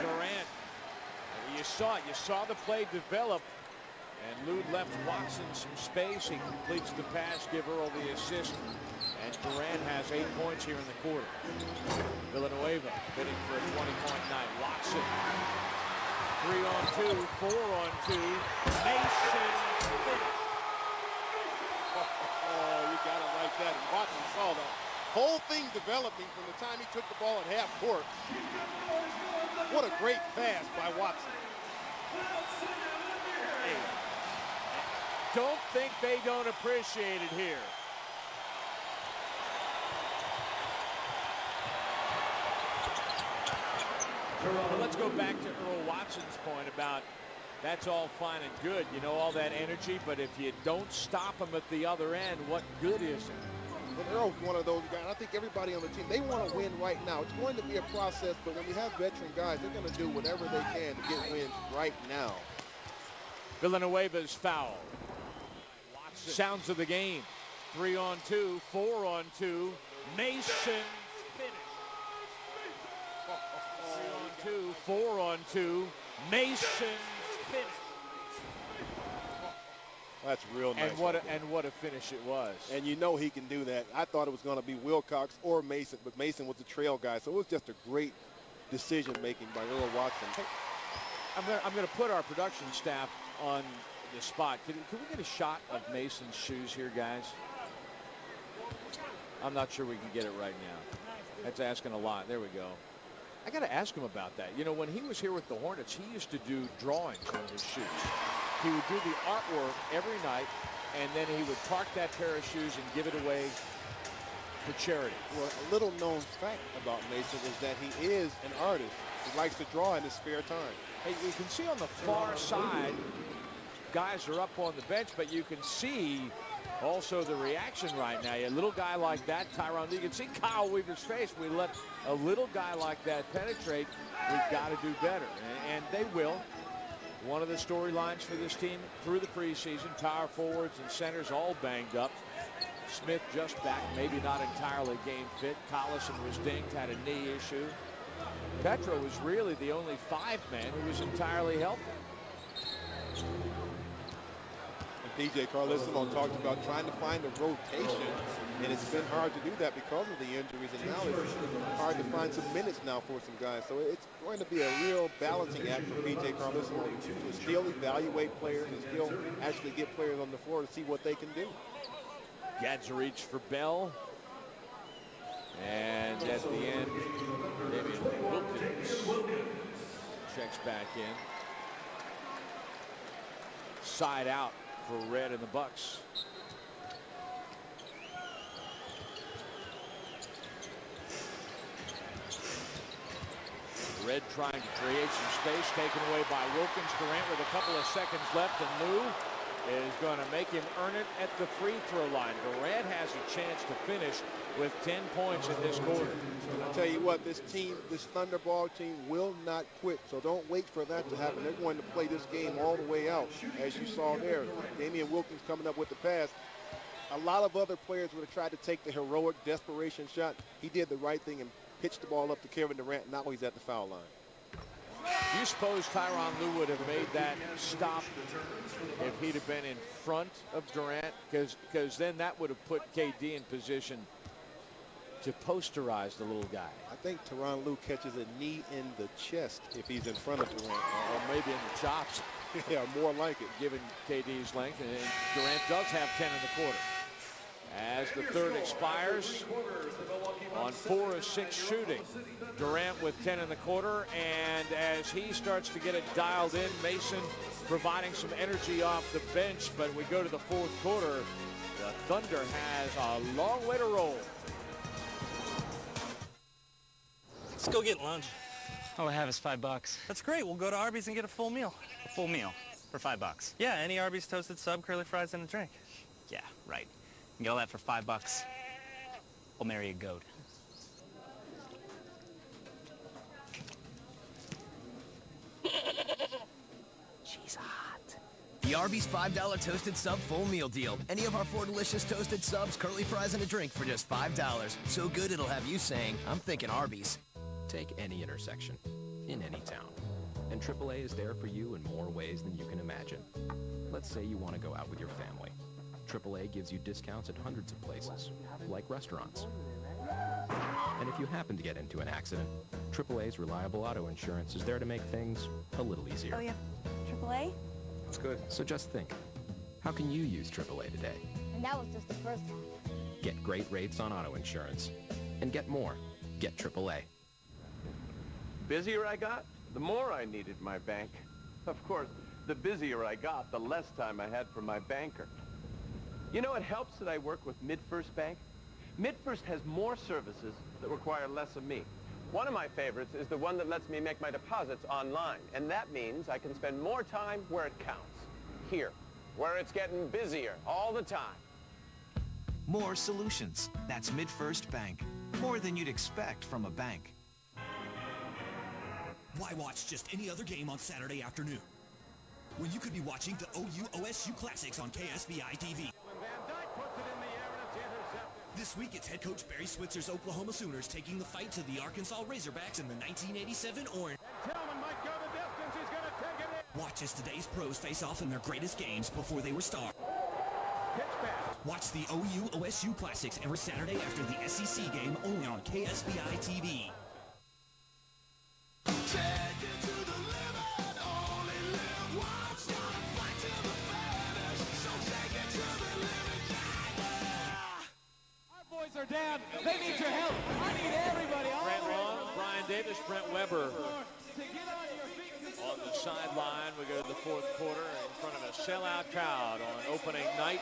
E: Durant. You saw it. You saw the play develop. And Lou left Watson some space. He completes the pass, give Earl the assist. And Durant has 8 points here in the quarter. Villanueva bidding for a 20-point night. Watson. 3-on-2, 4-on-2. Mason.
G: Oh, you got it like that. And Watson saw that whole thing developing from the time he took the ball at half court. What a great pass by Watson.
E: Hey, don't think they don't appreciate it here. Well, let's go back to Earl Watson's point about that's all fine and good, you know, all that energy, but if you don't stop him at the other end, what good is it?
G: But Earl's one of those guys. I think everybody on the team, they want to win right now. It's going to be a process, but when you have veteran guys, they're going to do whatever they can to get wins right now.
E: Villanueva's foul. Watson. Sounds of the game. 3-on-2, 4-on-2. Mason finish. 3-on-2, 4-on-2. Mason finish.
G: That's real nice.
E: And what a finish it was.
G: And you know he can do that. I thought it was going to be Wilcox or Mason, but Mason was the trail guy. So it was just a great decision-making by Earl Watson.
E: Hey, I'm going to put our production staff on the spot. Can we get a shot of Mason's shoes here, guys? I'm not sure we can get it right now. That's asking a lot. There we go. I got to ask him about that. You know, when he was here with the Hornets, he used to do drawings on his shoes. He would do the artwork every night, and then he would park that pair of shoes and give it away for charity.
G: Well, a little known fact about Mason is that he is an artist. He likes to draw in his spare time.
E: Hey, you can see on the far side, guys are up on the bench, but you can see also the reaction right now. A little guy like that, Tyronn, you can see Kyle Weaver's face. We let a little guy like that penetrate. We've got to do better, and they will. One of the storylines for this team through the preseason, power forwards and centers all banged up. Smith just back, maybe not entirely game fit. Collison was dinged, had a knee issue. Petro was really the only five-man who was entirely healthy.
G: DJ Carlesimo talked about trying to find a rotation, and it's been hard to do that because of the injuries, and now it's hard to find some minutes now for some guys. So it's going to be a real balancing act for DJ Carlesimo to still evaluate players and still actually get players on the floor to see what they can do.
E: Gad's a reach for Bell. And at the end, maybe Wilkins checks back in. Side out for Red and the Bucks. Red trying to create some space, taken away by Wilkins. Durant with a couple of seconds left, and Lou is going to make him earn it at the free throw line. Durant has a chance to finish with 10 points in this quarter.
G: I'll tell you what, this team, this Thunderball team will not quit. So don't wait for that to happen. They're going to play this game all the way out, as you saw there. Damian Wilkins coming up with the pass. A lot of other players would have tried to take the heroic desperation shot. He did the right thing and pitched the ball up to Kevin Durant. Now he's at the foul line.
E: Do you suppose Tyronn Lue would have made that stop if he'd have been in front of Durant? Because then that would have put KD in position to posterize the little guy.
G: I think Tyronn Lue catches a knee in the chest if he's in front of Durant.
E: Or maybe in the chops.
G: Yeah, more like it.
E: Given KD's length. And Durant does have 10 in the quarter. As the third expires, on 4 of 6 shooting, Durant with 10 in the quarter, and as he starts to get it dialed in, Mason providing some energy off the bench, but we go to the fourth quarter, the Thunder has a long way to roll.
L: Let's go get lunch.
M: All I have is $5.
L: That's great. We'll go to Arby's and get a full meal.
M: A full meal for $5?
L: Yeah, any Arby's toasted sub, curly fries, and a drink.
M: Yeah, right. You get all that for $5. I'll marry a goat.
N: She's hot. The Arby's $5 toasted sub full meal deal. Any of our 4 delicious toasted subs, curly fries, and a drink for just $5. So good it'll have you saying, I'm thinking Arby's.
A: Take any intersection in any town, and AAA is there for you in more ways than you can imagine. Let's say you want to go out with your family. AAA gives you discounts at hundreds of places, like restaurants. And if you happen to get into an accident, AAA's reliable auto insurance is there to make things a little easier.
B: Oh, yeah. AAA?
A: That's good. So just think, how can you use AAA today?
B: And that was just the first half.
A: Get great rates on auto insurance. And get more. Get AAA.
O: Busier I got, the more I needed my bank. Of course, the busier I got, the less time I had for my banker. You know, it helps that I work with MidFirst Bank. MidFirst has more services that require less of me. One of my favorites is the one that lets me make my deposits online, and that means I can spend more time where it counts. Here, where it's getting busier all the time.
X: More solutions. That's MidFirst Bank. More than you'd expect from a bank.
H: Why watch just any other game on Saturday afternoon when you could be watching the OU-OSU Classics on KSBI TV? This week, it's head coach Barry Switzer's Oklahoma Sooners taking the fight to the Arkansas Razorbacks in the 1987 Orange. Watch as today's pros face off in their greatest games before they were stars. Watch the OU-OSU Classics every Saturday after the SEC game only on KSBI TV.
Q: Boys are down. They need your help. I need everybody.
E: Grant Long, Brian Davis, Brent Weber on the sideline. We go to the fourth quarter in front of a sellout crowd on opening night.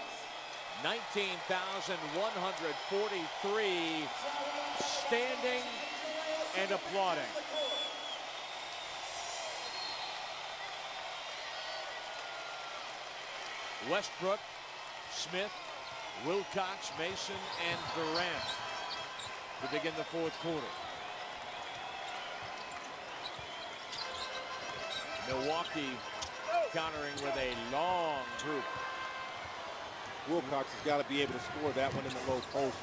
E: 19,143 standing and applauding. Westbrook, Smith, Wilcox, Mason, and Durant to begin the fourth quarter. Milwaukee countering with a long group.
G: Wilcox has got to be able to score that one in the low post.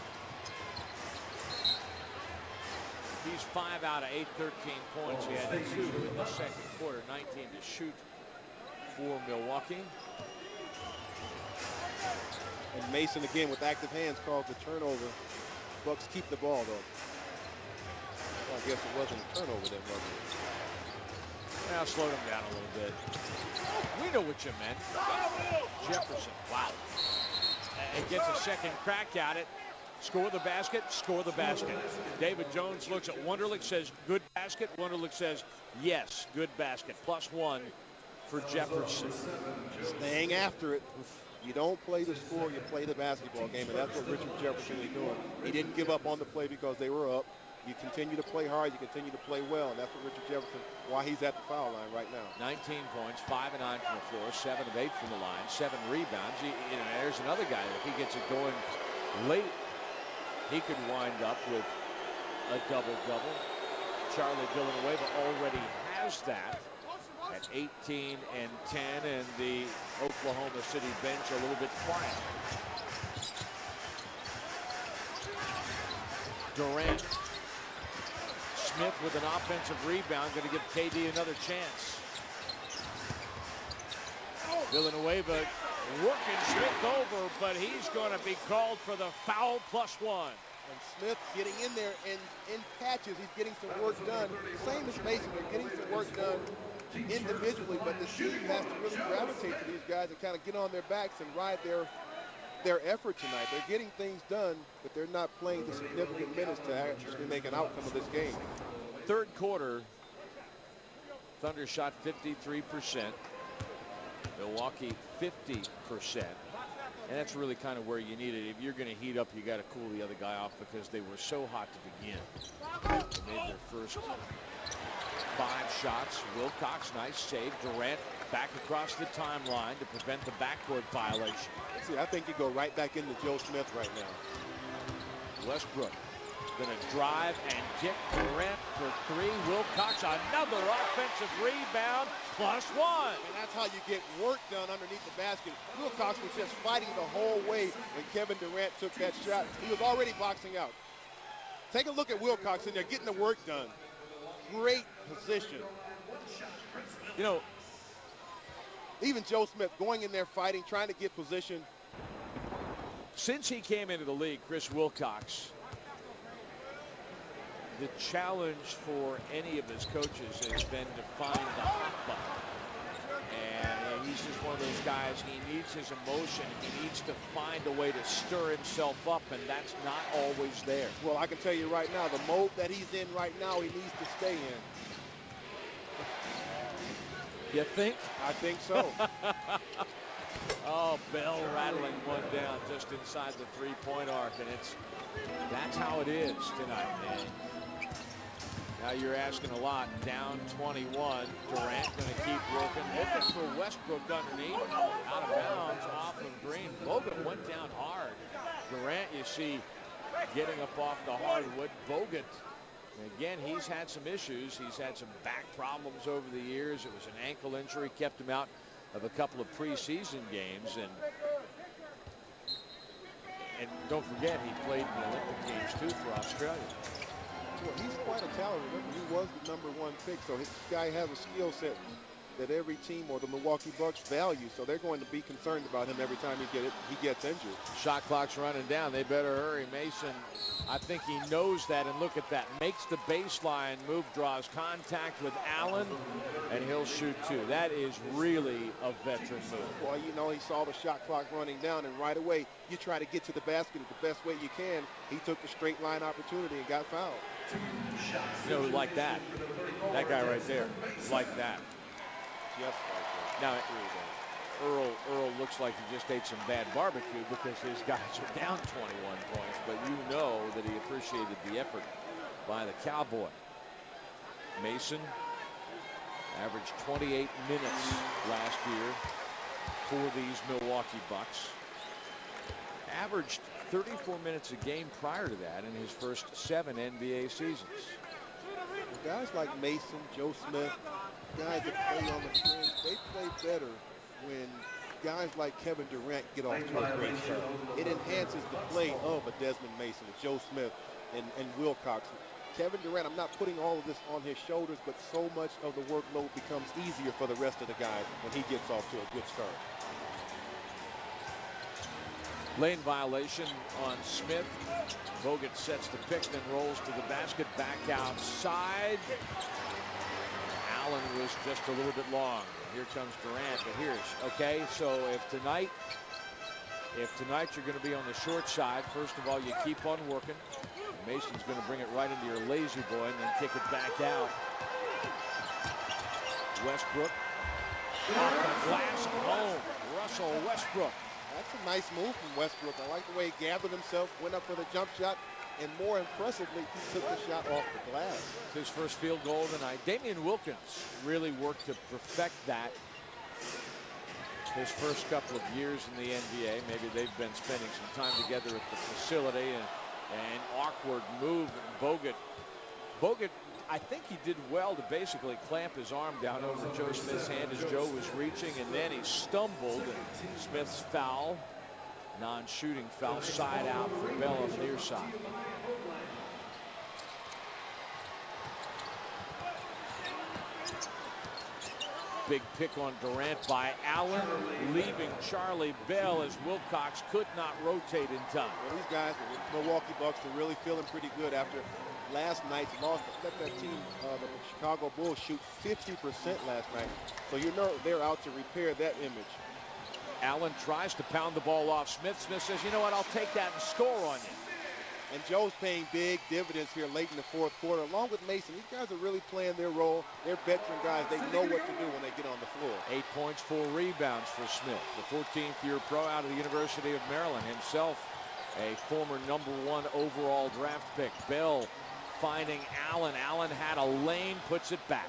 E: He's 5 out of 8, 13 points. He had 2 in the second quarter, 19 to shoot for Milwaukee.
G: And Mason again with active hands calls the turnover. Bucks keep the ball though. Well, I guess it wasn't a turnover then, was it?
E: Now slow him down a little bit. We know what you meant. Jefferson, wow. And gets a second crack at it. Score the basket, score the basket. David Jones looks at Wunderlich, says good basket. Wunderlich says yes, good basket. +1 for Jefferson.
G: Staying after it. You don't play the score, you play the basketball game, and that's what Richard Jefferson is doing. He didn't give up on the play because they were up. You continue to play hard, you continue to play well, and that's what Richard Jefferson, why he's at the foul line right now.
E: 19 points, 5 of 9 from the floor, 7 of 8 from the line, 7 rebounds. There's another guy that if he gets it going late, he could wind up with a double-double. Charlie Villanueva already has that at 18 and 10, and the Oklahoma City bench a little bit quiet. Durant. Smith with an offensive rebound, going to give KD another chance. Villanueva working Smith over, but he's going to be called for the foul +1.
G: And Smith getting in there and in patches, he's getting some work done. Same as Mason, they're getting some work done individually, but the team has to really gravitate to these guys and kind of get on their backs and ride their effort tonight. They're getting things done, but they're not playing the significant minutes to actually make an outcome of this game.
E: Third quarter, Thunder shot 53%. Milwaukee 50%. And that's really kind of where you need it. If you're going to heat up, you got to cool the other guy off because they were so hot to begin. They made their first 5 shots. Wilcox, nice save. Durant back across the timeline to prevent the backcourt violation.
G: See, I think you go right back into Joe Smith right now.
E: Westbrook going to drive and kick. Durant for 3. Wilcox, another offensive rebound, +1.
G: And that's how you get work done underneath the basket. Wilcox was just fighting the whole way when Kevin Durant took that shot. He was already boxing out. Take a look at Wilcox in there getting the work done. Great position.
E: You know,
G: even Joe Smith going in there fighting, trying to get position.
E: Since he came into the league, Chris Wilcox, the challenge for any of his coaches has been to find the hot button. And he's just one of those guys, he needs his emotion. He needs to find a way to stir himself up, and that's not always there.
G: Well, I can tell you right now, the mode that he's in right now, he needs to stay in.
E: You think?
G: I think so.
E: Oh, Bell rattling one down just inside the three-point arc, and that's how it is tonight, man. Now you're asking a lot. Down 21. Durant going to keep working. Looking for Westbrook underneath. Out of bounds off of Green. Bogut went down hard. Durant, you see, getting up off the hardwood. Bogut, again, he's had some issues. He's had some back problems over the years. It was an ankle injury, kept him out of a couple of preseason games. And don't forget, he played in the Olympic Games, too, for Australia.
G: Well, he's quite a talent. Remember, he was the #1 pick, so this guy has a skill set that every team or the Milwaukee Bucks value, so they're going to be concerned about him every time he gets injured.
E: Shot clock's running down. They better hurry. Mason, I think he knows that, and look at that. Makes the baseline move, draws contact with Allen, and he'll shoot two. That is really a veteran move.
G: Well, you know, he saw the shot clock running down, and right away, you try to get to the basket the best way you can. He took the straight line opportunity and got fouled.
E: You know who like that? That guy right there, like that.
G: Just like that.
E: Now, Earl looks like he just ate some bad barbecue because his guys are down 21 points, but you know that he appreciated the effort by the Cowboy. Mason averaged 28 minutes last year for these Milwaukee Bucks. Averaged 34 minutes a game prior to that in his first 7 NBA seasons.
G: Guys like Mason, Joe Smith, guys that play on the fringe, they play better when guys like Kevin Durant get off to a great start. It enhances the play of a Desmond Mason, a Joe Smith, and Wilcox. Kevin Durant, I'm not putting all of this on his shoulders, but so much of the workload becomes easier for the rest of the guys when he gets off to a good start.
E: Lane violation on Smith. Bogut sets the pick, then rolls to the basket, back outside. Allen was just a little bit long. Here comes Durant, but okay, so if tonight you're going to be on the short side, first of all, you keep on working. Mason's going to bring it right into your lazy boy and then kick it back out. Westbrook off the glass, home. Russell Westbrook.
G: That's a nice move from Westbrook. I like the way he gathered himself, went up for the jump shot, and more impressively, he took the shot off the glass.
E: His first field goal of the night. Damian Wilkins really worked to perfect that his first couple of years in the NBA. Maybe they've been spending some time together at the facility, and an awkward move. Bogut, I think he did well to basically clamp his arm down over Joe Smith's hand as Joe was reaching, and then he stumbled, and Smith's foul, non-shooting foul, side out for Bell on the near side. Big pick on Durant by Allen, leaving Charlie Bell as Wilcox could not rotate in time.
G: Well, these guys, the Milwaukee Bucks, are really feeling pretty good after last night's loss. Let that team, the Chicago Bulls, shoot 50% last night. So you know they're out to repair that image.
E: Allen tries to pound the ball off Smith. Smith says, you know what, I'll take that and score on you.
G: And Joe's paying big dividends here late in the fourth quarter, along with Mason. These guys are really playing their role. They're veteran guys. They know what to do when they get on the floor.
E: 8 points, 4 rebounds for Smith, the 14th-year pro out of the University of Maryland. Himself a former #1 overall draft pick. Bell finding Allen. Allen had a lane, puts it back.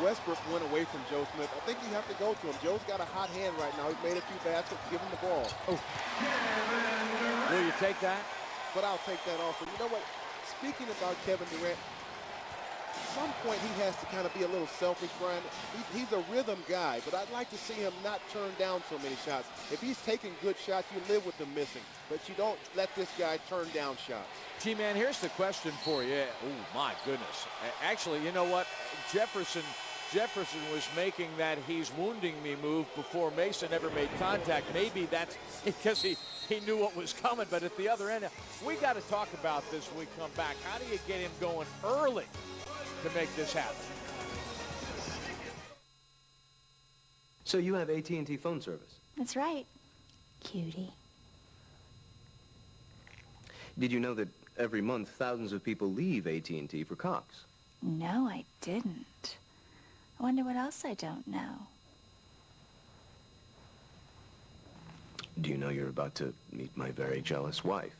G: Westbrook went away from Joe Smith. I think you have to go to him. Joe's got a hot hand right now. He's made a few baskets. Give him the ball.
E: Oh. Will you take that?
G: But I'll take that also. You know what? Speaking about Kevin Durant, at some point he has to kind of be a little selfish, Brian. He's a rhythm guy, but I'd like to see him not turn down so many shots. If he's taking good shots, you live with them missing, but you don't let this guy turn down shots.
E: T-Man, here's the question for you. Oh, my goodness. Actually, you know what? Jefferson was making that he's wounding me move before Mason ever made contact. Maybe that's because he knew what was coming, but at the other end, we got to talk about this when we come back. How do you get him going early to make this happen?
D: So you have AT&T phone service?
B: That's right, cutie.
D: Did you know that every month thousands of people leave AT&T for Cox?
B: No, I didn't. I wonder what else I don't know.
D: Do you know you're about to meet my very jealous wife?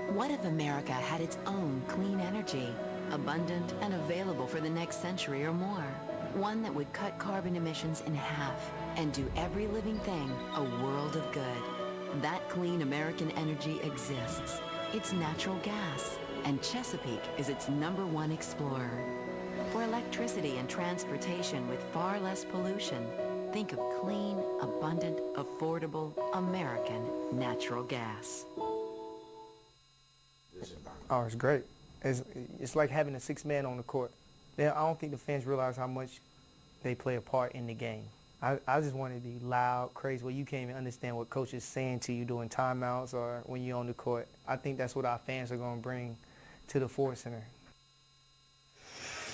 K: What if America had its own clean energy, abundant and available for the next century or more? One that would cut carbon emissions in half and do every living thing a world of good. That clean American energy exists. It's natural gas, and Chesapeake is its #1 explorer. For electricity and transportation with far less pollution, think of clean, abundant, affordable, American natural gas.
P: Oh, it's great. It's like having a sixth man on the court. I don't think the fans realize how much they play a part in the game. I just want to be loud, crazy, where you can't even understand what coach is saying to you during timeouts or when you're on the court. I think that's what our fans are going to bring to the Ford Center.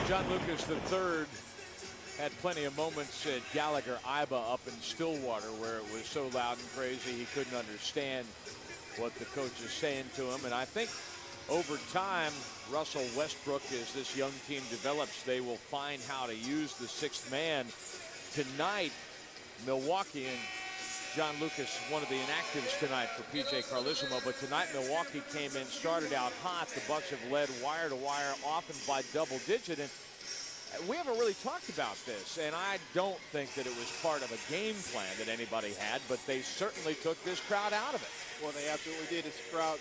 E: John Lucas III had plenty of moments at Gallagher-Iba up in Stillwater where it was so loud and crazy he couldn't understand what the coach is saying to him. And I think over time, Russell Westbrook, as this young team develops, they will find how to use the sixth man. Tonight, Milwaukee, and John Lucas, one of the inactives tonight for P.J. Carlesimo, but tonight Milwaukee came in, started out hot. The Bucks have led wire to wire, often by double digit, and we haven't really talked about this, and I don't think that it was part of a game plan that anybody had, but they certainly took this crowd out of it.
G: Well, they absolutely did. This crowd,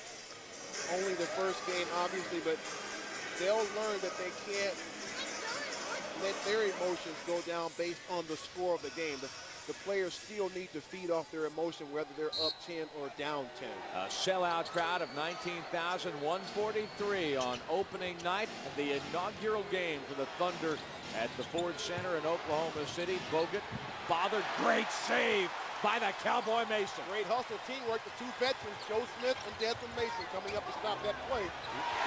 G: only the first game, obviously, but they'll learn that they can't let their emotions go down based on the score of the game. The players still need to feed off their emotion, whether they're up 10 or down 10.
E: A sellout crowd of 19,143 on opening night of the inaugural game for the Thunder at the Ford Center in Oklahoma City. Bogut bothered. Great save by the Cowboy Mason.
G: Great hustle teamwork. The two veterans, Joe Smith and Desmond Mason, coming up to stop that play.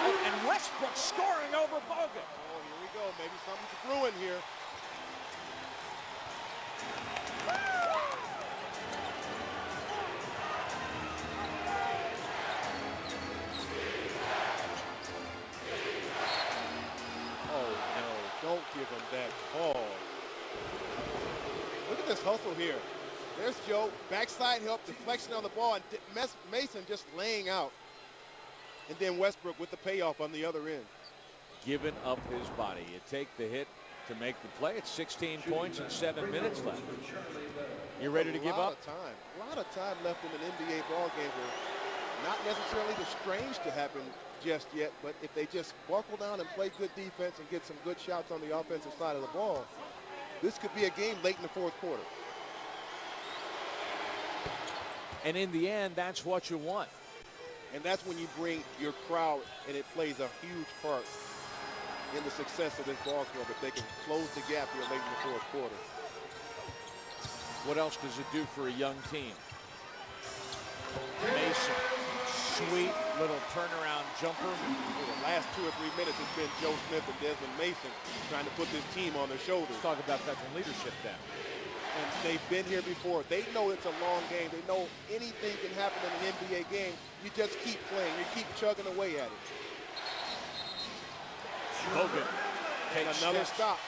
E: And Westbrook scoring over Bogut.
G: Oh, here we go. Maybe something's brewing here. Oh, no. Don't give him that call. Look at this hustle here. There's Joe. Backside help, deflection on the ball, and Mason just laying out. And then Westbrook with the payoff on the other end.
E: Giving up his body. You take the hit to make the play. It's 16 points and 7 minutes left. You ready to give up?
G: A lot of time left in an NBA ball game where not necessarily the strange to happen just yet, but if they just buckle down and play good defense and get some good shots on the offensive side of the ball, this could be a game late in the fourth quarter.
E: And in the end, that's what you want.
G: And that's when you bring your crowd, and it plays a huge part in the success of this ball club if they can close the gap here late in the fourth quarter.
E: What else does it do for a young team? Mason, sweet little turnaround jumper.
G: For the last 2 or 3 minutes, it's been Joe Smith and Desmond Mason trying to put this team on their shoulders.
E: Let's talk about veteran leadership then.
G: And they've been here before. They know it's a long game. They know anything can happen in an NBA game. You just keep playing. You keep chugging away at it.
E: Bogut takes
G: another stop.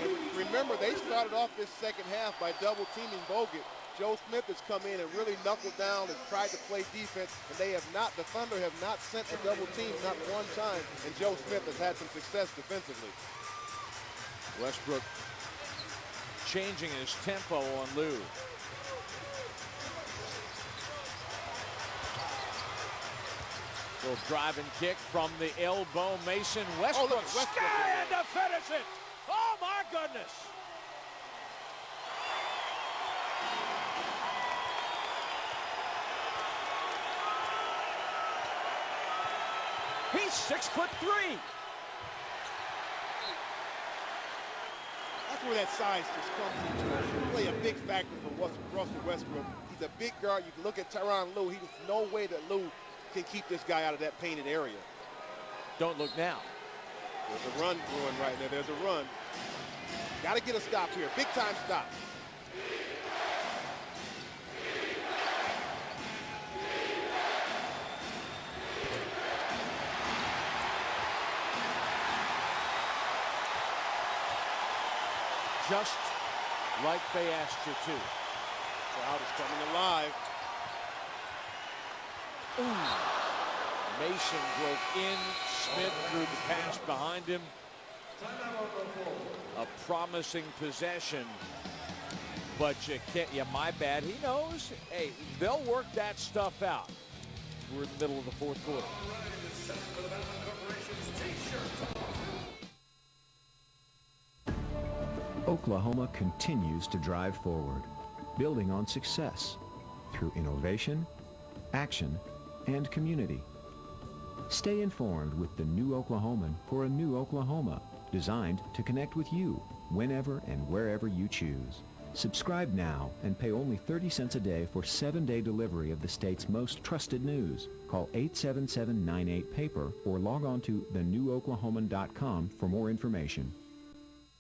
G: And remember, they started off this second half by double-teaming Bogut. Joe Smith has come in and really knuckled down and tried to play defense, and they have not, the Thunder have not sent a double team, not one time, and Joe Smith has had some success defensively.
E: Westbrook changing his tempo on Lou. Little drive and kick from the elbow. Mason. Westbrook, stand to finish it. Oh my goodness. He's 6'3".
G: That's where that size just comes into play a big factor for Russell Westbrook. He's a big guard. You can look at Tyronn Lue. There's no way that Lue can keep this guy out of that painted area.
E: Don't look now.
G: There's a run brewing right there. There's a run. Got to get a stop here. Big time stop.
E: Just like they asked you to.
G: Crowd is coming alive.
E: Ooh. Mason broke in. Smith threw the pass behind him. A promising possession But you can't, yeah, my bad. He knows. Hey, they'll work that stuff out. We're in the middle of the fourth quarter.
J: Oklahoma continues to drive forward, building on success through innovation, action, and community. Stay informed with the New Oklahoman for a new Oklahoma, designed to connect with you whenever and wherever you choose. Subscribe now and pay only 30 cents a day for 7-day delivery of the state's most trusted news. Call 877-98-PAPER or log on to thenewoklahoman.com for more information.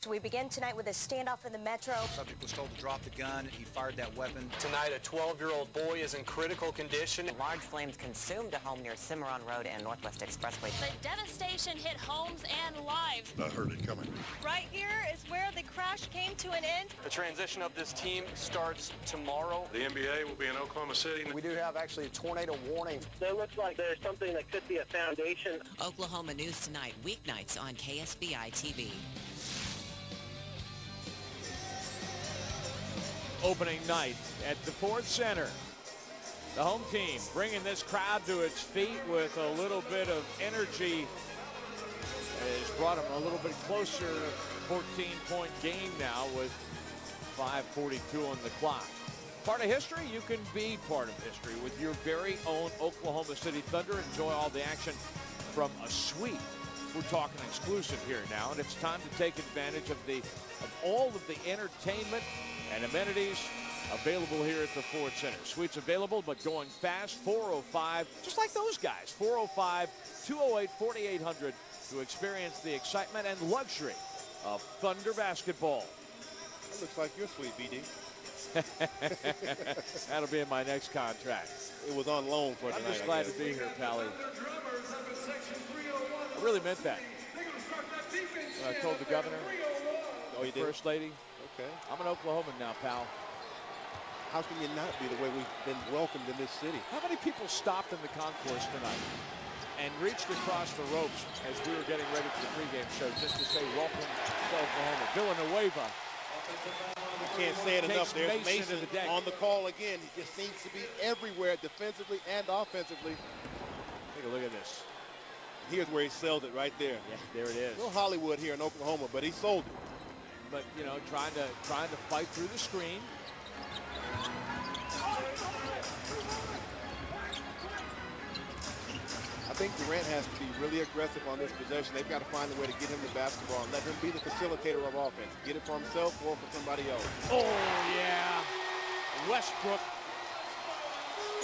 R: So we begin tonight with a standoff in the metro.
S: Subject was told to drop the gun. He fired that weapon.
T: Tonight, a 12-year-old boy is in critical condition.
R: Large flames consumed a home near Cimarron Road and Northwest Expressway.
U: The devastation hit homes and lives.
I: I heard it coming.
U: Right here is where the crash came to an end.
T: The transition of this team starts tomorrow.
I: The NBA will be in Oklahoma City.
T: We do have actually a tornado warning.
Y: It looks like there's something that could be a foundation.
R: Oklahoma News Tonight, weeknights on KSBI TV.
E: Opening night at the Ford Center. The home team bringing this crowd to its feet with a little bit of energy. Has brought them a little bit closer to a 14-point game now with 5:42 on the clock. Part of history? You can be part of history with your very own Oklahoma City Thunder. Enjoy all the action from a suite. We're talking exclusive here now, and it's time to take advantage of all of the entertainment and amenities available here at the Ford Center. Suites available, but going fast. 405, just like those guys. 405-208-4800 to experience the excitement and luxury of Thunder basketball.
G: That looks like your suite, BD.
E: That'll be in my next contract.
G: It was on loan for tonight.
E: I'm just glad to be here, Pally. I really meant that. I told the governor, the First Lady,
G: okay,
E: I'm an Oklahoman now, pal.
G: How can you not be the way we've been welcomed in this city?
E: How many people stopped in the concourse tonight and reached across the ropes as we were getting ready for the pregame show just to say welcome to Oklahoma? Villanueva.
G: You can't say it enough. There's Mason on the call again. He just seems to be everywhere defensively and offensively.
E: Take a look at this.
G: Here's where he sold it right there.
E: Yeah, there it is.
G: No Hollywood here in Oklahoma, but he sold it.
E: But, you know, trying to fight through the screen.
G: I think Durant has to be really aggressive on this possession. They've got to find a way to get him the basketball and let him be the facilitator of offense. Get it for himself or for somebody else.
E: Oh, yeah. Westbrook.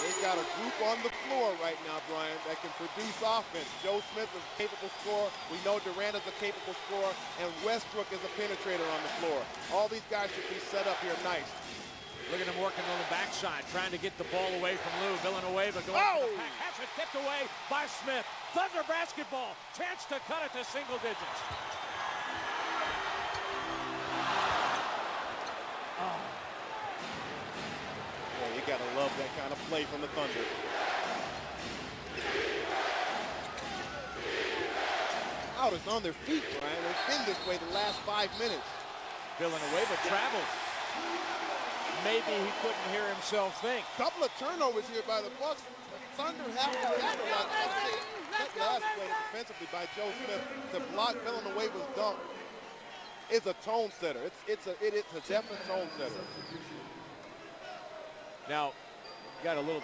G: They've got a group on the floor right now, Brian, that can produce offense. Joe Smith is a capable scorer. We know Durant is a capable scorer. And Westbrook is a penetrator on the floor. All these guys should be set up here nice.
E: Look at him working on the backside, trying to get the ball away from Lou. Villanueva going to the pack. Has it tipped away by Smith. Thunder basketball. Chance to cut it to single digits.
G: Oh. Boy, you got to love that kind of play from the Thunder. Out is on their feet, Brian. They've been this way the last 5 minutes.
E: Villanueva travels. Maybe he couldn't hear himself think.
G: Couple of turnovers here by the Bucks. The Thunder have to capitalize. That last play defensively by Joe Smith to block Villanueva's dunk is a tone setter. It's a definite tone setter.
E: Now, got a little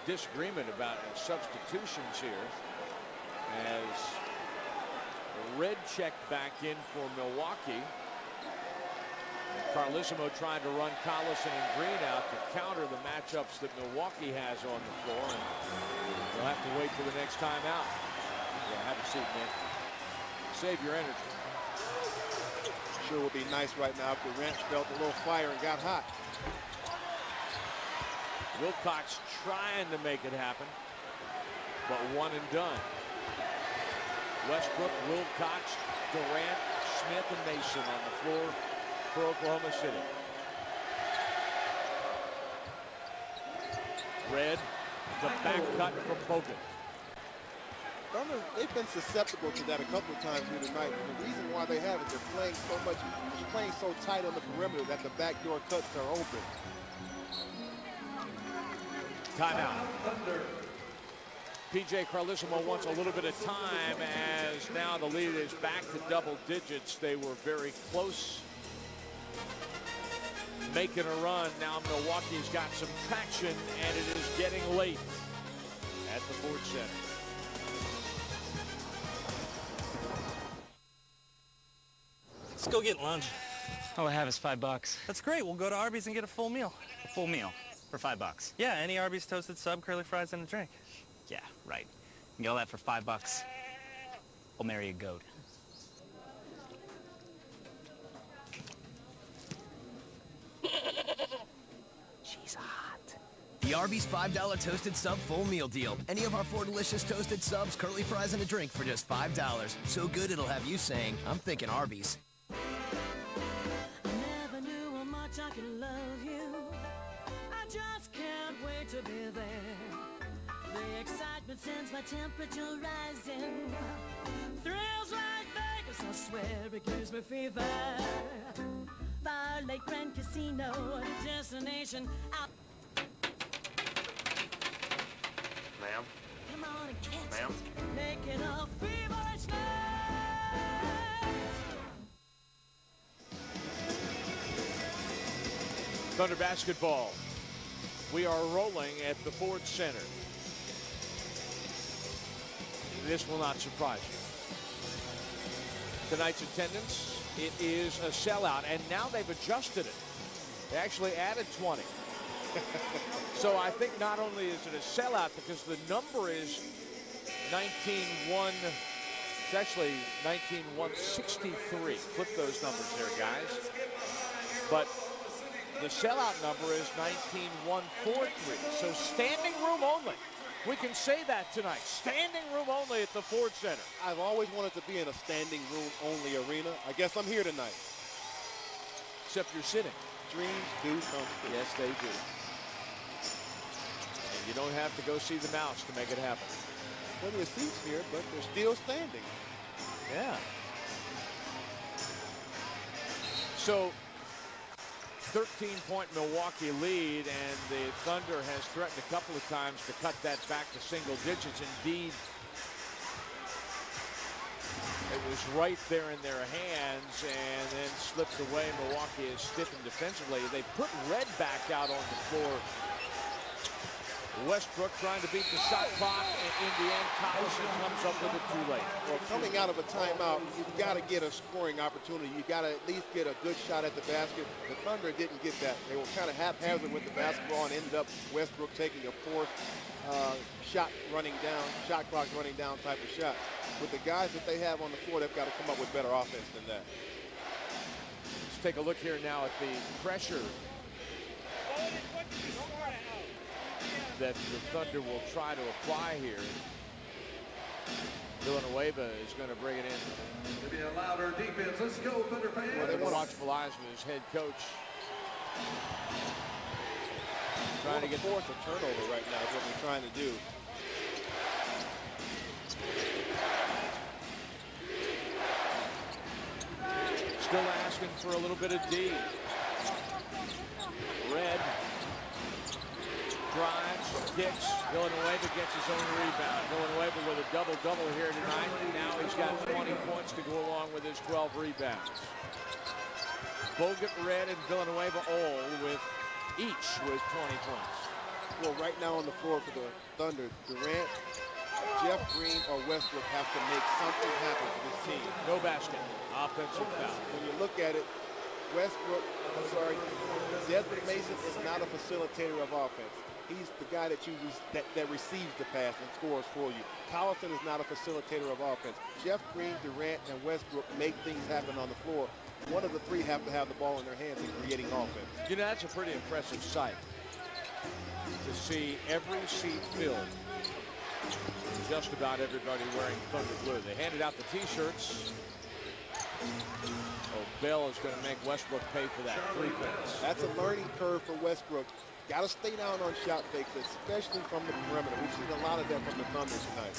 E: disagreement about substitutions here as Red checked back in for Milwaukee. Carlissimo trying to run Collison and Green out to counter the matchups that Milwaukee has on the floor. And we'll have to wait for the next timeout. Yeah, have a seat, man. Save your energy.
G: Sure would be nice right now if Durant felt a little fire and got hot.
E: Wilcox trying to make it happen, but one and done. Westbrook, Wilcox, Durant, Smith, and Mason on the floor for Oklahoma City. Red, the back cut from Bogut.
G: Thunder, they've been susceptible to that a couple of times here tonight. And the reason why they have is they're playing so tight on the perimeter that the backdoor cuts are open.
E: Timeout. PJ Carlesimo wants a little bit of time as now the lead is back to double digits. They were very close making a run. Now Milwaukee's got some traction, and it is getting late at the Ford Center.
M: Let's go get lunch. All I have is $5. That's great. We'll go to Arby's and get a full meal. A full meal for $5? Yeah, any Arby's toasted sub, curly fries, and a drink. Yeah, right. You get all that for $5. I'll marry a goat.
N: She's hot. The Arby's $5 toasted sub full meal deal. Any of our 4 delicious toasted subs, curly fries, and a drink for just $5. So good it'll have you saying, I'm thinking Arby's.
Q: Never knew how much I could love you. I just can't wait to be there. The excitement sends my temperature rising. Thrills like Vegas, I swear it gives me fever. Far Lake Grand Casino, destination out.
T: Ma'am?
Q: Come on and catch
T: Ma'am?
Q: it. Make it a feverish night.
E: Thunder basketball. We are rolling at the Ford Center. This will not surprise you. Tonight's attendance, it is a sellout, and now they've adjusted it. They actually added 20. So I think not only is it a sellout because the number is 19-1. It's actually 19-163. Flip those numbers there, guys. But the sellout number is 19-143. So standing room only. We can say that tonight. Standing room only at the Ford Center.
G: I've always wanted to be in a standing room only arena. I guess I'm here tonight.
E: Except you're sitting.
G: Dreams do come true.
E: Yes, they do. And you don't have to go see the mouse to make it happen.
G: Plenty of seats here, but they're still standing.
E: Yeah. So 13-point Milwaukee lead, and the Thunder has threatened a couple of times to cut that back to single digits. Indeed, it was right there in their hands and then slipped away. Milwaukee is stiffened defensively. They put Red back out on the floor. Westbrook trying to beat the shot clock, and in the end, Collison comes up with it too late.
G: Well, coming out of a timeout, you've got to get a scoring opportunity. You've got to at least get a good shot at the basket. The Thunder didn't get that. They were kind of haphazard with the basketball and ended up Westbrook taking a fourth shot clock running down type of shot. With the guys that they have on the floor, they've got to come up with better offense than that.
E: Let's take a look here now at the pressure that the Thunder will try to apply here. Villanueva is going to bring it in.
C: To be a louder defense. Let's go, Thunder fans.
E: Well, they want watchful eyes with his head coach. Trying to get
G: force a turnover right now is what they're trying to do.
E: Still asking for a little bit of D. Red drives, kicks. Villanueva gets his own rebound. Villanueva with a double-double here tonight. Now he's got 20 points to go along with his 12 rebounds. Bogut, Red, and Villanueva all with each with 20 points.
G: Well, right now on the floor for the Thunder, Durant, Jeff Green, or Westbrook have to make something happen for this team.
E: No basket. Offensive foul.
G: When you look at it, Desmond Mason is not a facilitator of offense. He's the guy that that receives the pass and scores for you. Collison is not a facilitator of offense. Jeff Green, Durant, and Westbrook make things happen on the floor. One of the three have to have the ball in their hands in creating offense.
E: You know, that's a pretty impressive sight to see every seat filled. Just about everybody wearing Thunder blue. They handed out the T-shirts. Oh, Bell is going to make Westbrook pay for that 3 points.
G: That's a learning curve for Westbrook. Got to stay down on shot fakes, especially from the perimeter. We've seen a lot of that from the Thunder tonight.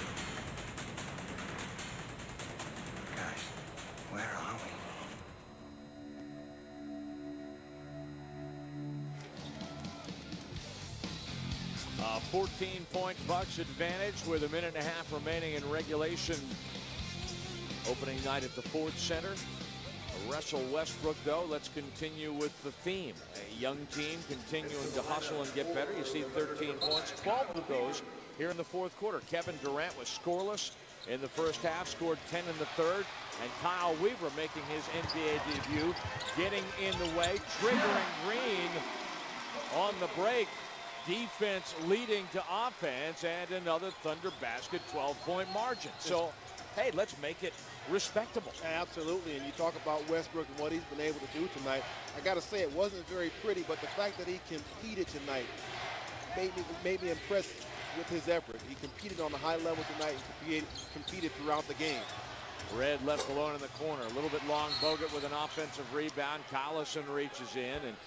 E: 14-point Bucks advantage with a minute and a half remaining in regulation. Opening night at the Ford Center. Russell Westbrook, though, let's continue with the theme. A young team continuing to hustle and get better. You see 13 points, 12 of those here in the fourth quarter. Kevin Durant was scoreless in the first half, scored 10 in the third. And Kyle Weaver making his NBA debut, getting in the way, triggering Green on the break. Defense leading to offense, and another Thunder basket, 12-point margin. So, hey, let's make it respectable.
G: Absolutely, and you talk about Westbrook and what he's been able to do tonight. I got to say, it wasn't very pretty, but the fact that he competed tonight made me impressed with his effort. He competed on a high level tonight and competed throughout the game.
E: Red left alone in the corner. A little bit long. Bogut with an offensive rebound. Collison reaches in, and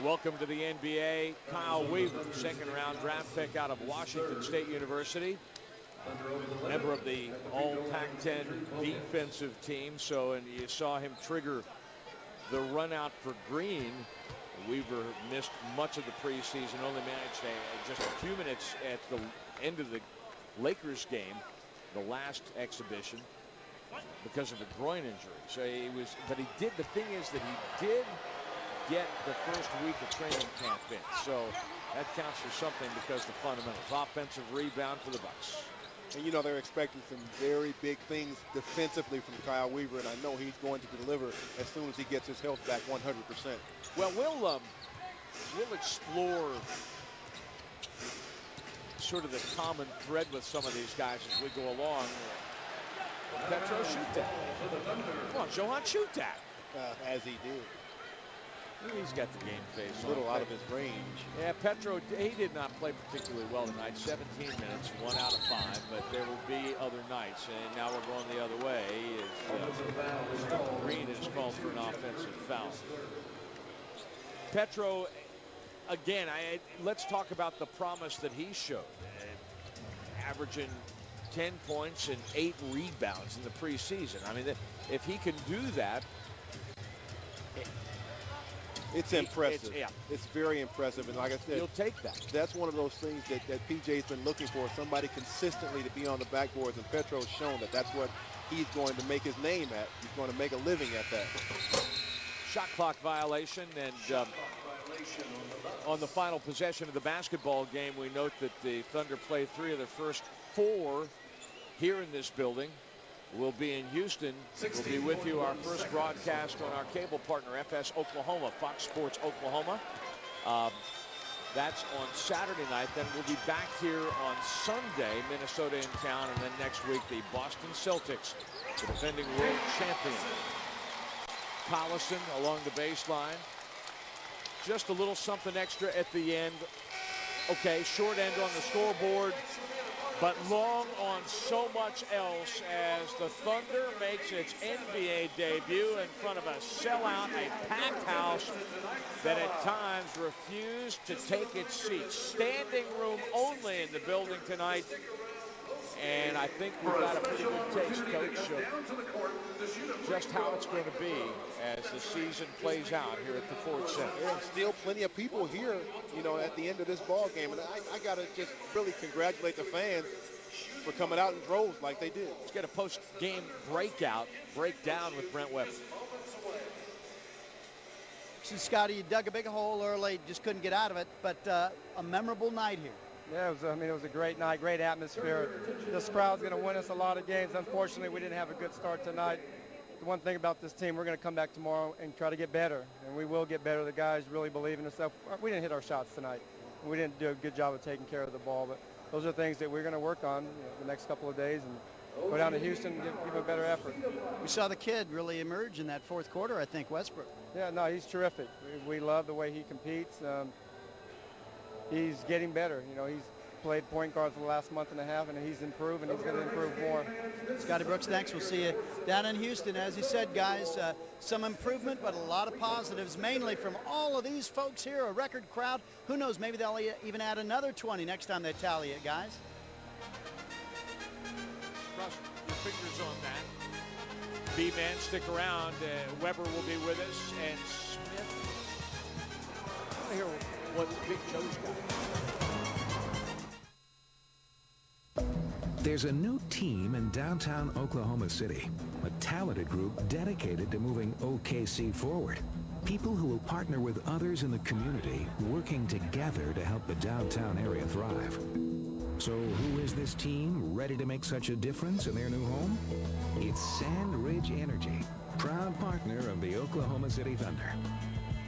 E: welcome to the NBA, Kyle Weaver, second-round draft pick out of Washington State University. Member of the All-Pac-10 defensive team. So, and you saw him trigger the run out for Green. Weaver missed much of the preseason, only managed just a few minutes at the end of the Lakers game, the last exhibition, because of a groin injury. So but he did, the thing is that he did get the first week of training camp in. So that counts for something because the fundamentals. Offensive rebound for the Bucks.
G: And you know they're expecting some very big things defensively from Kyle Weaver, and I know he's going to deliver as soon as he gets his health back 100%.
E: Well, we'll explore sort of the common thread with some of these guys as we go along. Petro, shoot that. Come on, Johan, shoot that.
G: As he did.
E: He's got the game face.
G: A little out of his range.
E: Yeah, Petro, he did not play particularly well tonight. 17 minutes, 1 out of 5, but there will be other nights. And now we're going the other way. Green is called for an offensive foul. Petro, again, let's talk about the promise that he showed. Averaging 10 points and 8 rebounds in the preseason. I mean, if he can do that,
G: it's impressive. It's very impressive. And like I said,
E: you'll take that.
G: That's one of those things that PJ's been looking for, somebody consistently to be on the backboards, and Petro's shown that that's what he's going to make his name at. He's going to make a living at that.
E: Shot clock violation, and on the final possession of the basketball game, we note that the Thunder play 3 of their first 4 here in this building. We'll be in Houston. We'll be with you, our first broadcast on our cable partner, FS Oklahoma, Fox Sports Oklahoma. That's on Saturday night. Then we'll be back here on Sunday, Minnesota in town, and then next week the Boston Celtics, the defending world champion. Collison along the baseline. Just a little something extra at the end. Okay, short end on the scoreboard, but long on so much else as the Thunder makes its NBA debut in front of a sellout, a packed house that at times refused to take its seats. Standing room only in the building tonight. And I think we've got a pretty good taste, Coach, of just how it's going to be as the season plays out here at the Ford Center.
G: There's still plenty of people here, you know, at the end of this ball game. And I got to just really congratulate the fans for coming out in droves like they did.
E: Let's get a post-game breakdown with Brent Weber.
A: Scotty, you dug a big hole early, just couldn't get out of it, but a memorable night here.
F: Yeah, it was a great night, great atmosphere. This crowd's going to win us a lot of games. Unfortunately, we didn't have a good start tonight. The one thing about this team, we're going to come back tomorrow and try to get better, and we will get better. The guys really believe in themselves. We didn't hit our shots tonight. We didn't do a good job of taking care of the ball, but those are things that we're going to work on the next couple of days and go down to Houston and give a better effort.
A: We saw the kid really emerge in that fourth quarter, I think, Westbrook.
F: Yeah, no, he's terrific. We love the way he competes. He's getting better. You know, he's played point guard for the last month and a half, and he's improved, and he's going to improve more.
A: Scotty Brooks, thanks. We'll see you down in Houston. As you said, guys, some improvement, but a lot of positives, mainly from all of these folks here, a record crowd. Who knows, maybe they'll even add another 20 next time they tally it, guys.
E: Cross your fingers on that. B-man, stick around. Weber will be with us, and Smith. I want to hear what Big Joe's got.
J: There's a new team in downtown Oklahoma City, a talented group dedicated to moving OKC forward. People who will partner with others in the community, working together to help the downtown area thrive. So who is this team ready to make such a difference in their new home? It's Sand Ridge Energy, proud partner of the Oklahoma City Thunder.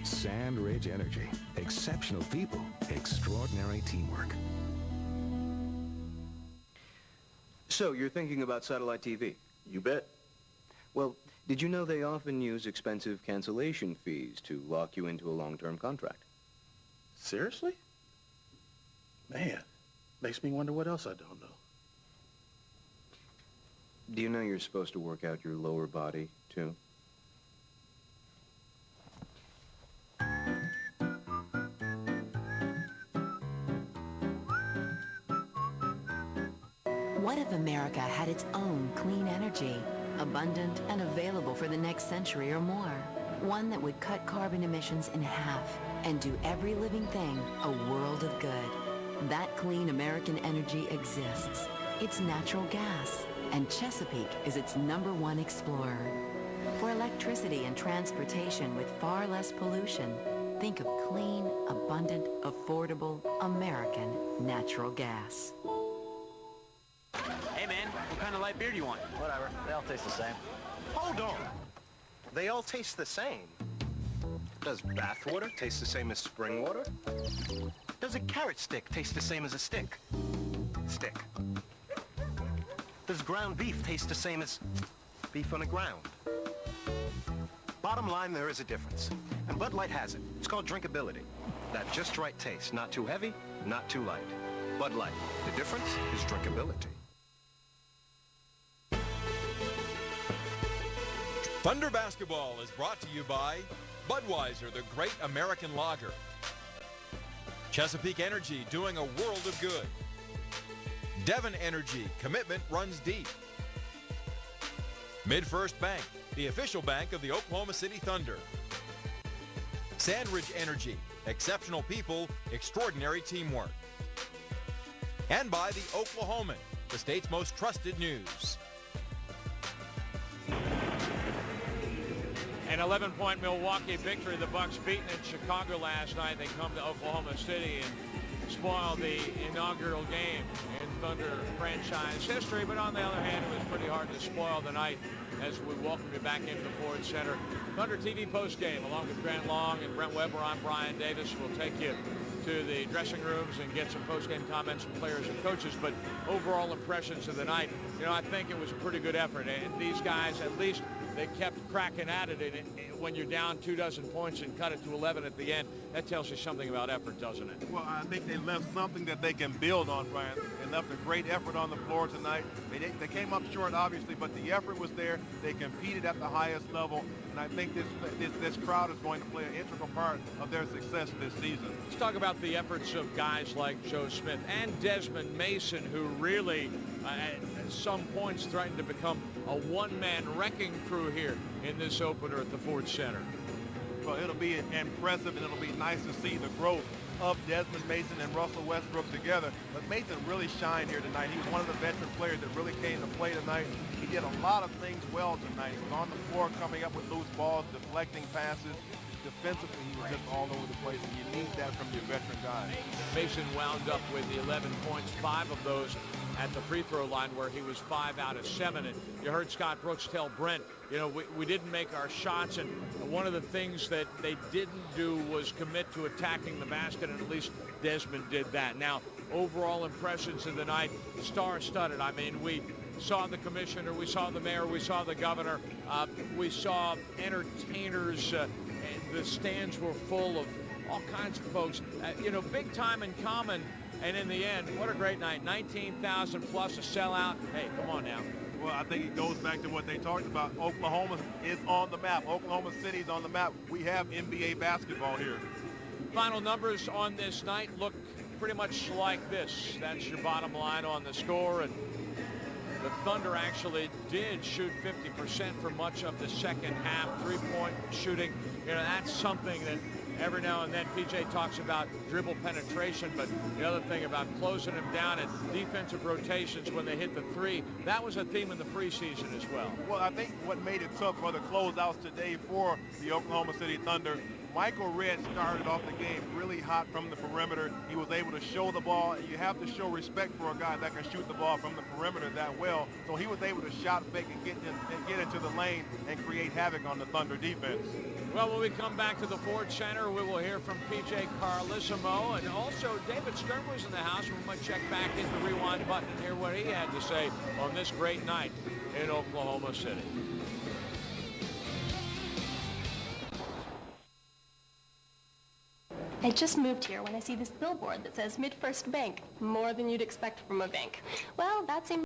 J: Sand Ridge Energy, exceptional people, extraordinary teamwork.
D: So, you're thinking about satellite TV?
I: You bet.
D: Well, did you know they often use expensive cancellation fees to lock you into a long-term contract?
I: Seriously? Man, makes me wonder what else I don't know.
D: Do you know you're supposed to work out your lower body, too?
K: What if America had its own clean energy, abundant and available for the next century or more? One that would cut carbon emissions in half and do every living thing a world of good. That clean American energy exists. It's natural gas, and Chesapeake is its #1 explorer. For electricity and transportation with far less pollution, think of clean, abundant, affordable, American natural gas.
L: Hey man, what kind of light beer do you want? Whatever, they all taste the same.
T: Hold on. They all taste the same. Does bath water taste the same as spring water? Does a carrot stick taste the same as a stick? Stick. Does ground beef taste the same as beef on the ground? Bottom line, there is a difference. And Bud Light has it. It's called drinkability. That just right taste. Not too heavy, not too light. Bud Light. The difference is drinkability.
O: Thunder Basketball is brought to you by Budweiser, the great American lager. Chesapeake Energy, doing a world of good. Devon Energy, commitment runs deep. MidFirst Bank, the official bank of the Oklahoma City Thunder. Sandridge Energy, exceptional people, extraordinary teamwork. And by the Oklahoman, the state's most trusted news.
E: An 11-point Milwaukee victory. The Bucks beaten in Chicago last night. They come to Oklahoma City and spoil the inaugural game in Thunder franchise history. But on the other hand, it was pretty hard to spoil the night as we welcome you back into the Ford Center. Thunder TV postgame along with Grant Long and Brent Weber. I'm Brian Davis. We'll take you to the dressing rooms and get some postgame comments from players and coaches. But overall impressions of the night, you know, I think it was a pretty good effort. And these guys, at least, they kept cracking at it. And when you're down 24 points and cut it to 11 at the end, that tells you something about effort, doesn't it?
V: Well, I think they left something that they can build on, Brian. They left a great effort on the floor tonight. They came up short, obviously, but the effort was there. They competed at the highest level, and I think this crowd is going to play an integral part of their success this season.
E: Let's talk about the efforts of guys like Joe Smith and Desmond Mason, who really, at some points, threatened to become a one-man wrecking crew here in this opener at the Ford Center.
V: Well, it'll be impressive, and it'll be nice to see the growth of Desmond Mason and Russell Westbrook together. But Mason really shined here tonight. He was one of the veteran players that really came to play tonight. He did a lot of things well tonight. He was on the floor coming up with loose balls, deflecting passes. Defensively, he was just all over the place, and you need that from your veteran guys.
E: Mason wound up with 11 points, 5 of those at the free throw line, where he was 5 out of 7. And you heard Scott Brooks tell Brent, you know, we didn't make our shots, and one of the things that they didn't do was commit to attacking the basket, and at least Desmond did that. Now, overall impressions of the night, star-studded. I mean, we saw the commissioner, we saw the mayor, we saw the governor, we saw entertainers, and the stands were full of all kinds of folks. You know, big time in common. And in the end, what a great night. 19,000 plus a sellout. Hey, come on now.
V: Well, I think it goes back to what they talked about. Oklahoma is on the map. Oklahoma City is on the map. We have NBA basketball here.
E: Final numbers on this night look pretty much like this. That's your bottom line on the score. And the Thunder actually did shoot 50% for much of the second half. Three-point shooting, you know, that's something that every now and then PJ talks about dribble penetration, but the other thing about closing them down at defensive rotations when they hit the three, that was a theme in the preseason as well.
V: Well, I think what made it tough for the closeouts today for the Oklahoma City Thunder, Michael Redd started off the game really hot from the perimeter. He was able to show the ball. You have to show respect for a guy that can shoot the ball from the perimeter that well. So he was able to shot fake and get into the lane and create havoc on the Thunder defense.
E: Well, when we come back to the Ford Center, we will hear from PJ Carlesimo, and also David Stern was in the house. We might check back in the rewind button and hear what he had to say on this great night in Oklahoma City.
B: I just moved here when I see this billboard that says Mid-First Bank, more than you'd expect from a bank. Well, that seems